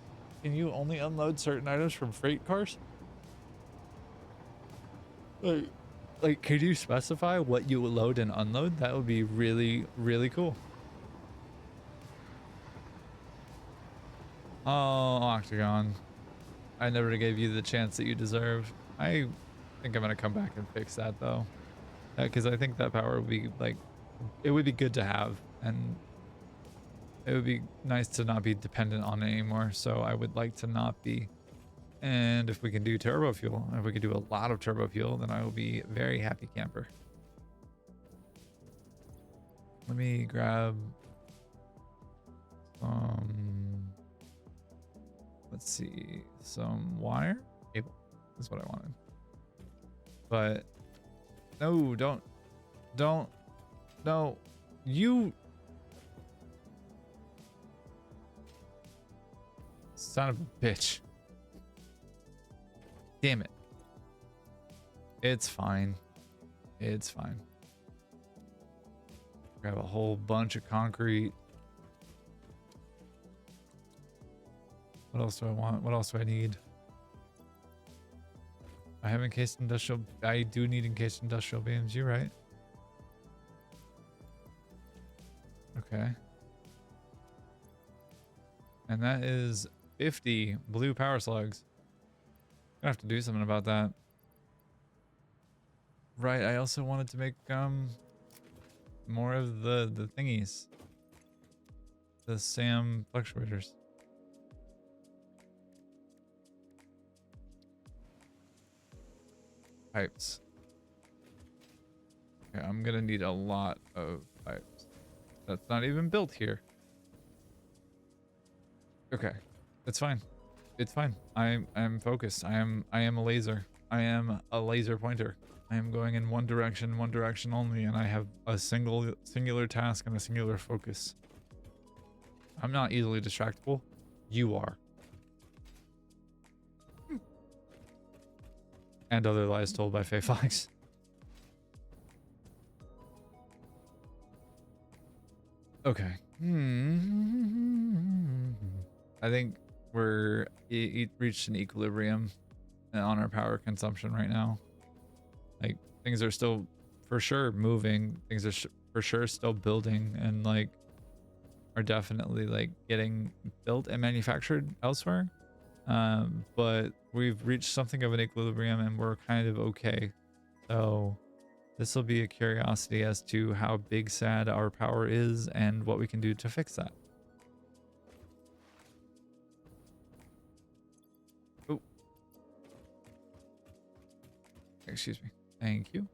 Can you only unload certain items from freight cars? Like, could you specify what you load and unload? That would be really, really cool. Oh, Octagon. I never gave you the chance that you deserved. I think I'm gonna come back and fix that though. Because I think that power would be like, it would be good to have, and it would be nice to not be dependent on it anymore. So I would like to not be. And if we can do turbo fuel, if we can do a lot of turbo fuel, then I will be a very happy camper. Let me grab let's see, some wire. Cable is what I wanted. But no, no, you son of a bitch. Damn it. It's fine. It's fine. Grab a whole bunch of concrete. What else do I want? What else do I need? I have encased industrial. I do need encased industrial beams. You're right. Okay. And that is 50 blue power slugs. Gonna have to do something about that. Right, I also wanted to make more of the thingies. The SAM fluctuators. Pipes. Okay, I'm gonna need a lot of pipes. That's not even built here. Okay, it's fine. It's fine. I'm focused. I am a laser. I am a laser pointer. I am going in one direction only, and I have a singular task and a singular focus. I'm not easily distractible. You are. And other lies told by Faye Fox. Okay. I think we're reached an equilibrium on our power consumption right now. Like, things are still for sure moving. Things are for sure still building, and like are definitely like getting built and manufactured elsewhere. But we've reached something of an equilibrium and we're kind of okay. So this will be a curiosity as to how big sad our power is and what we can do to fix that. Oh, excuse me. Thank you.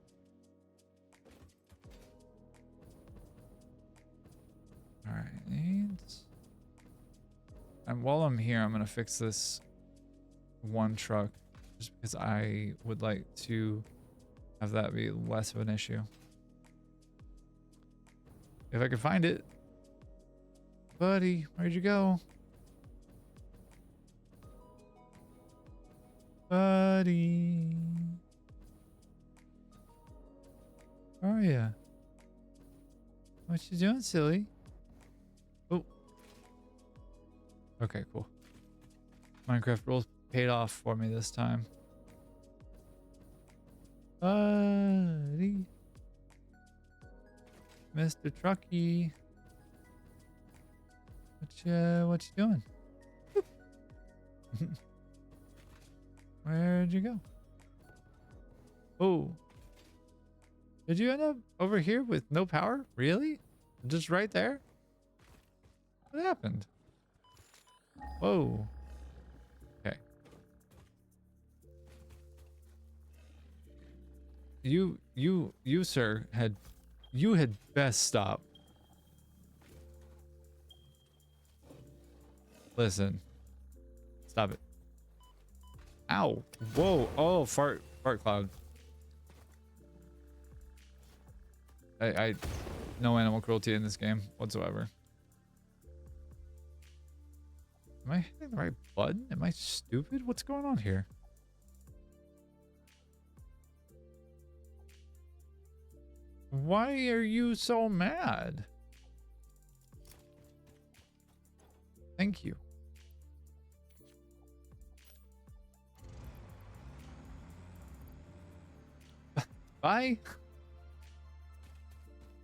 All right. And while I'm here, I'm going to fix this one truck just because I would like to have that be less of an issue. If I could find it. Buddy, where'd you go? Buddy. Where are ya? What you doing, silly? Oh. Okay, cool. Minecraft rules paid off for me this time. Buddy. Mr. Trucky. What you doing? Where'd you go? Oh. Did you end up over here with no power? Really? Just right there? What happened? Whoa. Okay. You sir had best stop. Listen. Stop it. Ow. Whoa. Oh, fart cloud. I no animal cruelty in this game whatsoever. Am I hitting the right button? Am I stupid? What's going on here? Why are you so mad? Thank you. Bye.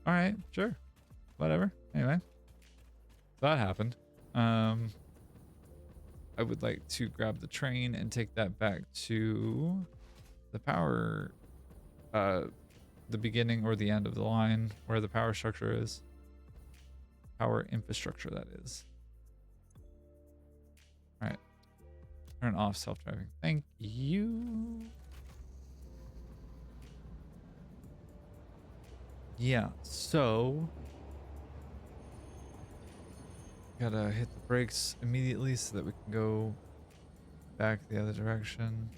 All right, sure. Whatever. Anyway. That happened. I would like to grab the train and take that back to the power, the beginning or the end of the line where the power structure is. Power infrastructure, that is. All right. Turn off self-driving. Thank you. Yeah, so gotta hit the brakes immediately so that we can go back the other direction.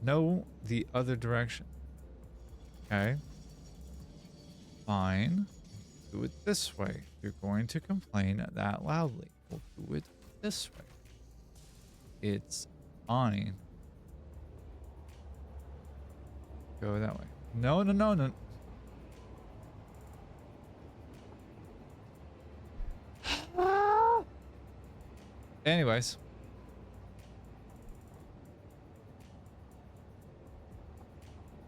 No, the other direction. Okay. Fine. Do it this way. You're going to complain that loudly. We'll do it this way. It's fine. Go that way. No, no, no, no. Anyways.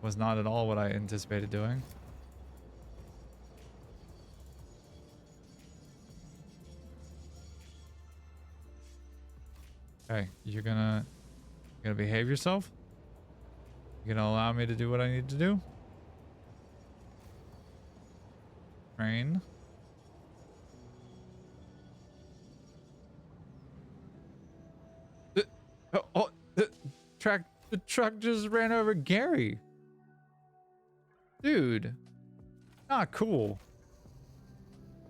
Was not at all what I anticipated doing. Okay, you're gonna behave yourself? You gonna allow me to do what I need to do? Train. Oh, oh, the truck just ran over Gary. Dude, not cool.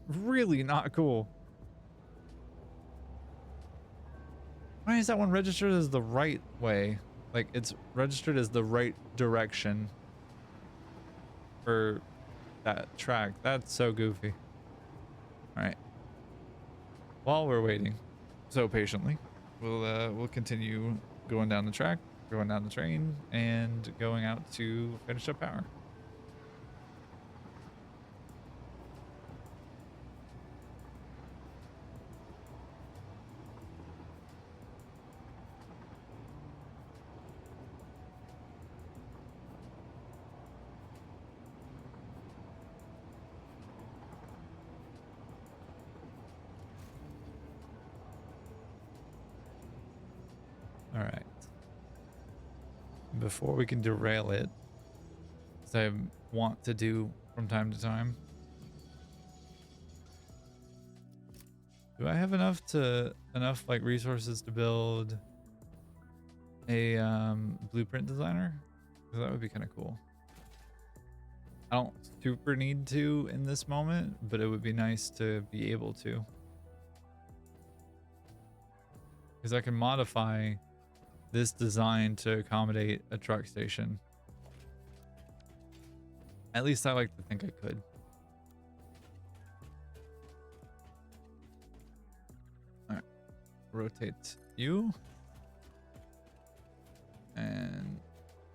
Really not cool. Why is that one registered as the right way? Like, it's registered as the right direction for that track. That's so goofy. All right. While we're waiting so patiently, we'll continue going down the track, going down the train, and going out to finish up power. All right. Before we can derail it, as I want to do from time to time, do I have enough like resources to build a blueprint designer? Because that would be kind of cool. I don't super need to in this moment, but it would be nice to be able to. Because I can modify this design to accommodate a truck station. At least I like to think I could. All right, rotate you. And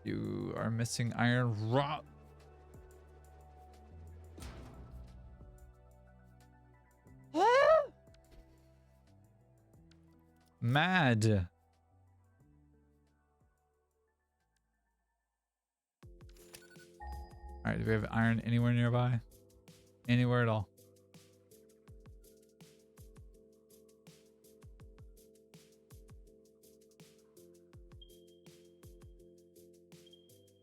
you are missing iron rod. Mad. All right, do we have iron anywhere nearby? Anywhere at all?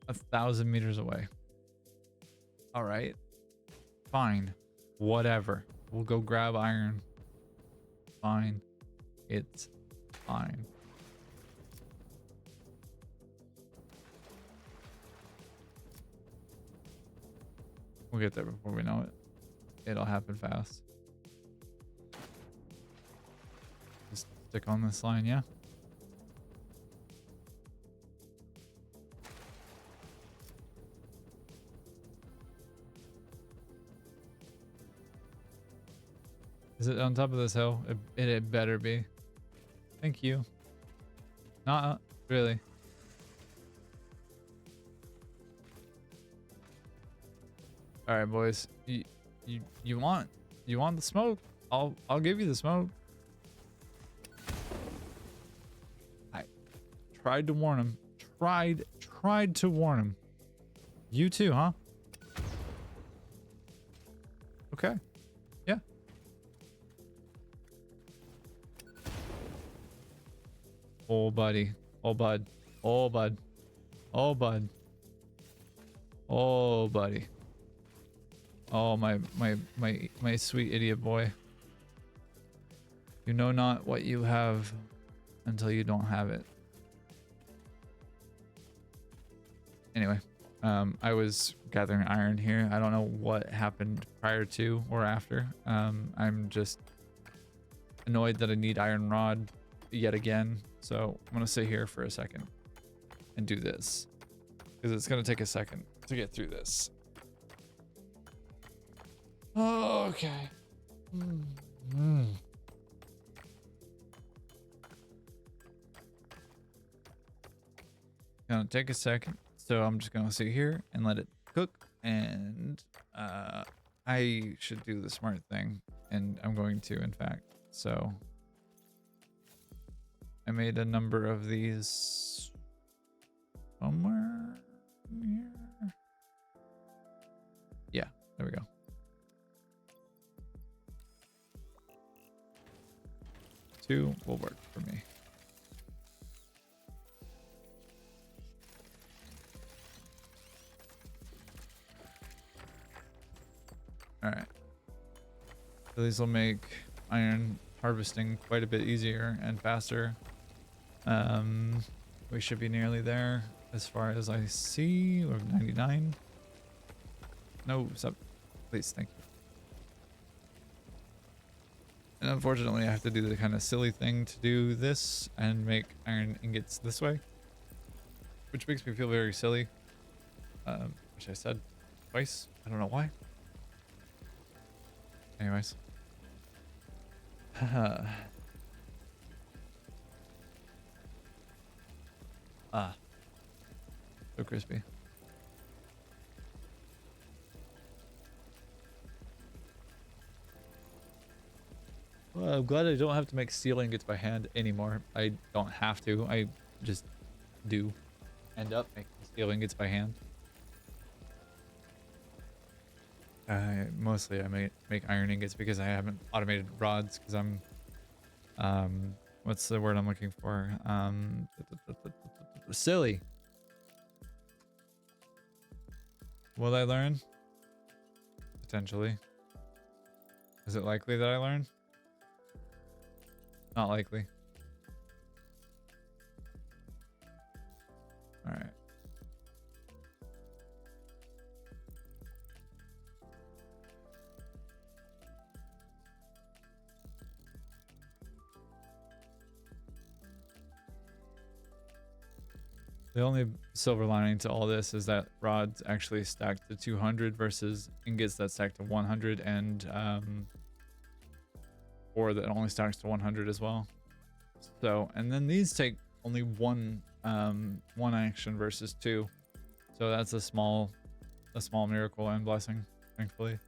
A 1,000 meters away. All right, fine, whatever. We'll go grab iron. Fine, it's fine. We'll get there before we know it. It'll happen fast. Just stick on this line, yeah? Is it on top of this hill? It better be. Thank you. Not really. All right, boys. You want the smoke? I'll give you the smoke. I tried to warn him. Tried to warn him. You too, huh? Okay. Yeah. Oh, buddy. Oh, bud. Oh, bud. Oh, bud. Oh, buddy. Oh, my sweet idiot boy. You know not what you have until you don't have it. Anyway, I was gathering iron here. I don't know what happened prior to or after. I'm just annoyed that I need iron rod yet again. So I'm gonna sit here for a second and do this because it's gonna take a second to get through this. Oh, okay. Gonna take a second. So I'm just gonna sit here and let it cook, and I should do the smart thing, and I'm going to, in fact. So I made a number of these somewhere here. Yeah, there we go. Two will work for me. So these will make iron harvesting quite a bit easier and faster. Um, we should be nearly there as far as I see. We're 99. No, stop. Please, thank you. And unfortunately, I have to do the kind of silly thing to do this and make iron ingots this way, which makes me feel very silly. Which I said twice. I don't know why. Anyways. Ah, so crispy. Well, I'm glad I don't have to make steel ingots by hand anymore. I don't have to. I just do end up making steel ingots by hand. Mostly I make iron ingots because I haven't automated rods because I'm what's the word I'm looking for? Silly. Will I learn? Potentially. Is it likely that I learn? Not likely. All right. The only silver lining to all this is that rods actually stack to 200 versus ingots that stack to 100, and ore that only stacks to 100 as well. So, and then these take only one action versus two. So that's a small miracle and blessing, thankfully.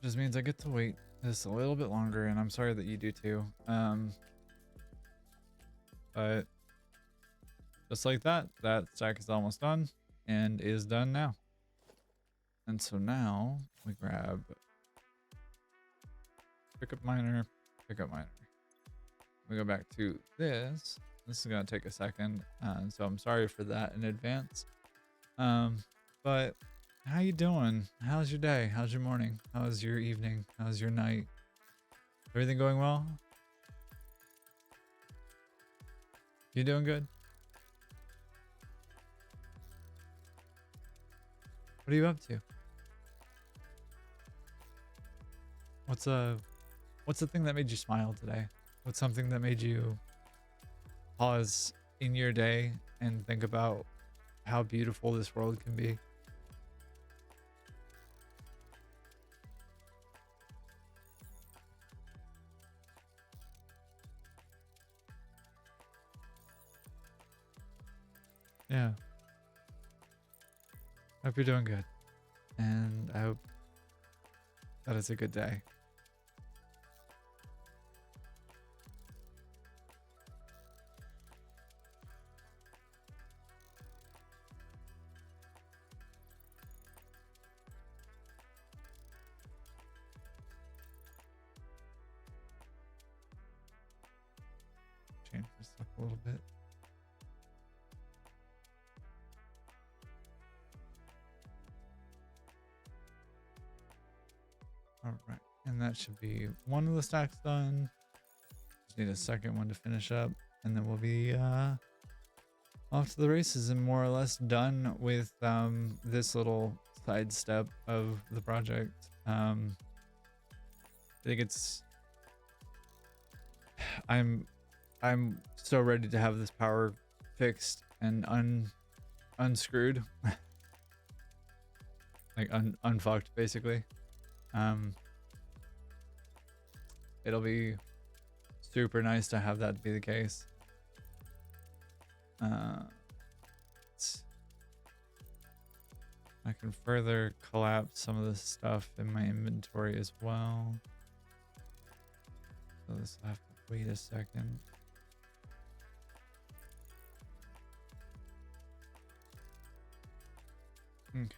Just means I get to wait just a little bit longer, and I'm sorry that you do too. But just like that, that stack is almost done and is done now. And so now we grab pickup miner, pickup miner. We go back to this. This is gonna take a second, so I'm sorry for that in advance. But how you doing? How's your day? How's your morning? How's your evening? How's your night? Everything going well? You doing good? What are you up to? What's the thing that made you smile today? What's something that made you pause in your day and think about how beautiful this world can be? Yeah. Hope you're doing good. And I hope that it's a good day. Change this up a little bit. All right, and that should be one of the stacks done. Just need a second one to finish up, and then we'll be off to the races and more or less done with this little side step of the project. I think it's I'm so ready to have this power fixed and unscrewed. Like unfucked basically. It'll be super nice to have that be the case. I can further collapse some of the stuff in my inventory as well. So this will have to wait a second. Okay.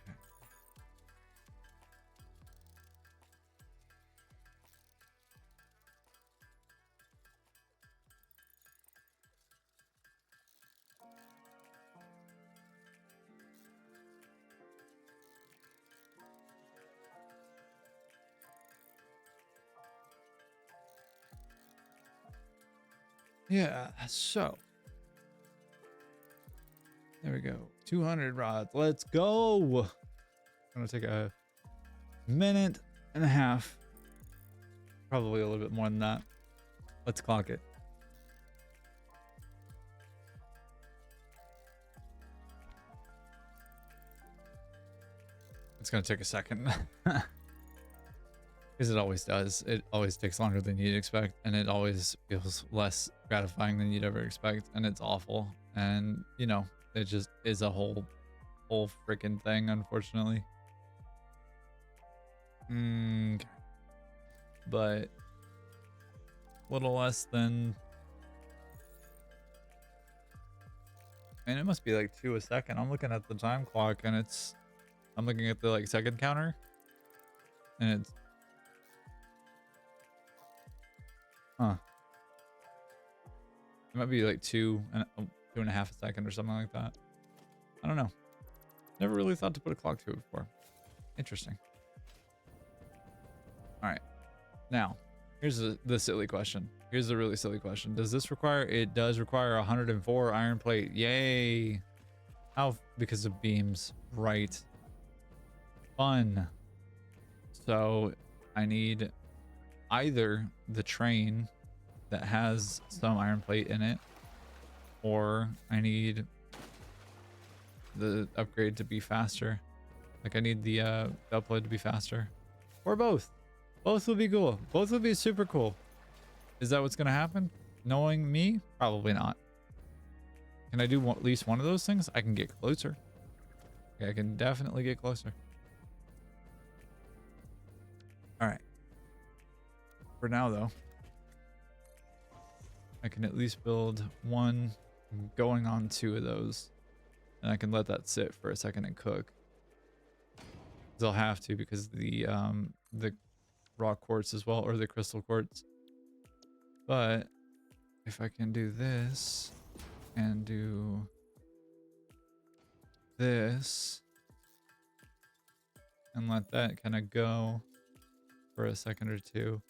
Yeah, so there we go. 200 rods. Let's go. I'm gonna take a minute and a half, probably a little bit more than that. Let's clock it. It's gonna take a second. Because it always does. It always takes longer than you'd expect, and it always feels less gratifying than you'd ever expect, and it's awful. And you know, it just is a whole freaking thing, unfortunately. Okay. But little less than, and it must be like 2 a second. I'm looking at the time clock, and I'm looking at the like second counter, and it's huh. It might be like 2.5 a second or something like that. I don't know. Never really thought to put a clock to it before. Interesting. All right. Now, here's the silly question. Here's the really silly question. Does this require? It does require 104 iron plate. Yay. How? Because of beams. Right. Fun. So I need either the train that has some iron plate in it, or I need the upgrade to be faster. Like I need the upload to be faster, or both. Both would be cool. Both would be super cool. Is that what's gonna happen? Knowing me, probably not. Can I do at least one of those things? I can get closer. Okay, I can definitely get closer. All right. For now, though, I can at least build one going on 2 of those, and I can let that sit for a second and cook. They'll have to because the rock quartz as well, or the crystal quartz. But if I can do this and do this and let that kind of go for a second or two.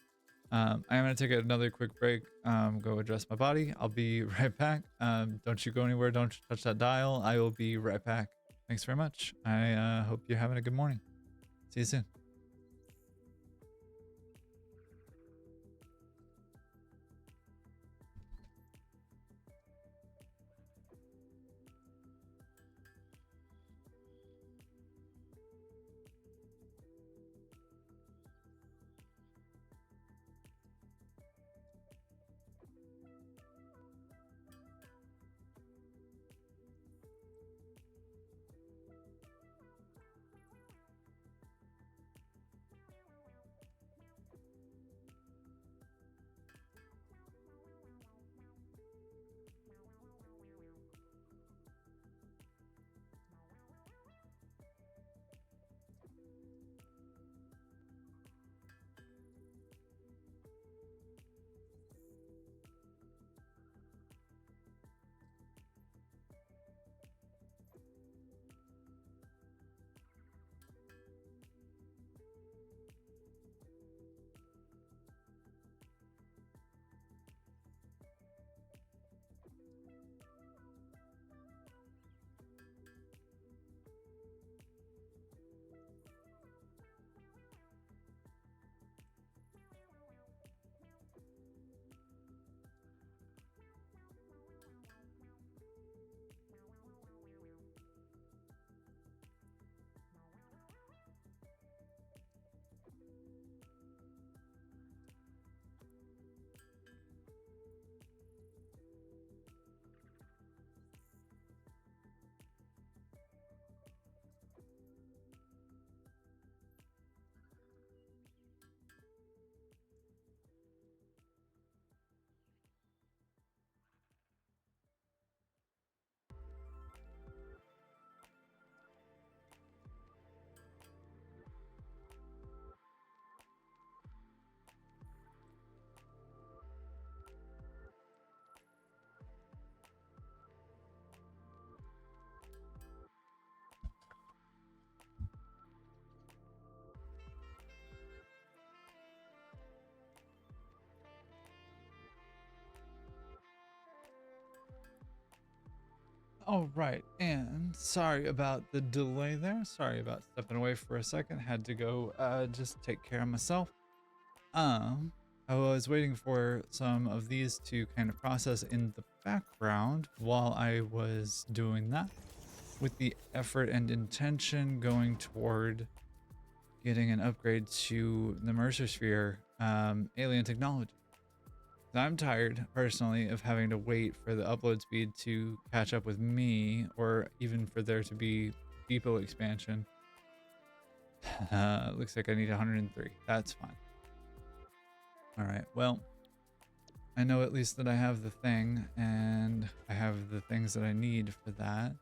I'm gonna take another quick break, go address my body. I'll be right back. Don't you go anywhere, don't touch that dial. I will be right back. Thanks very much. I hope you're having a good morning. See you soon. All right, and sorry about the delay there. Sorry about stepping away for a second. Had to go just take care of myself. I was waiting for some of these to kind of process in the background while I was doing that, with the effort and intention going toward getting an upgrade to the Mercer Sphere alien technology. I'm tired personally of having to wait for the upload speed to catch up with me, or even for there to be depot expansion. Looks like I need 103. That's fine. All right, well, I know at least that I have the thing, and I have the things that I need for that.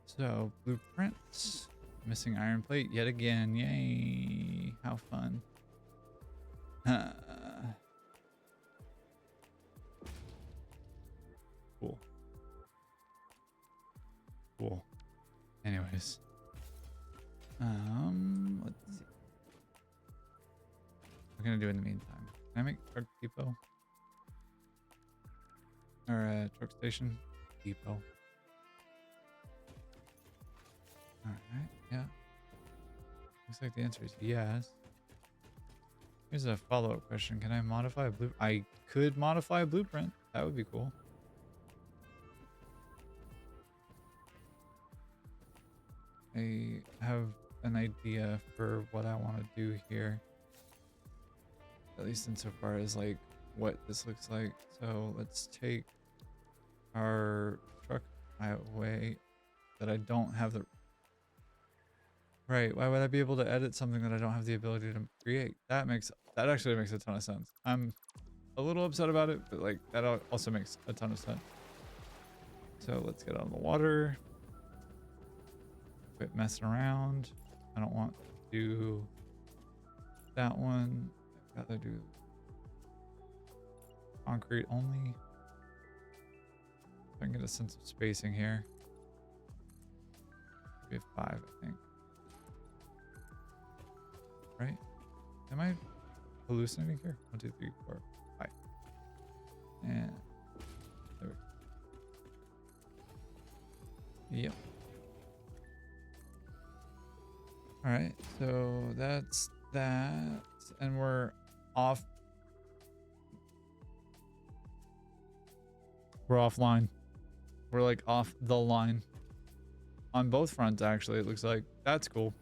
So, blueprints, missing iron plate yet again. Yay, how fun. Cool. Cool. Anyways. Let's see. What can I do in the meantime? Can I make truck depot? Or truck station? Depot. Alright, yeah. Looks like the answer is yes. Here's a follow-up question. Can I modify a blueprint? I could modify a blueprint. That would be cool. I have an idea for what I want to do here. At least insofar as like what this looks like. So let's take our truck highway that I don't have the... Right, why would I be able to edit something that I don't have the ability to create? That actually makes a ton of sense. I'm a little upset about it, but like that also makes a ton of sense. So let's get on the water. Quit messing around. I don't want to do that one. I've got to do concrete only. So I can get a sense of spacing here. We have 5, I think. Right? Am I hallucinating here? 1, 2, 3, 4, 5. And there we go. Yep. All right, so that's that, and we're off. We're offline. We're like off the line on both fronts, actually. It looks like that's cool.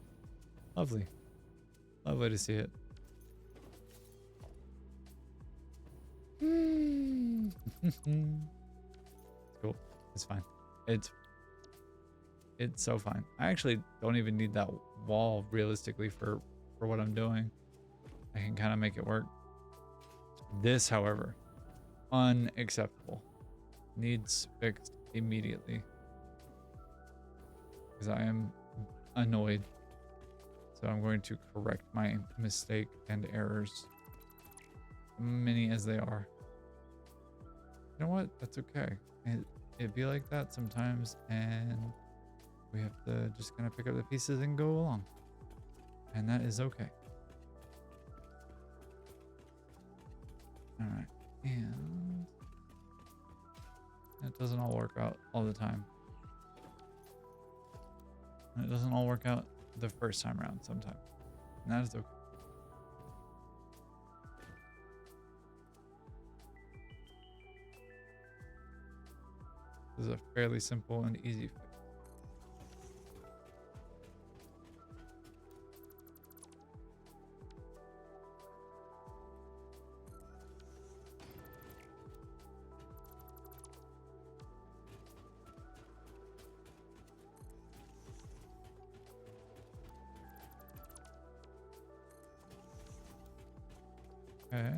Lovely. Lovely to see it. It's cool. It's fine. It's so fine. I actually don't even need that wall realistically for what I'm doing. I can kind of make it work. This, however, unacceptable. Needs fixed immediately. Because I am annoyed. So I'm going to correct my mistake and errors. Many as they are. You know what? That's okay. It'd be like that sometimes, and we have to just kind of pick up the pieces and go along. And that is okay. All right. And it doesn't all work out all the time. And it doesn't all work out the first time around sometimes. And that is okay. This is a fairly simple and easy fix. Okay.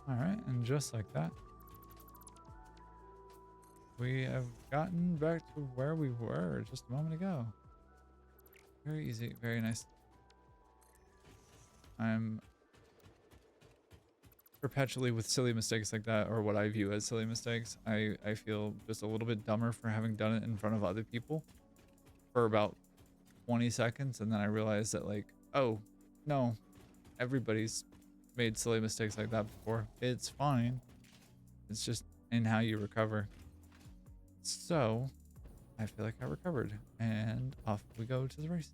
All right, and just like that, we have gotten back to where we were just a moment ago. Very easy, very nice. I'm perpetually with silly mistakes like that, or what I view as silly mistakes. I feel just a little bit dumber for having done it in front of other people for about 20 seconds, and then I realized that, like, oh no, everybody's made silly mistakes like that before. It's fine. It's just in how you recover. So I feel like I recovered, and off we go to the race.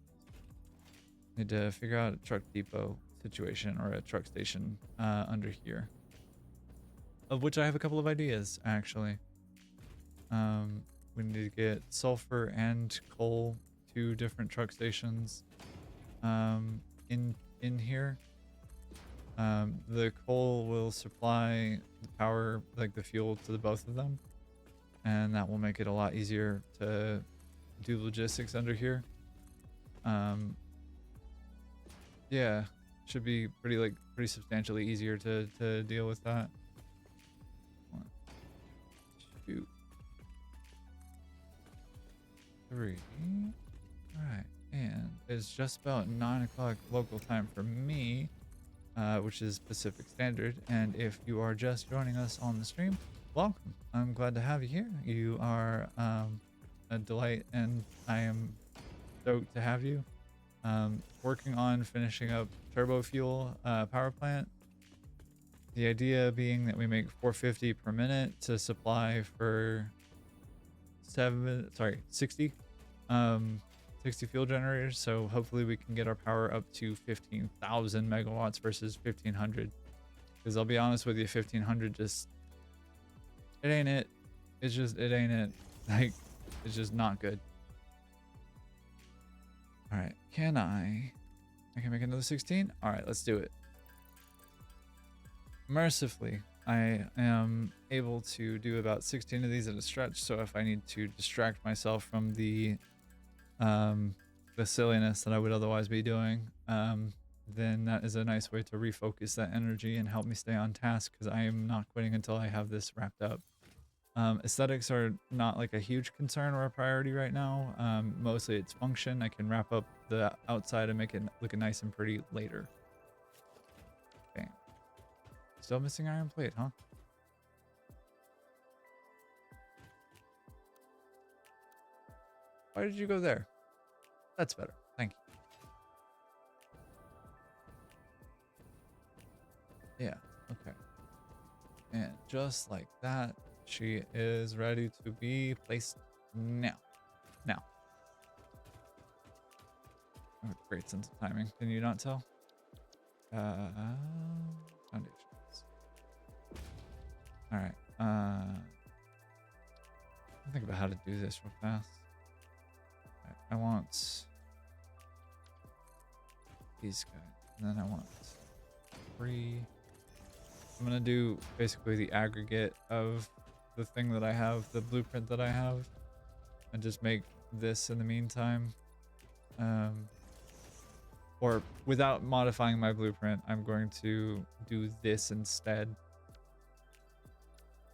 Need to figure out a truck depot situation or a truck station under here, of which I have a couple of ideas actually. We need to get sulfur and coal, 2 different truck stations in here. The coal will supply the power, like the fuel, to the both of them, and that will make it a lot easier to do logistics under here. Yeah, should be pretty substantially easier to deal with that. 1, 2, 3. All right, and it's just about 9 o'clock local time for me, which is Pacific Standard. And if you are just joining us on the stream, welcome. I'm glad to have you here. You are a delight, and I am stoked to have you. Working on finishing up turbo fuel power plant. The idea being that we make 450 per minute to supply for 60 fuel generators. So hopefully we can get our power up to 15,000 megawatts versus 1500. Because I'll be honest with you, 1500 just, it ain't it. It's just, it ain't it. Like, it's just not good. All right, I can make another 16. All right, let's do it. Mercifully, I am able to do about 16 of these at a stretch. So if I need to distract myself from the silliness that I would otherwise be doing, then that is a nice way to refocus that energy and help me stay on task, because I am not quitting until I have this wrapped up. Aesthetics are not like a huge concern or a priority right now. Mostly it's function. I can wrap up the outside and make it look nice and pretty later. Bam. Still missing iron plate, huh? Why did you go there? That's better. Thank you. Yeah, okay. And just like that, she is ready to be placed now. Now. I have a great sense of timing. Can you not tell? Foundations. All right. Think about how to do this real fast. Right, I want these guys, and then I want 3. I'm gonna do basically the aggregate of the thing that I have, the blueprint that I have, and just make this in the meantime. Or without modifying my blueprint, I'm going to do this instead,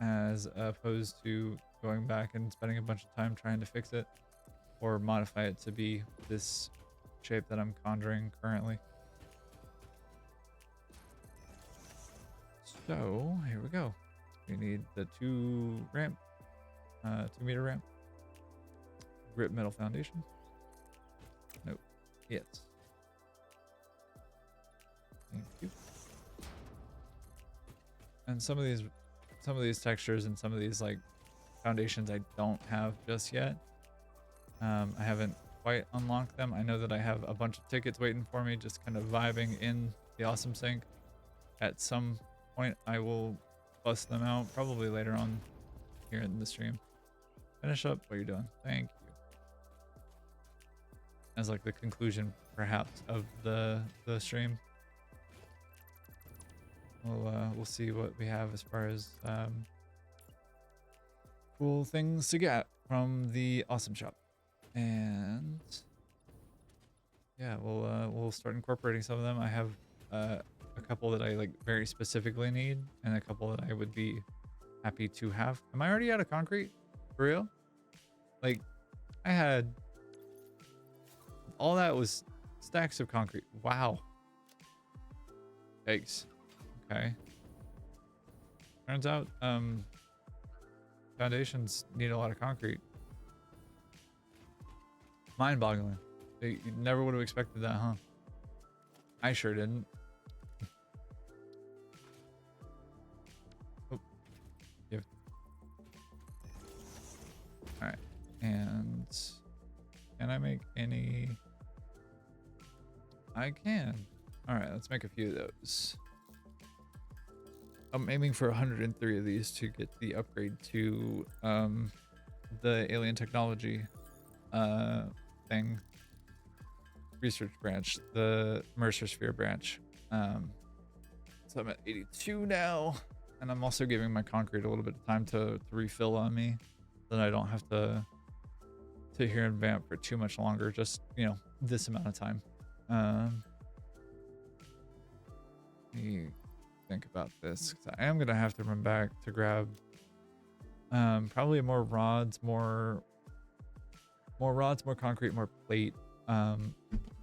as opposed to going back and spending a bunch of time trying to fix it or modify it to be this shape that I'm conjuring currently. So here we go. We need the 2 meter ramp. Grip metal foundation. Nope. Yes. Thank you. And some of these textures and some of these like foundations I don't have just yet. I haven't quite unlocked them. I know that I have a bunch of tickets waiting for me, just kind of vibing in the awesome sync. At some point I will bust them out, probably later on here in the stream. Finish up what you're doing. Thank you. As like the conclusion perhaps of the stream. We'll see what we have as far as cool things to get from the awesome shop. And yeah, we'll start incorporating some of them. I have a couple that I like very specifically need, and a couple that I would be happy to have. Am I already out of concrete? For real? Like, I had all that was stacks of concrete. Wow. Yikes. Okay. Turns out foundations need a lot of concrete. Mind-boggling. You never would have expected that, huh? I sure didn't. I make any? I can. All right, let's make a few of those. I'm aiming for 103 of these to get the upgrade to the alien technology thing research branch, the Mercer Sphere branch. So I'm at 82 now, and I'm also giving my concrete a little bit of time to refill on me, so that I don't have to sit here and vamp for too much longer. Just, you know, this amount of time. Let me think about this, 'cause I am gonna have to run back to grab probably more rods, more concrete, more plate.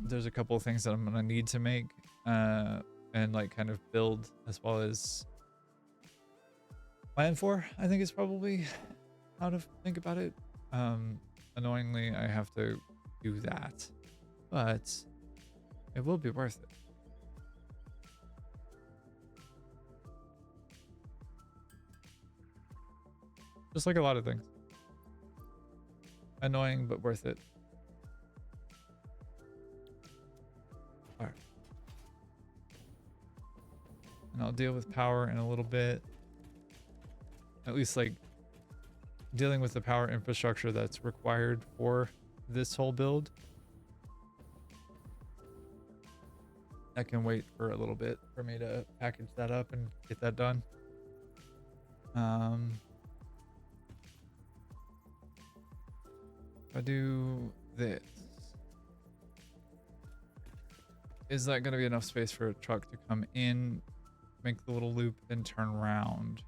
There's a couple of things that I'm gonna need to make and like kind of build, as well as plan for, I think is probably how to think about it. Annoyingly, I have to do that, but it will be worth it. Just like a lot of things. Annoying, but worth it. All right. And I'll deal with power in a little bit. At least like dealing with the power infrastructure that's required for this whole build. I can wait for a little bit for me to package that up and get that done. If I do this, is that going to be enough space for a truck to come in, make the little loop, and turn around?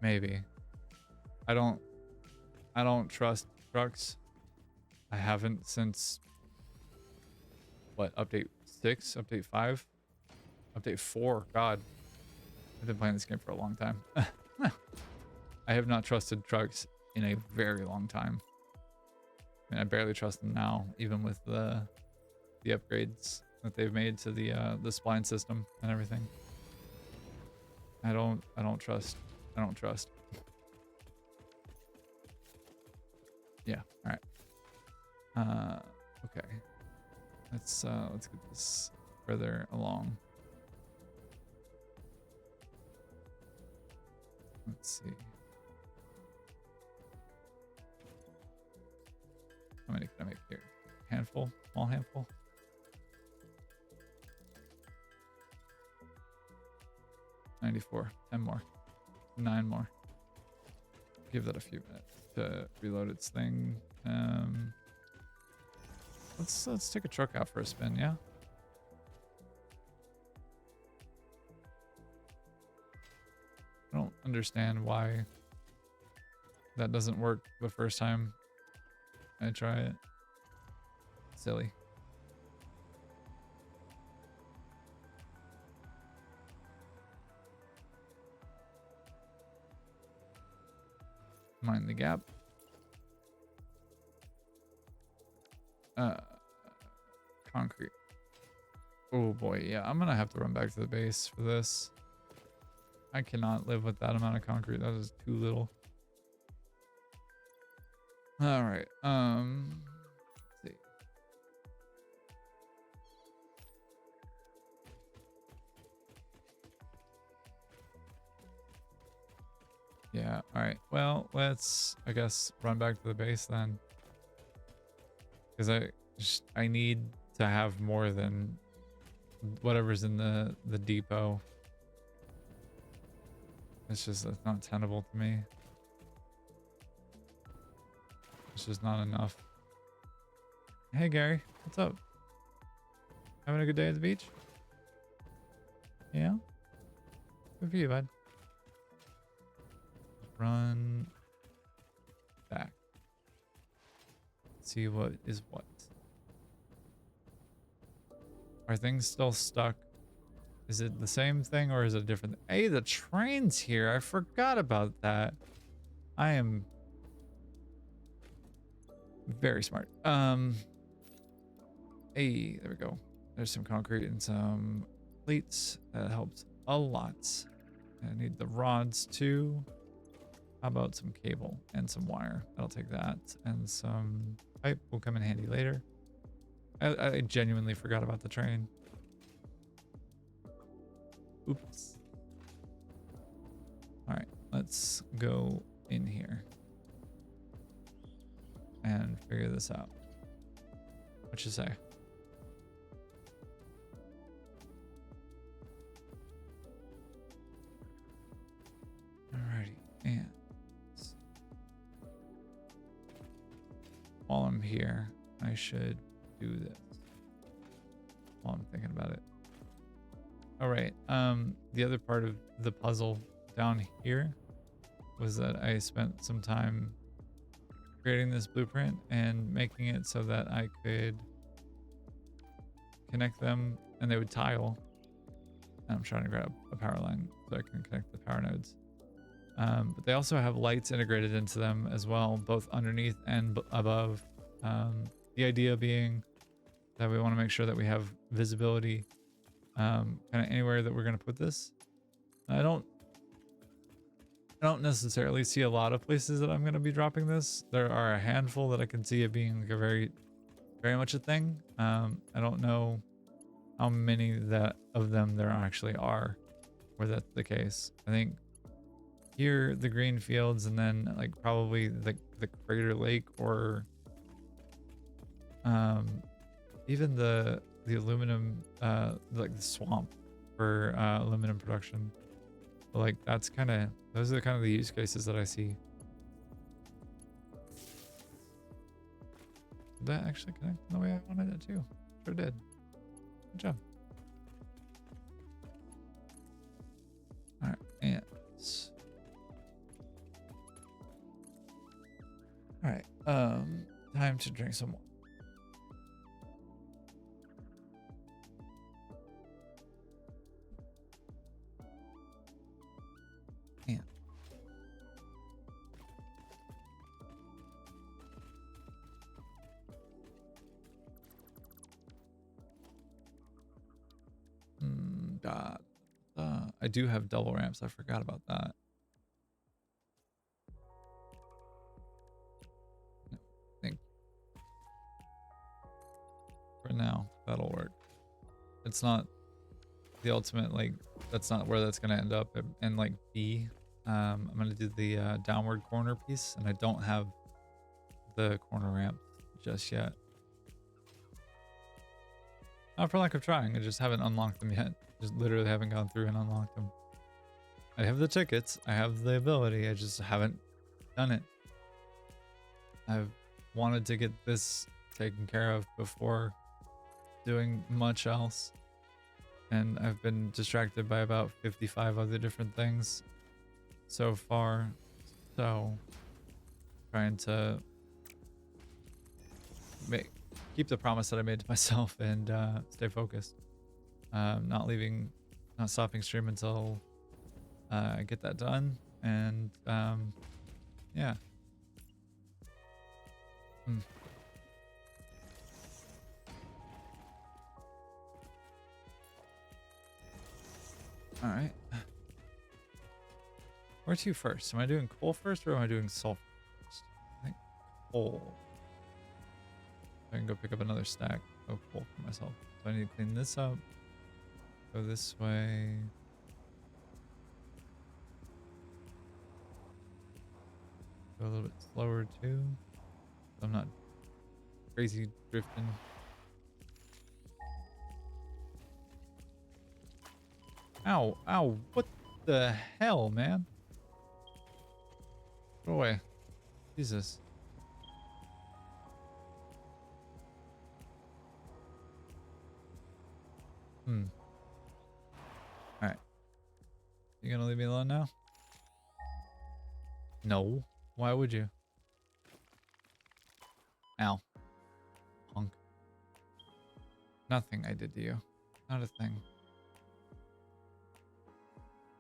Maybe. I don't trust trucks. I haven't since what, update 6, update 5, update 4. God, I've been playing this game for a long time. I have not trusted trucks in a very long time. I mean, I barely trust them now, even with the upgrades that they've made to the spline system and everything. I don't trust. Yeah. All right. Okay. Let's get this further along. Let's see. How many can I make here? Handful? Small handful? $94. 10 more. 9 more. Give that a few minutes to reload its thing. Let's take a truck out for a spin, yeah? I don't understand why that doesn't work the first time I try it. Silly. Mind the gap. Concrete. Oh boy, yeah, I'm gonna have to run back to the base for this. I cannot live with that amount of concrete. That is too little. All right. Let's see. Yeah. All right. Well, let's, I guess, run back to the base then, because I need to have more than whatever's in the depot. It's not tenable to me. It's just not enough. Hey Gary, what's up? Having a good day at the beach? Yeah? Good for you, bud. Run back. See what is what. Are things still stuck? Is it the same thing or is it different? Hey, the train's here. I forgot about that. I am very smart. Hey, there we go. There's some concrete and some plates. That helps a lot. I need the rods too. How about some cable and some wire? I'll take that. And some pipe will come in handy later. I genuinely forgot about the train. Oops. All right, let's go in here and figure this out. What you say? Alrighty, and while I'm here, I should do this while I'm thinking about it. All right, the other part of the puzzle down here was that I spent some time creating this blueprint and making it so that I could connect them and they would tile. I'm trying to grab a power line so I can connect the power nodes. But they also have lights integrated into them as well, both underneath and above. The idea being that we want to make sure that we have visibility kind of anywhere that we're going to put this. I don't necessarily see a lot of places that I'm going to be dropping this. There are a handful that I can see it being like a very much a thing. I don't know how many of them there actually are where that's the case. I think here the green fields, and then like probably the crater lake, or even the aluminum, like the swamp for aluminum production. But like that's those are kind of the use cases that I see. Did that actually connect in the way I wanted it to? Sure did. Good job. All right, and all right, time to drink some more. And God, I do have double ramps. I forgot about that. No, I think for now that'll work. It's not the ultimate, like that's not where that's gonna end up. And like B, I'm gonna do the downward corner piece, and I don't have the corner ramp just yet. Not for lack of trying, I just haven't unlocked them yet. Just literally haven't gone through and unlocked them. I have the tickets, I have the ability, I just haven't done it. I've wanted to get this taken care of before doing much else. And I've been distracted by about 55 other different things so far. So trying to keep the promise that I made to myself and stay focused. Not stopping stream until I get that done. And yeah. All right. Where to first? Am I doing coal first, or am I doing sulfur first? I think coal. I can go pick up another stack of coal for myself. So I need to clean this up. Go this way. Go a little bit slower too, so I'm not crazy drifting. Ow, ow, what the hell, man? Go away. Jesus. Alright. You gonna leave me alone now? No. Why would you? Ow. Punk. Nothing I did to you. Not a thing.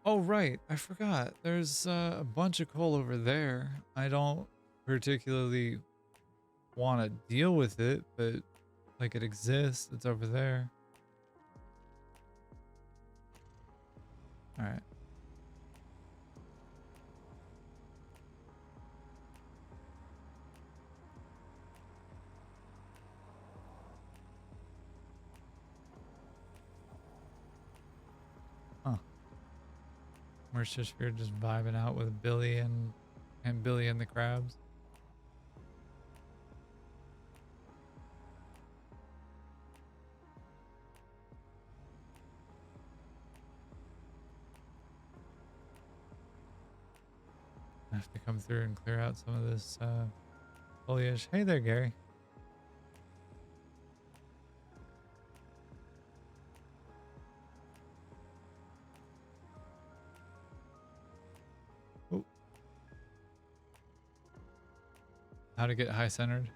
Oh, right. I forgot. There's a bunch of coal over there. I don't particularly want to deal with it, but like it exists. It's over there. All right. Huh. We're just here just vibing out with Billy and Billy and the crabs. I have to come through and clear out some of this foliage. Hey there, Gary. Ooh. How to get high centered?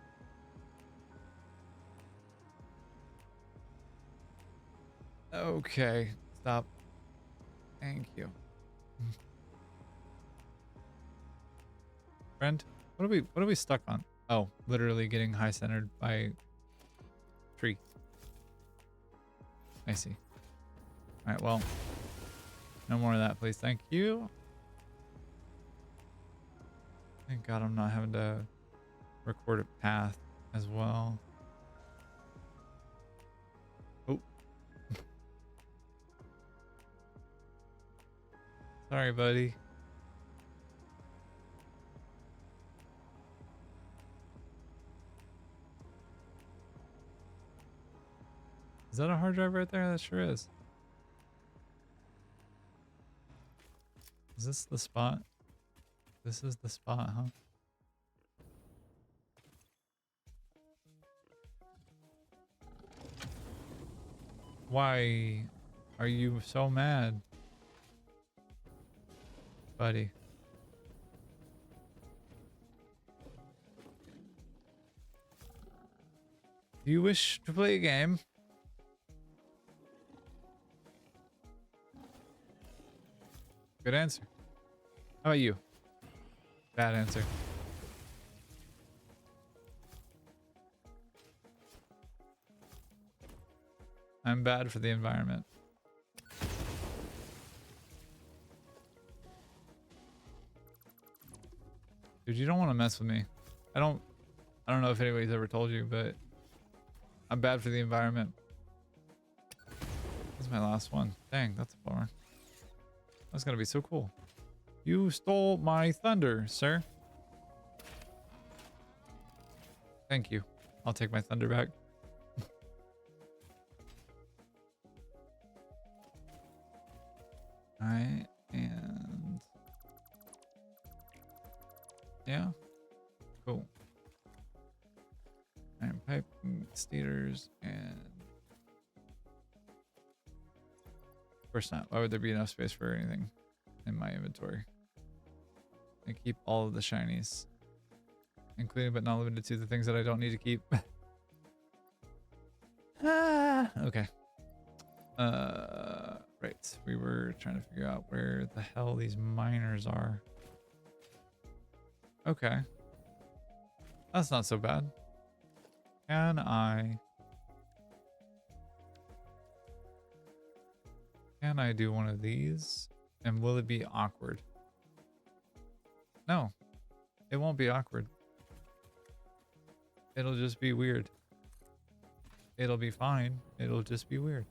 Okay, stop. Thank you. Friend, what are we stuck on? Oh, literally getting high centered by tree. I see. All right, well, no more of that, please. Thank you. Thank God I'm not having to record a path as well. Oh. Sorry, buddy. Is that a hard drive right there? That sure is. Is this the spot? This is the spot, huh? Why are you so mad, buddy? Do you wish to play a game? Good answer. How about you? Bad answer. I'm bad for the environment. Dude, you don't want to mess with me. I don't know if anybody's ever told you, but I'm bad for the environment. This is my last one. Dang, that's a bummer. That's gonna be so cool. You stole my thunder, sir. Thank you. I'll take my thunder back. Alright, and yeah, cool. Iron pipe, stators, and of course not. Why would there be enough space for anything in my inventory? I keep all of the shinies, including but not limited to the things that I don't need to keep. Okay. Right. We were trying to figure out where the hell these miners are. Okay. That's not so bad. Can I do one of these? And will it be awkward? No. It won't be awkward. It'll just be weird. It'll be fine. It'll just be weird.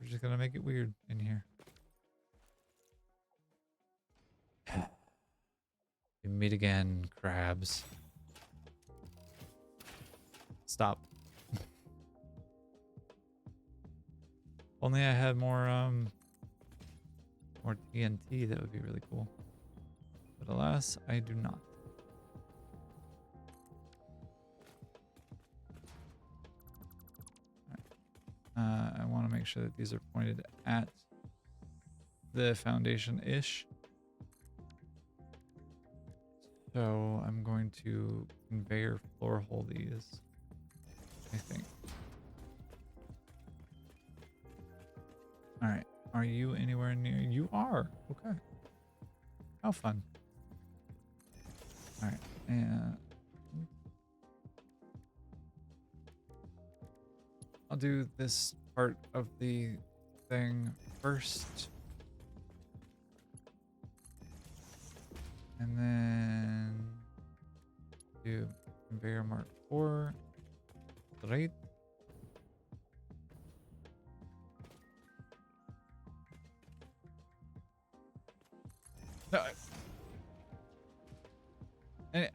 We're just gonna make it weird in here. We meet again, crabs. Stop. Only I had more TNT, that would be really cool. But alas, I do not. I want to make sure that these are pointed at the foundation-ish. So I'm going to conveyor floor hole these, I think. All right. Are you anywhere near? You are. Okay. How fun. All right. And I'll do this part of the thing first. And then do conveyor mark 4. Right. No,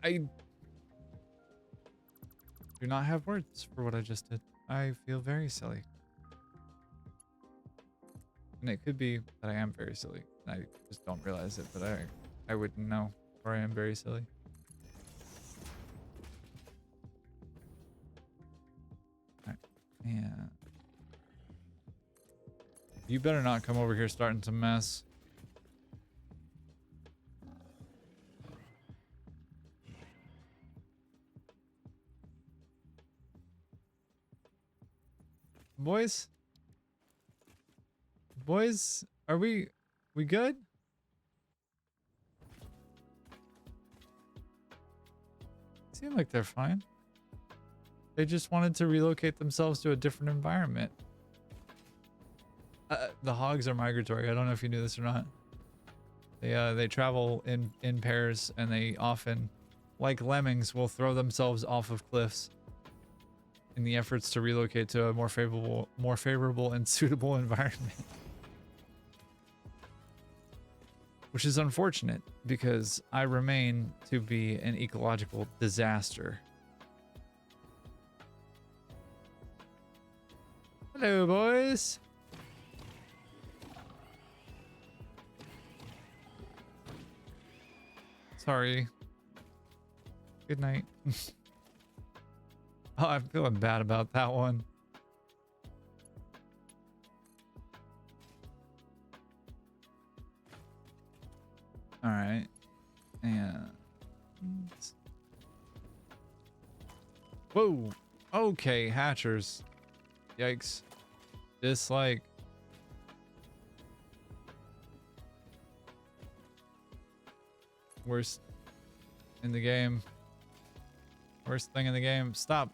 I do not have words for what I just did. I feel very silly. And it could be that I am very silly. And I just don't realize it, but I wouldn't know, or I am very silly. Alright. Yeah. You better not come over here starting some mess. Boys? Boys, are we good? Seem like they're fine. They just wanted to relocate themselves to a different environment. The hogs are migratory. I don't know if you knew this or not. They travel in pairs, and they often, like lemmings, will throw themselves off of cliffs in the efforts to relocate to a more favorable and suitable environment. Which is unfortunate because I remain to be an ecological disaster. Hello, boys. Sorry. Good night. Oh, I'm feeling bad about that one. All right. And whoa. Okay, hatchers. Yikes. Dislike. Worst in the game. Worst thing in the game. Stop.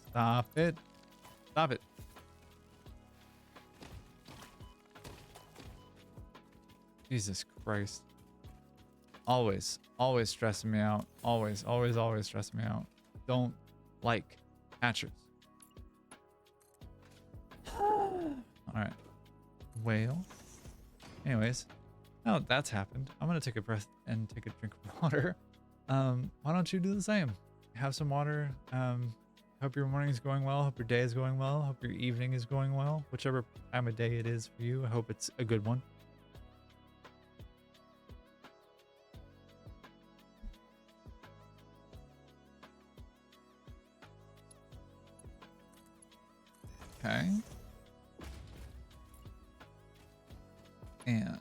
Stop it. Stop it. Jesus Christ. Always stressing me out. Always stressing me out. Don't like hatchers. Alright. Whale. Anyways, now that that's happened, I'm gonna take a breath and take a drink of water. Why don't you do the same? Have some water. Hope your morning is going well. Hope your day is going well. Hope your evening is going well. Whichever time of day it is for you, I hope it's a good one. Okay. And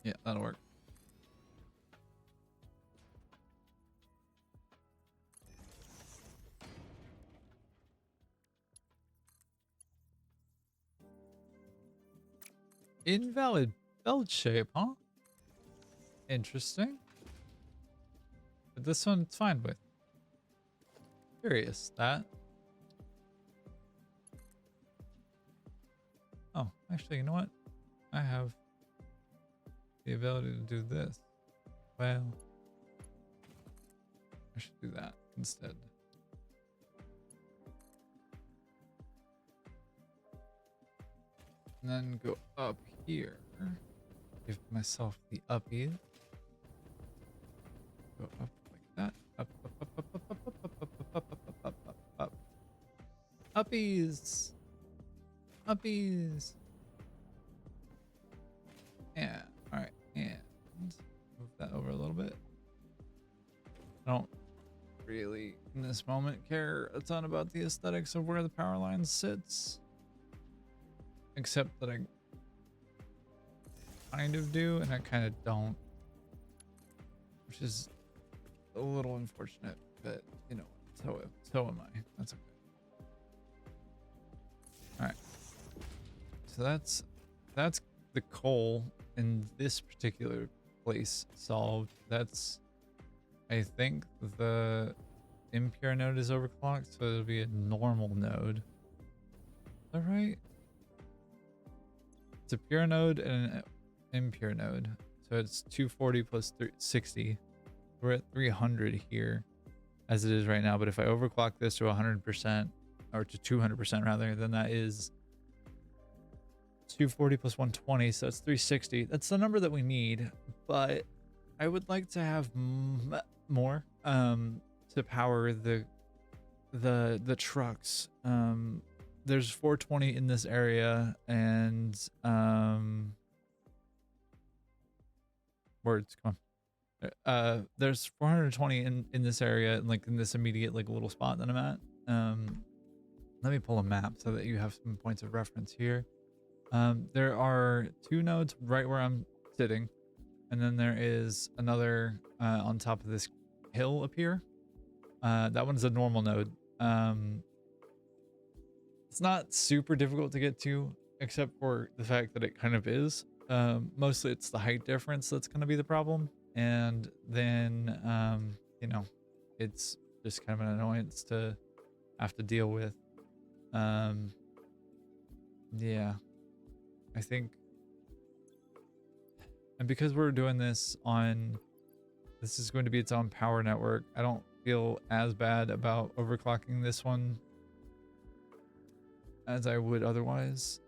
yeah, that'll work. Invalid belt shape, huh? Interesting. But this one's fine with. Curious that. Oh, actually, you know what? I have the ability to do this. Well, I should do that instead. And then go up here. Give myself the uppies. Go up like that. Up, up, up, up, up, up, up, up, up, up, up, up, up, up. Uppies. Uppies. Yeah. All right. And move that over a little bit. I don't really, in this moment, care a ton about the aesthetics of where the power line sits. Except that I kind of do, and I kind of don't. Which is a little unfortunate, but you know, so am I. That's okay. Alright. So that's the coal in this particular place solved. That's, I think, the impure node is overclocked, so it'll be a normal node. Is that right? It's a pure node and an impure node. So it's 240 plus 60. We're at 300 here as it is right now, but if I overclock this to 100% or to 200% rather, then that is 240 plus 120, so that's 360. That's the number that we need, but I would like to have more to power the trucks. There's 420 in this area, and words, come on. There's 420 in this area, like in this immediate like little spot that I'm at. Let me pull a map so that you have some points of reference here. There are 2 nodes right where I'm sitting, and then there is another on top of this hill up here. That one's a normal node. It's not super difficult to get to, except for the fact that it kind of is. Mostly it's the height difference that's going to be the problem, and then you know, it's just kind of an annoyance to have to deal with. Yeah, I think, and because we're doing this is going to be its own power network, I don't feel as bad about overclocking this one as I would otherwise.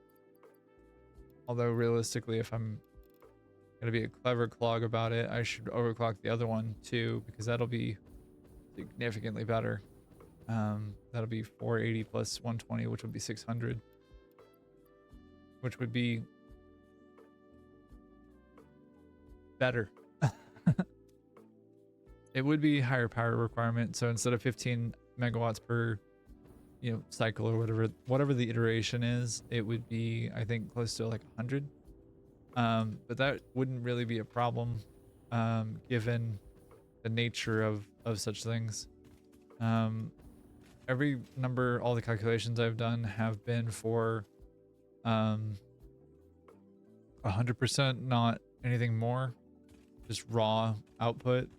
Although realistically, if I'm gonna be a clever clog about it, I should overclock the other one too, because that'll be significantly better. That'll be 480 plus 120, which would be 600, which would be better. It would be higher power requirement, so instead of 15 megawatts per cycle or whatever the iteration is, it would be, I think, close to like 100. But that wouldn't really be a problem given the nature of such things. Every number, all the calculations I've done have been for 100%, not anything more, just raw output.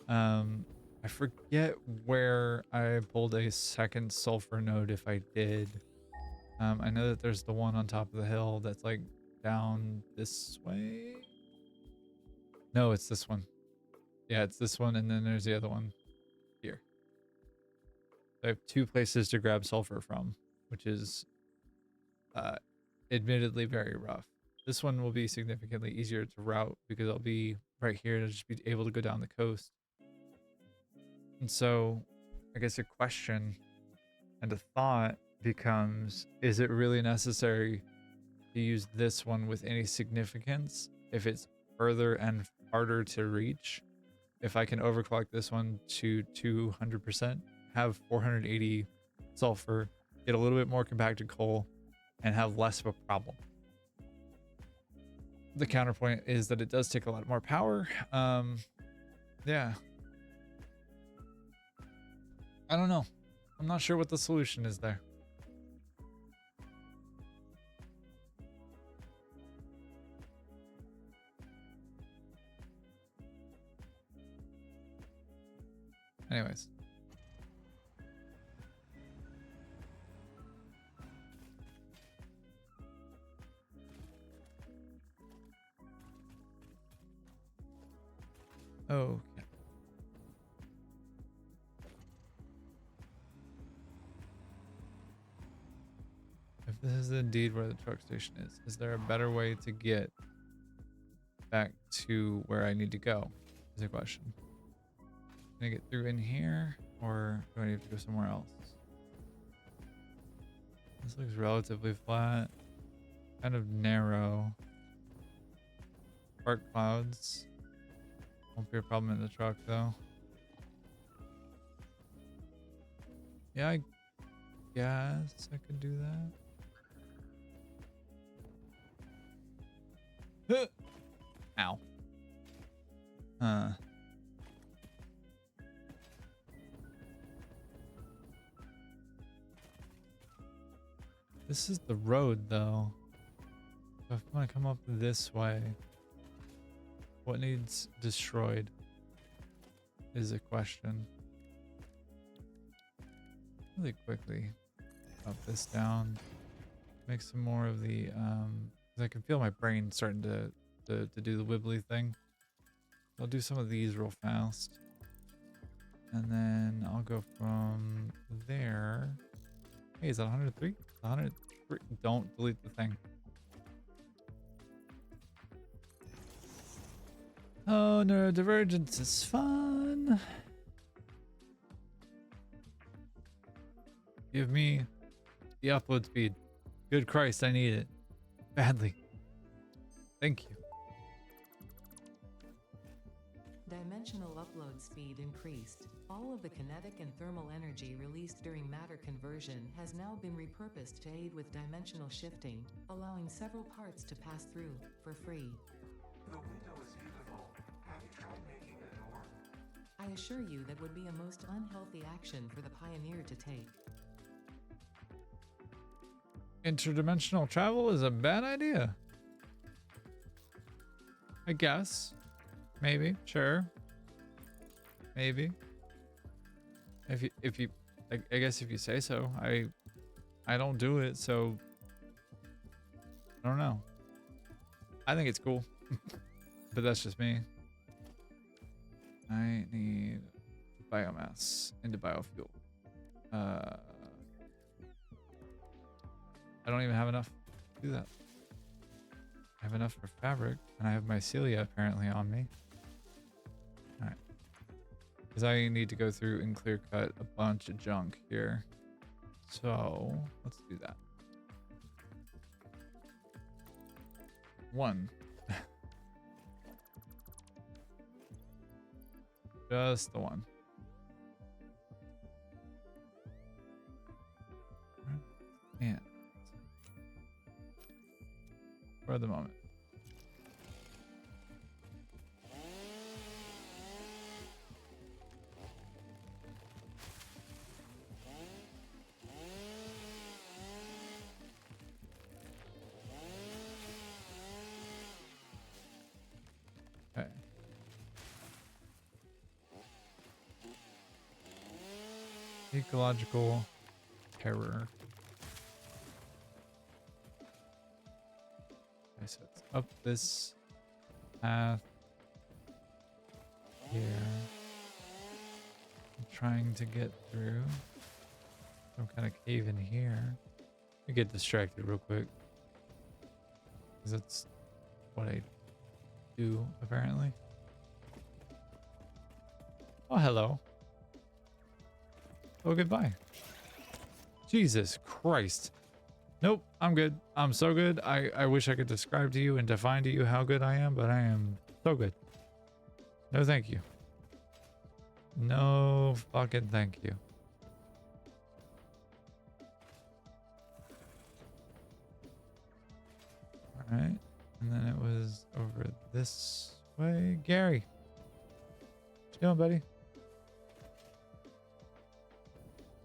I forget where I pulled a second sulfur node if I did. I know that there's the one on top of the hill that's like down this way. No, it's this one. Yeah, it's this one, and then there's the other one here. I have 2 places to grab sulfur from, which is admittedly very rough. This one will be significantly easier to route because I'll be right here to just be able to go down the coast. And so I guess a question and a thought becomes, is it really necessary to use this one with any significance if it's further and harder to reach? If I can overclock this one to 200%, have 480 sulfur, get a little bit more compacted coal, and have less of a problem. The counterpoint is that it does take a lot more power. Yeah. I don't know. I'm not sure what the solution is there. Anyways. Okay. If this is indeed where the truck station is there a better way to get back to where I need to go? Is the question. Can I get through in here, or do I need to go somewhere else? This looks relatively flat, kind of narrow. Spark clouds. Won't be a problem in the truck though. Yeah, I guess I could do that. Ow. This is the road though. So if I want to come up this way, what needs destroyed is a question. Really quickly drop this down, make some more of the 'cause I can feel my brain starting to do the wibbly thing. I'll do some of these real fast. And then I'll go from there. Hey, is that 103? 103. Don't delete the thing. Oh, neurodivergence is fun. Give me the upload speed. Good Christ, I need it. Badly. Thank you. Dimensional upload speed increased. All of the kinetic and thermal energy released during matter conversion has now been repurposed to aid with dimensional shifting, allowing several parts to pass through, for free. The window is beautiful. Have you tried making a door? I assure you that would be a most unhealthy action for the pioneer to take. Interdimensional travel is a bad idea. I guess. Maybe. Sure. Maybe. If you I guess if you say so. I don't do it, so I don't know. I think it's cool. But that's just me. I need biomass into biofuel. I don't even have enough to do that. I have enough for fabric, and I have mycelia apparently on me. Alright. Because I need to go through and clear cut a bunch of junk here. So, let's do that. 1. Just the 1. And for the moment. Okay. Ecological terror. Okay, so it's up this path here. I'm trying to get through some kind of cave in here. Let me get distracted real quick. Because that's what I do, apparently. Oh, hello. Oh, goodbye. Jesus Christ. Nope, I'm good. I'm so good. I wish I could describe to you and define to you how good I am, but I am so good. No thank you. No fucking thank you. Alright. And then it was over this way. Gary. What you doing, buddy?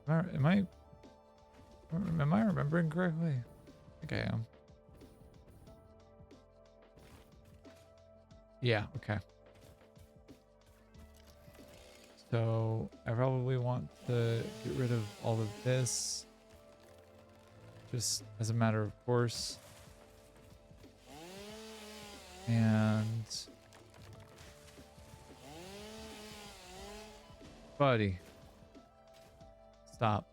Am I remembering correctly? I think I am. Yeah, okay. So I probably want to get rid of all of this. Just as a matter of course. And buddy. Stop.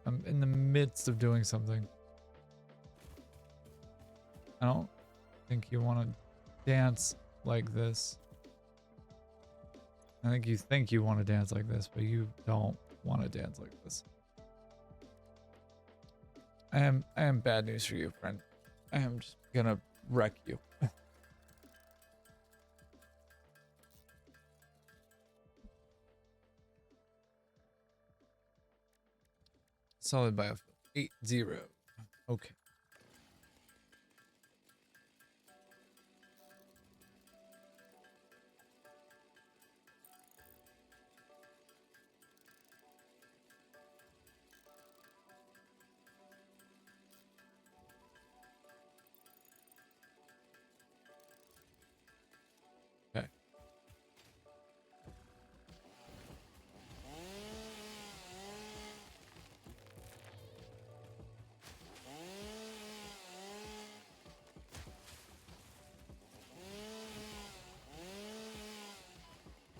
I'm in the midst of doing something. I don't think you want to dance like this. I think you want to dance like this, but you don't want to dance like this. I am bad news for you, friend. I am just gonna wreck you. Solid biofuel. 8-0. Okay. Okay.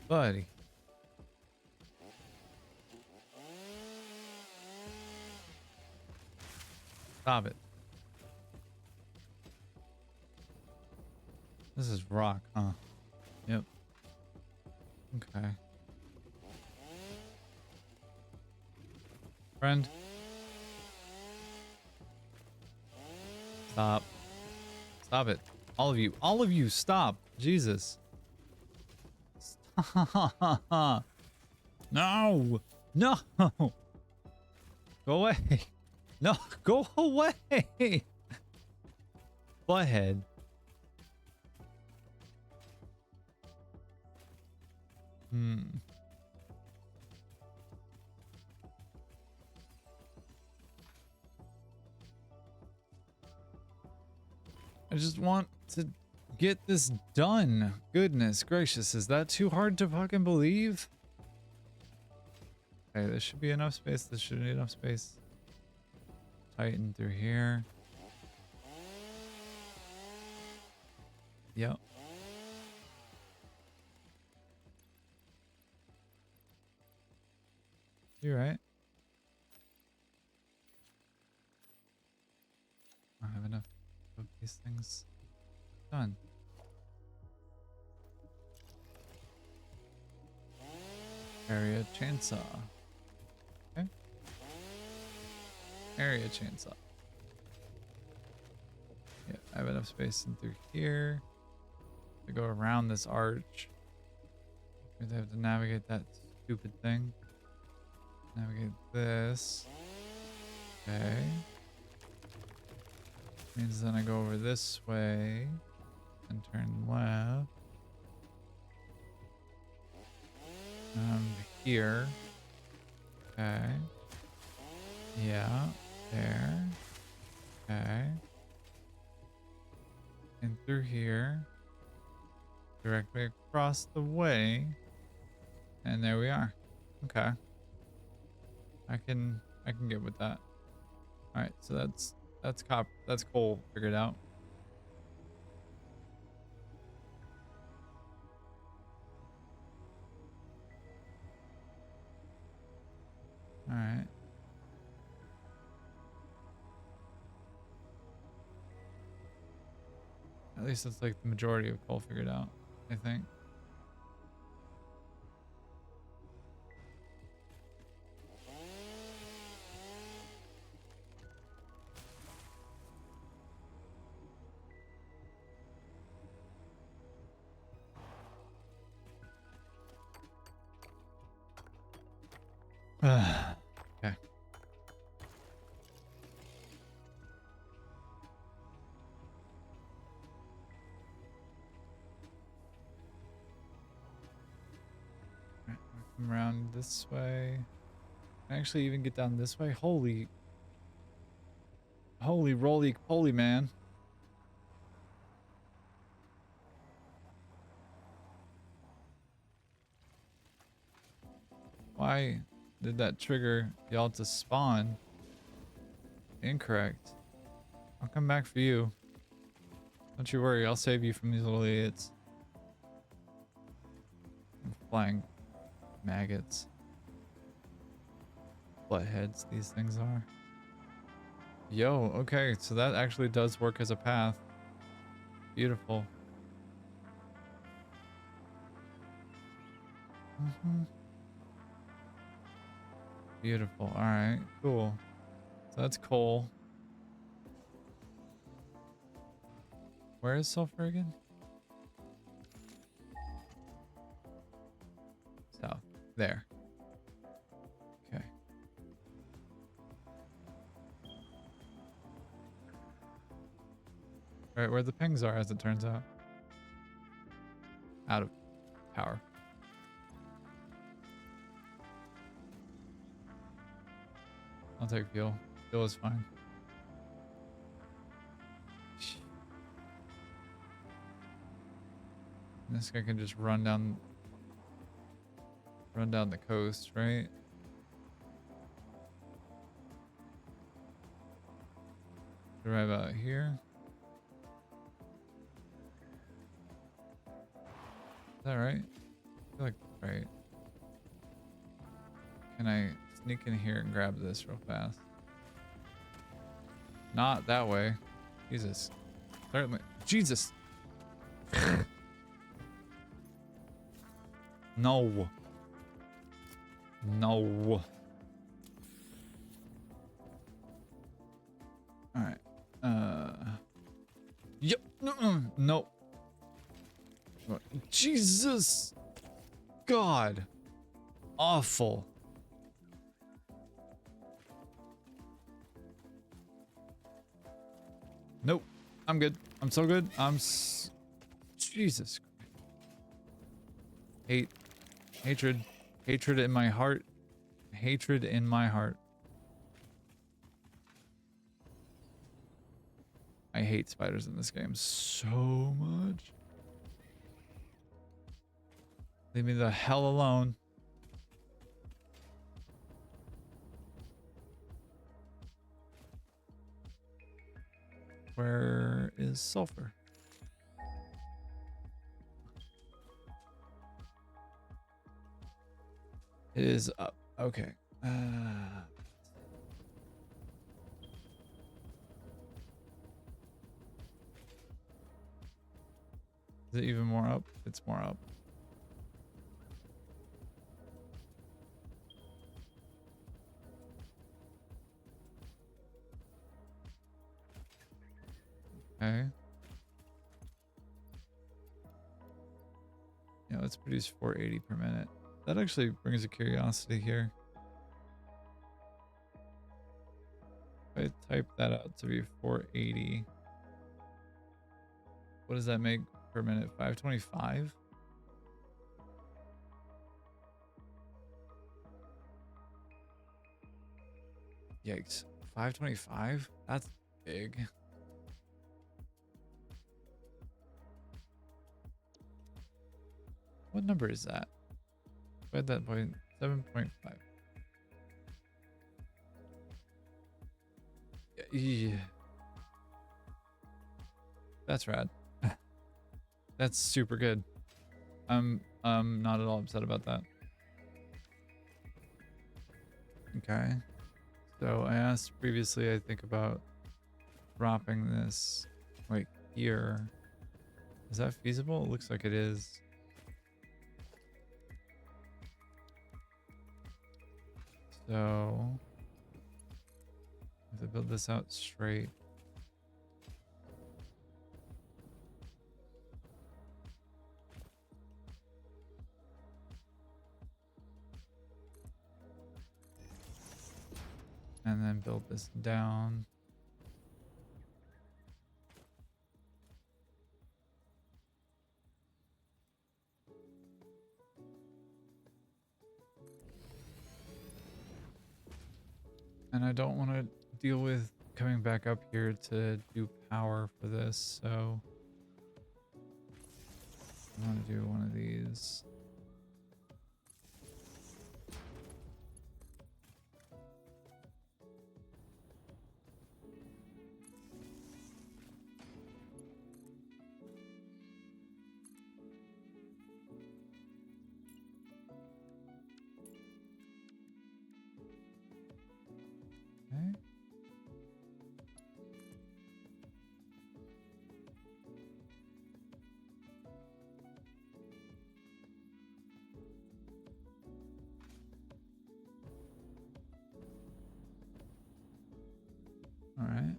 Buddy. Stop it. This is rock, huh? Yep. Okay. Friend. Stop. Stop it. All of you. All of you, stop. Jesus. Stop. No. No. Go away. No. Go away. Butthead. I just want to get this done. Goodness gracious, is that too hard to fucking believe? Okay, this should be enough space. This should be enough space. Tighten through here. Yep. You're right. I have enough of these things done. Area chainsaw. Okay. Area chainsaw. Yeah, I have enough space in through here to go around this arch. I have to navigate that stupid thing. Navigate this. Okay. Means then I go over this way and turn left. Here. Okay. Yeah. There. Okay. And through here. Directly across the way. And there we are. Okay. I can get with that. All right, so that's coal figured out. All right. At least it's like the majority of coal figured out, I think. Okay. Alright, come around this way. Can I actually even get down this way? Holy roly poly, man. Why did that trigger y'all to spawn? Incorrect. I'll come back for you. Don't you worry, I'll save you from these little idiots. Flying maggots. Buttheads these things are. Yo, okay, so that actually does work as a path. Beautiful. Beautiful. Alright, cool. So that's coal. Where is sulfur again? South. There. Okay. Right where the pings are, as it turns out. Out of power. I'll take fuel. Fuel is fine. This guy can just run down the coast, right? Drive out here. Is that right? I feel like Right. Can I sneak in here and grab this real fast? Not that way. Jesus. Jesus. No. No. All right. Yep. No. Jesus. God. Awful. Nope. I'm good. I'm so good. Jesus. Hatred. Hatred in my heart. Hatred in my heart. I hate spiders in this game so much. Leave me the hell alone. Where is sulfur? It is up. Okay. Is it even more up? It's more up. Okay. Yeah, let's produce 480 per minute. That actually brings a curiosity here. If I type that out to be 480, what does that make per minute? 525? Yikes. 525? That's big. What number is that? Divide that by 7.5. Yeah. That's rad. That's super good. I'm not at all upset about that. Okay. So I asked previously, I think, about dropping this like here. Is that feasible? It looks like it is. So if I build this out straight. And then build this down. And I don't want to deal with coming back up here to do power for this, so I want to do one of these. Okay. All right.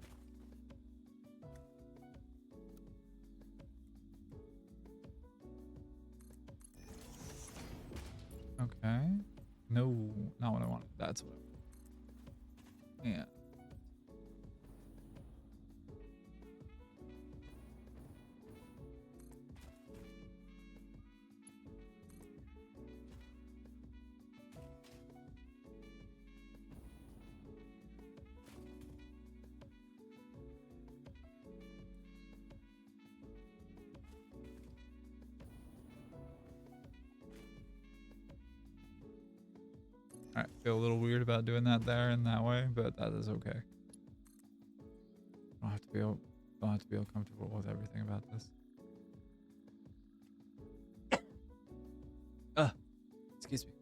Okay. No, not what I wanted. That's what I wanted. Yeah. All right. Feel a little weird about doing that there in that way, but that is okay. Don't have to feel comfortable with everything about this. Excuse me.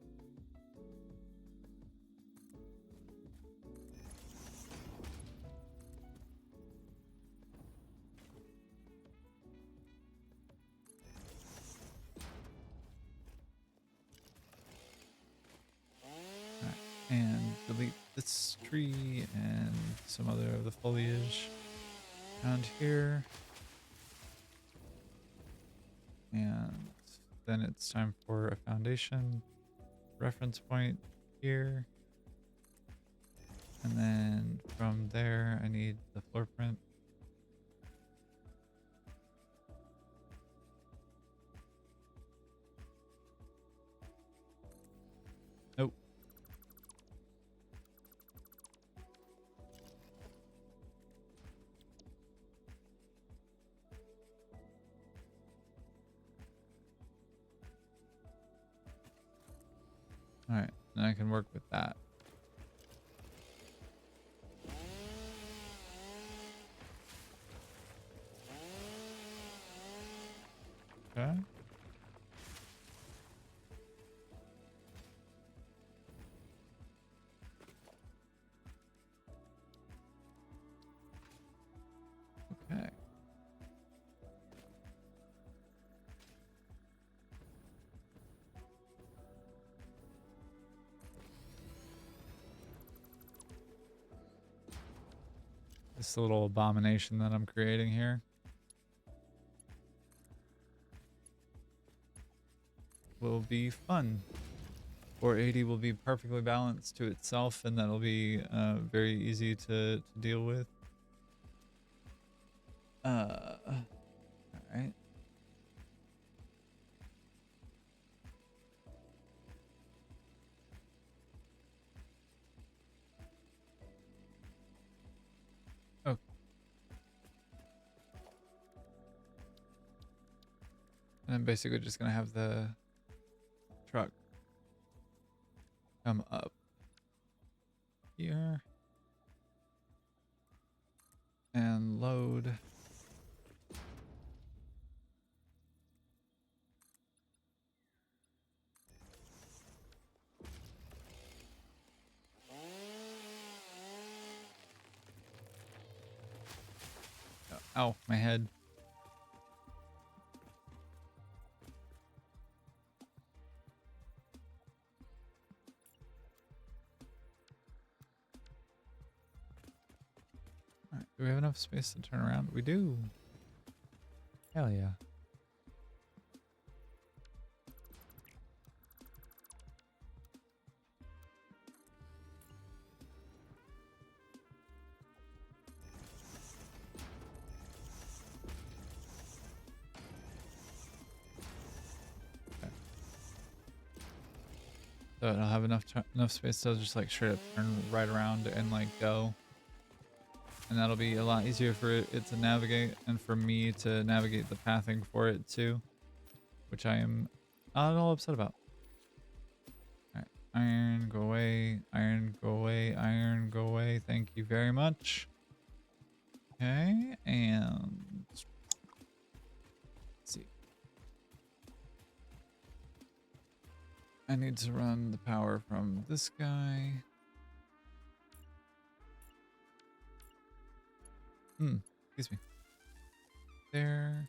Alright, and delete this tree and some other of the foliage around here. And then it's time for a foundation reference point here. And then from there, I need the floor print. Nope. All right, then I can work with that. Okay. Okay. This little abomination that I'm creating here will be fun. 480 will be perfectly balanced to itself, and that'll be very easy to deal with. All right. Oh. And I'm basically just gonna have the truck come up here and load. Ow, my head. All right, do we have enough space to turn around? We do. Hell yeah. So it'll have enough space to just like straight up turn right around and like go. And that'll be a lot easier for it to navigate and for me to navigate the pathing for it too, which I am not at all upset about. All right, iron, go away, iron, go away, iron, go away. Thank you very much. Okay, and let's see. I need to run the power from this guy. Excuse me. There.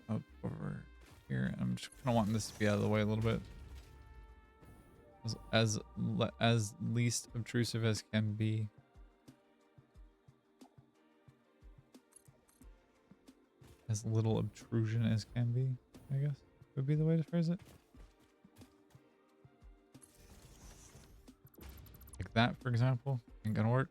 Up over here. I'm just kind of wanting this to be out of the way a little bit. As least obtrusive as can be. As little obtrusion as can be, I guess would be the way to phrase it. Like that, for example, ain't gonna work.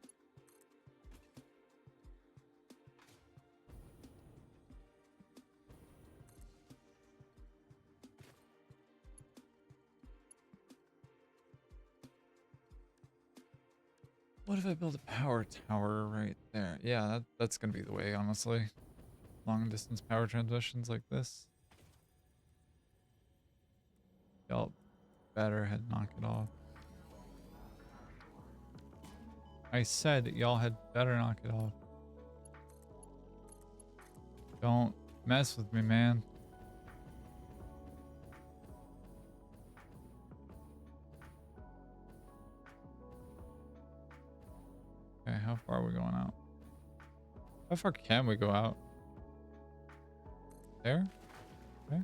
What if I build a power tower right there? Yeah, that's gonna be the way, honestly. Long distance power transmissions like this. Y'all better had knock it off. I said y'all had better knock it off. Don't mess with me, man. far are we going out? How far can we go out? There? Okay.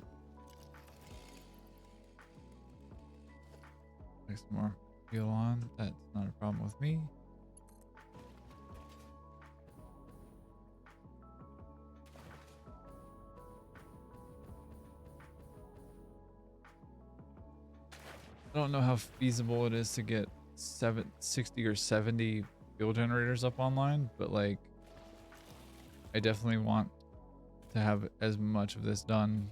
Take some more fuel on. That's not a problem with me. I don't know how feasible it is to get 60 or 70 fuel generators up online, but like I definitely want to have as much of this done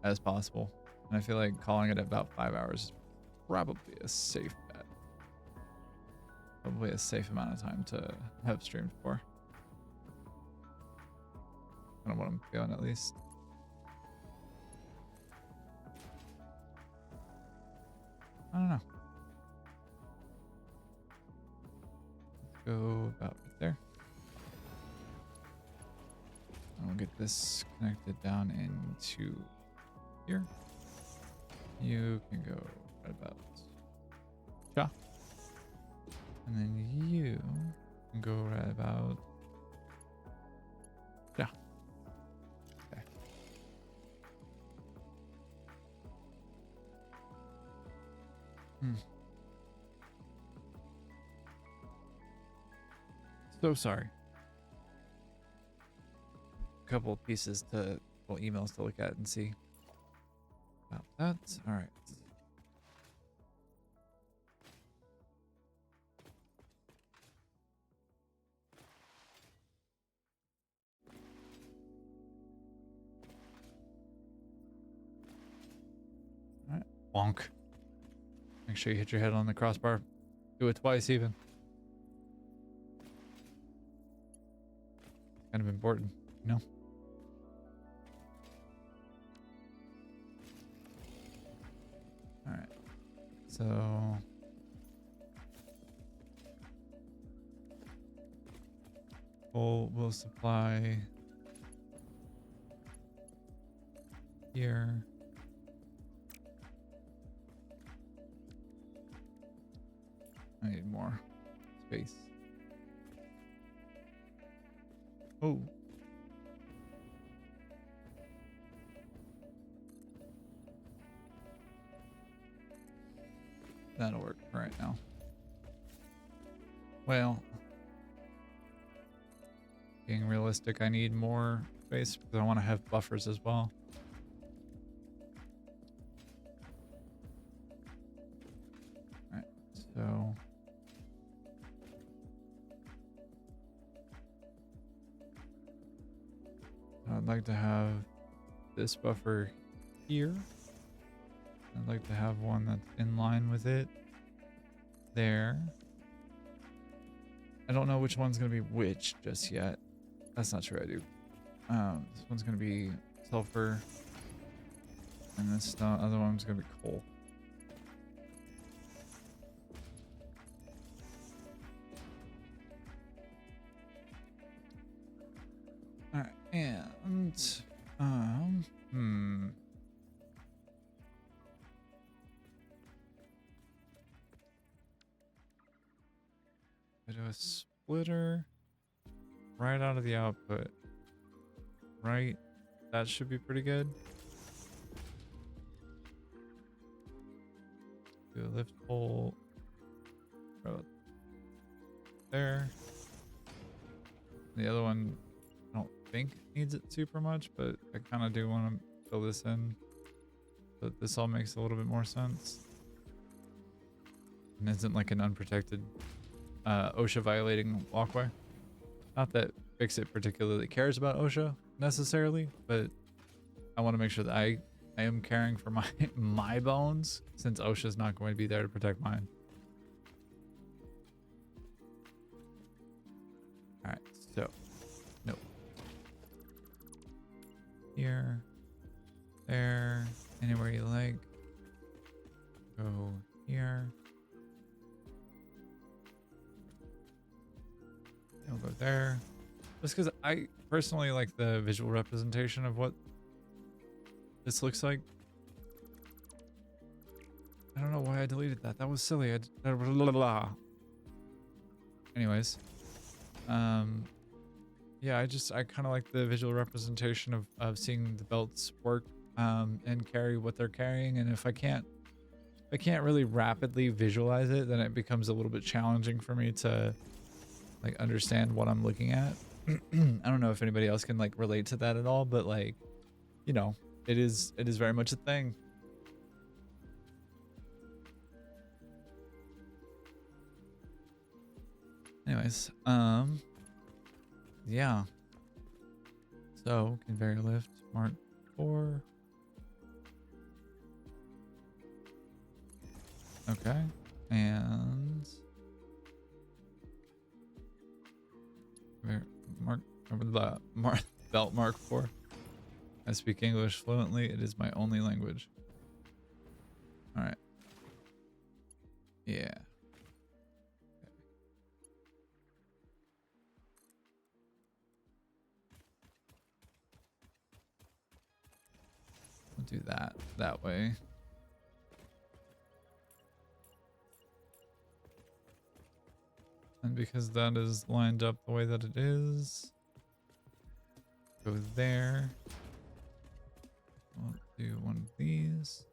as possible. And I feel like calling it about 5 hours is probably a safe bet. Probably a safe amount of time to have streamed for. Kind of what I'm feeling at least. I don't know. Let's go about right there. And we'll get this connected down into here. You can go right about ja. And then you can go right about ja. Okay. So sorry. A couple of pieces to, well, emails to look at and see about that. All right. All right. Bonk. Make sure you hit your head on the crossbar. Do it twice even. Kind of important, you know? All right. So we'll supply here. I need more space. Oh. That'll work right now. Well, being realistic, I need more space because I want to have buffers as well. All right, so I'd like to have this buffer here. I'd like to have one that's in line with it there. I don't know which one's going to be which just yet. That's not true, I do. This one's going to be sulfur. And this other one's going to be coal. Alright, and I do a splitter right out of the output. Right? That should be pretty good. Do a lift hole right there. The other one I don't think needs it super much, but I kind of do want to fill this in. But this all makes a little bit more sense. And isn't like an unprotected OSHA violating walkway. Not that Fixit particularly cares about OSHA necessarily, but I want to make sure that I am caring for my my bones, since OSHA's not going to be there to protect mine. All right, so no. Here, there, anywhere you like. Go here. I'll go there. Just because I personally like the visual representation of what this looks like. I don't know why I deleted that. That was silly. Anyways. Yeah, I kind of like the visual representation of seeing the belts work and carry what they're carrying. And if I can't really rapidly visualize it, then it becomes a little bit challenging for me to like understand what I'm looking at. I don't know if anybody else can like relate to that at all, but like, you know, it is very much a thing. Anyways, yeah. So conveyor lift Mark 4. Okay. And Mark the belt Mark 4. I speak English fluently. It is my only language. All right. Yeah. We'll do that way. And because that is lined up the way that it is, go there. We'll do one of these.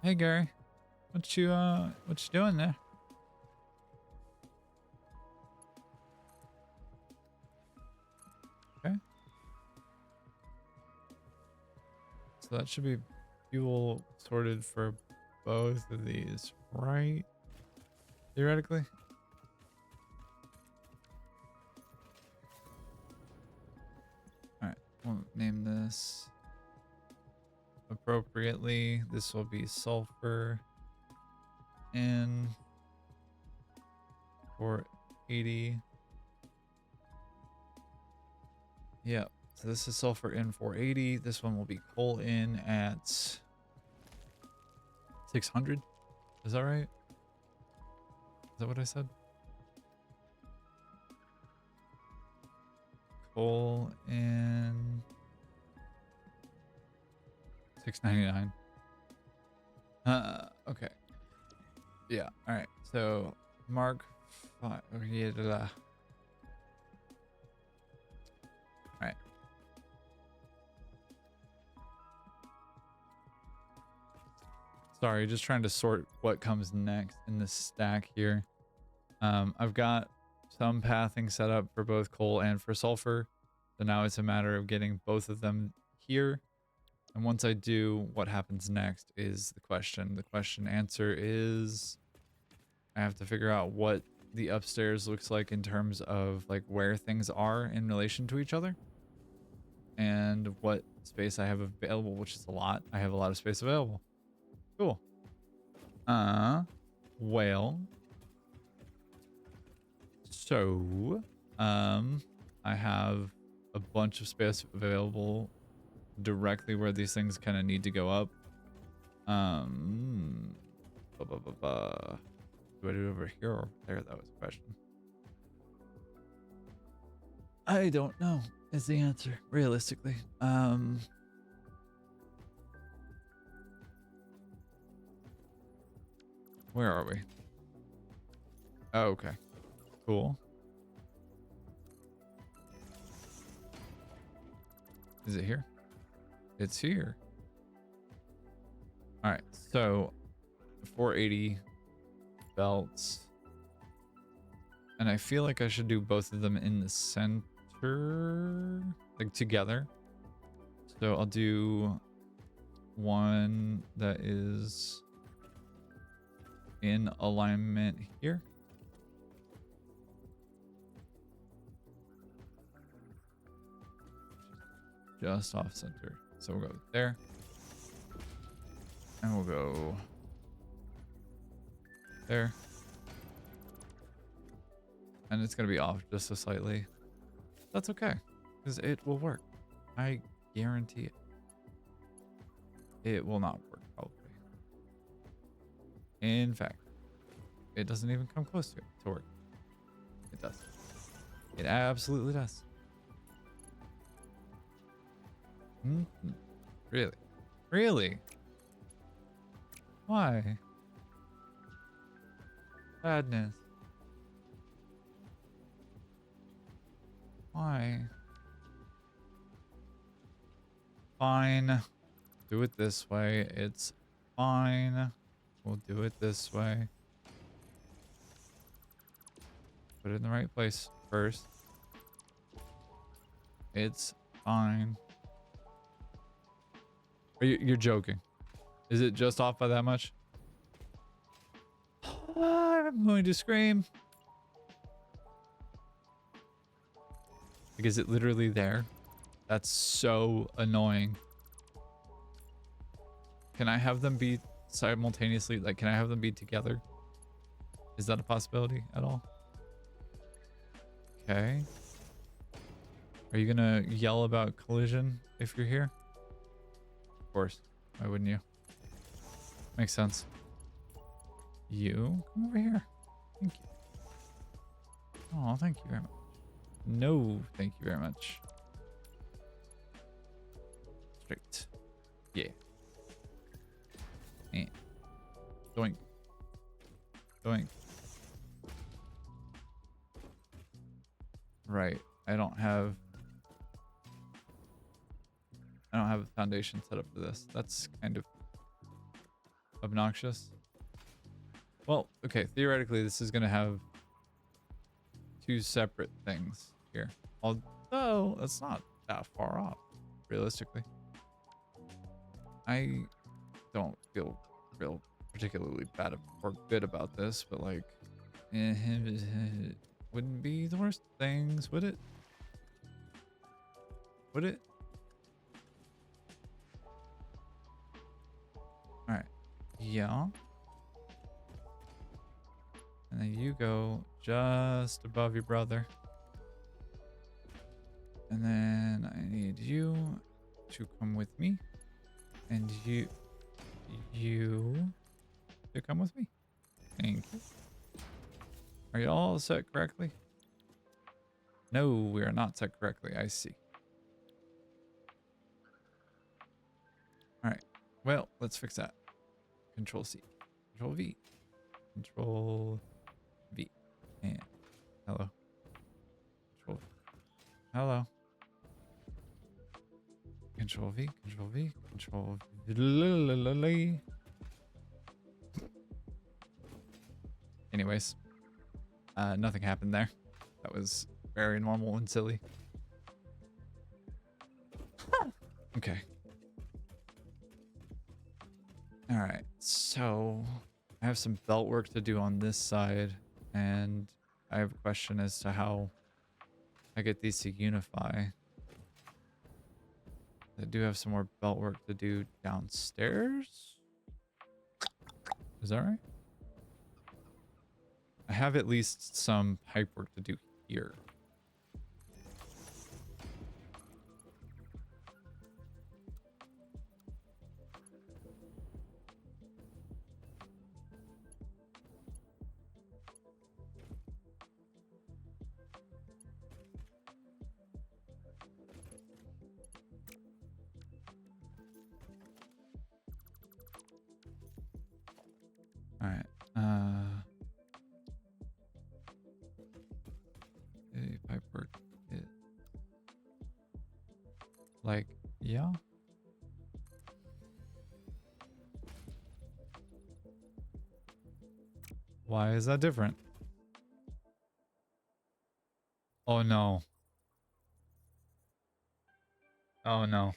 Hey Gary, what you doing there? Okay. So that should be fuel sorted for both of these, right? Theoretically. All right, we'll name this appropriately. This will be sulfur N 480. Yep. So this is sulfur N 480. This one will be coal in at 600. Is that right? Is that what I said? Coal in 699. Okay. Yeah. All right. So Mark 5. Yeah. All right. Sorry, just trying to sort what comes next in this stack here. I've got some pathing set up for both coal and for sulfur. So now it's a matter of getting both of them here. And once I do, what happens next is the question. The question answer is I have to figure out what the upstairs looks like in terms of like where things are in relation to each other and what space I have available, which is a lot. I have a lot of space available. Cool. Well, so, I have a bunch of space available directly where these things kind of need to go up. Blah, blah, blah, blah. Do I do it over here or there? That was the question. I don't know is the answer, realistically. Where are we? Oh, okay. Cool. Is it here? It's here. All right. So 480 belts. And I feel like I should do both of them in the center, like together. So I'll do one that is in alignment here. Just off center. So we'll go there. And we'll go there. And it's going to be off just so slightly. That's okay, because it will work. I guarantee it. It will not work, probably. In fact, it doesn't even come close to it to work. It does. It absolutely does. Really? Really? Why? Sadness. Why? Fine. Do it this way. It's fine. We'll do it this way. Put it in the right place first. It's fine. You're joking. Is it just off by that much? I'm going to scream. Like, is it literally there? That's so annoying. Can I have them be simultaneously? Like, can I have them be together? Is that a possibility at all? Okay. Are you gonna yell about collision if you're here? Of course. Why wouldn't you? Makes sense. You come over here. Thank you. Oh, thank you very much. No, thank you very much. Straight. Yeah. And doink. Doink. Right. I don't have a foundation set up for this. That's kind of obnoxious. Well, okay, theoretically this is gonna have two separate things here. Although that's not that far off, realistically. I don't feel real particularly bad or good about this, but like wouldn't be the worst things, would it? Would it? Alright. Yeah. And then you go just above your brother. And then I need you to come with me. And you to come with me. Thank you. Are you all set correctly? No, we are not set correctly. I see. All right. Well, let's fix that. Control C. Control V. Control V. And hello. Control V. Hello. Control V. Control V. Control V. Anyways, nothing happened there. That was very normal and silly. Okay. All right. So I have some belt work to do on this side, and I have a question as to how I get these to unify. I do have some more belt work to do downstairs. Is that right? I have at least some pipe work to do here. All right. Pipe work. Like, yeah. Why is that different? Oh no. Oh no.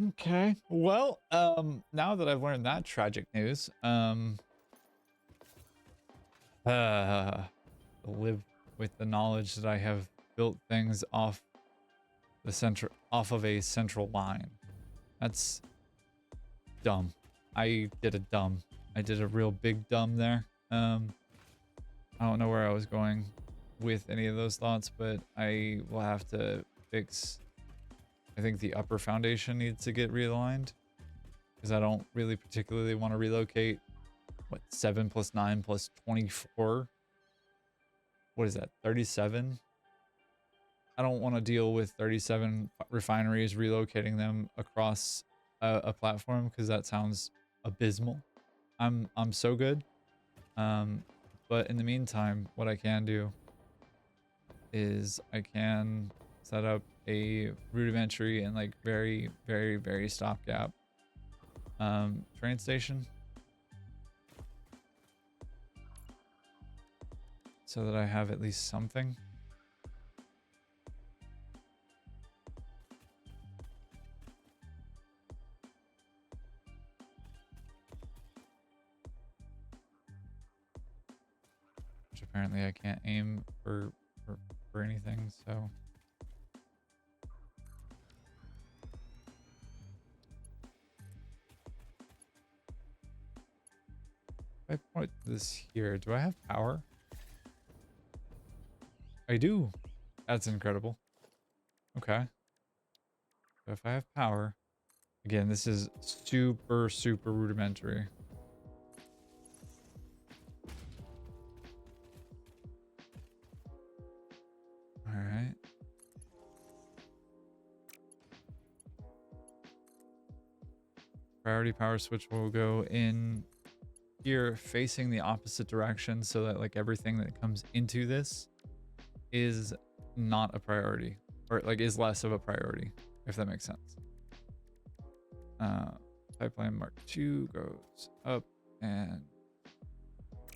Okay. Well, now that I've learned that tragic news, live with the knowledge that I have built things off of a central line. That's dumb. I did a real big dumb there. I don't know where I was going with any of those thoughts, but I will have to fix. I think the upper foundation needs to get realigned because I don't really particularly want to relocate. What, 7 plus 9 plus 24? What is that, 37? I don't want to deal with 37 refineries relocating them across a platform because that sounds abysmal. I'm so good. But in the meantime, what I can do is I can set up a rudimentary and like very, very, very stopgap train station so that I have at least something. Which apparently I can't aim for anything, so if I put this here, do I have power? I do. That's incredible. Okay. So if I have power, again, this is super, super rudimentary. All right. Priority power switch will go in here facing the opposite direction so that like everything that comes into this is not a priority, or like is less of a priority, if that makes sense. Pipeline Mark II goes up and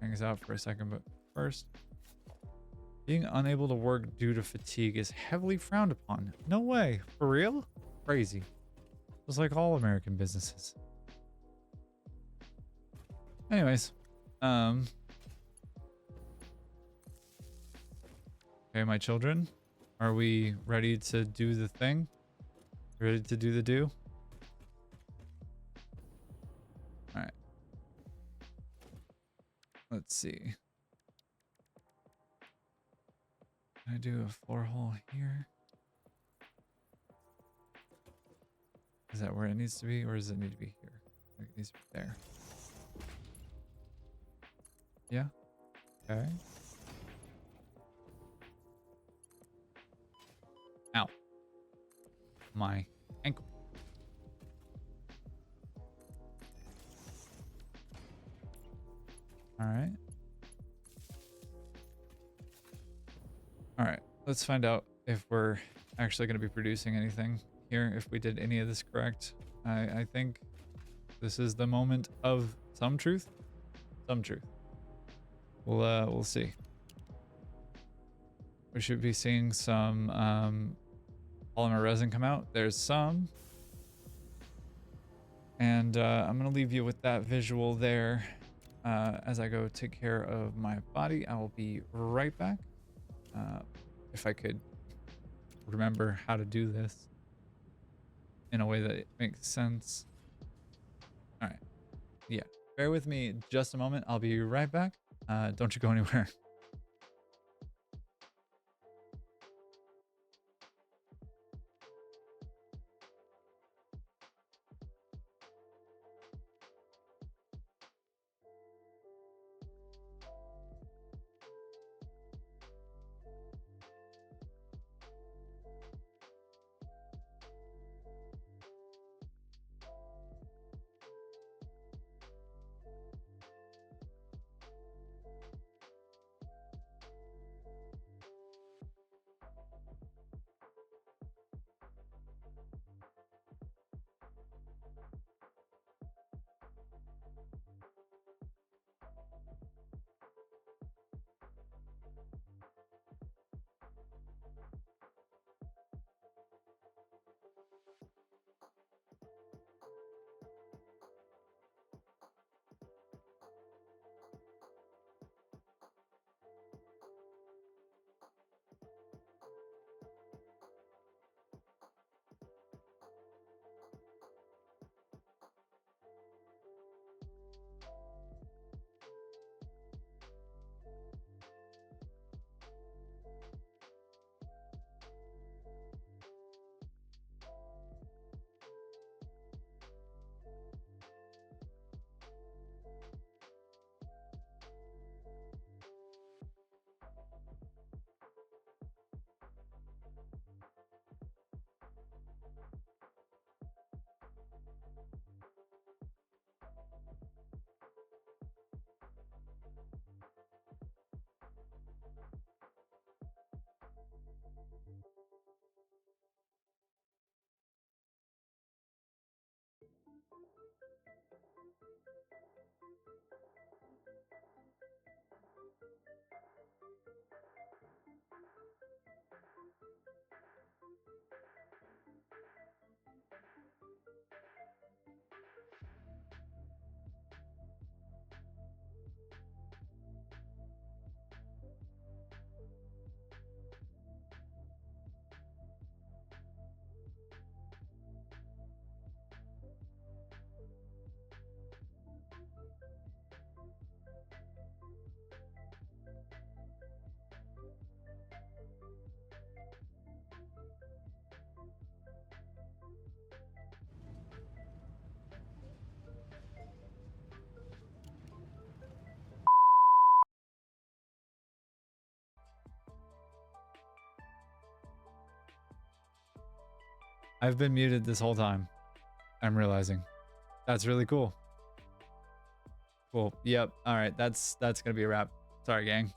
hangs out for a second, but first, being unable to work due to fatigue is heavily frowned upon. No way. For real? Crazy. Just like all American businesses. Anyways, okay, my children, are we ready to do the thing? Ready to do the do? All right. Let's see. Can I do a floor hole here? Is that where it needs to be, or does it need to be here? It needs to be there. Yeah. Okay. Ow. My ankle. All right. All right. Let's find out if we're actually going to be producing anything here, if we did any of this correct. I think this is the moment of some truth. Some truth. We'll see. We should be seeing some polymer resin come out. There's some. And I'm going to leave you with that visual there as I go take care of my body. I will be right back. If I could remember how to do this in a way that it makes sense. All right. Yeah. Bear with me just a moment. I'll be right back. Don't you go anywhere. I've been muted this whole time. I'm realizing. That's really cool. Cool. Yep. All right. That's gonna be a wrap. Sorry, gang.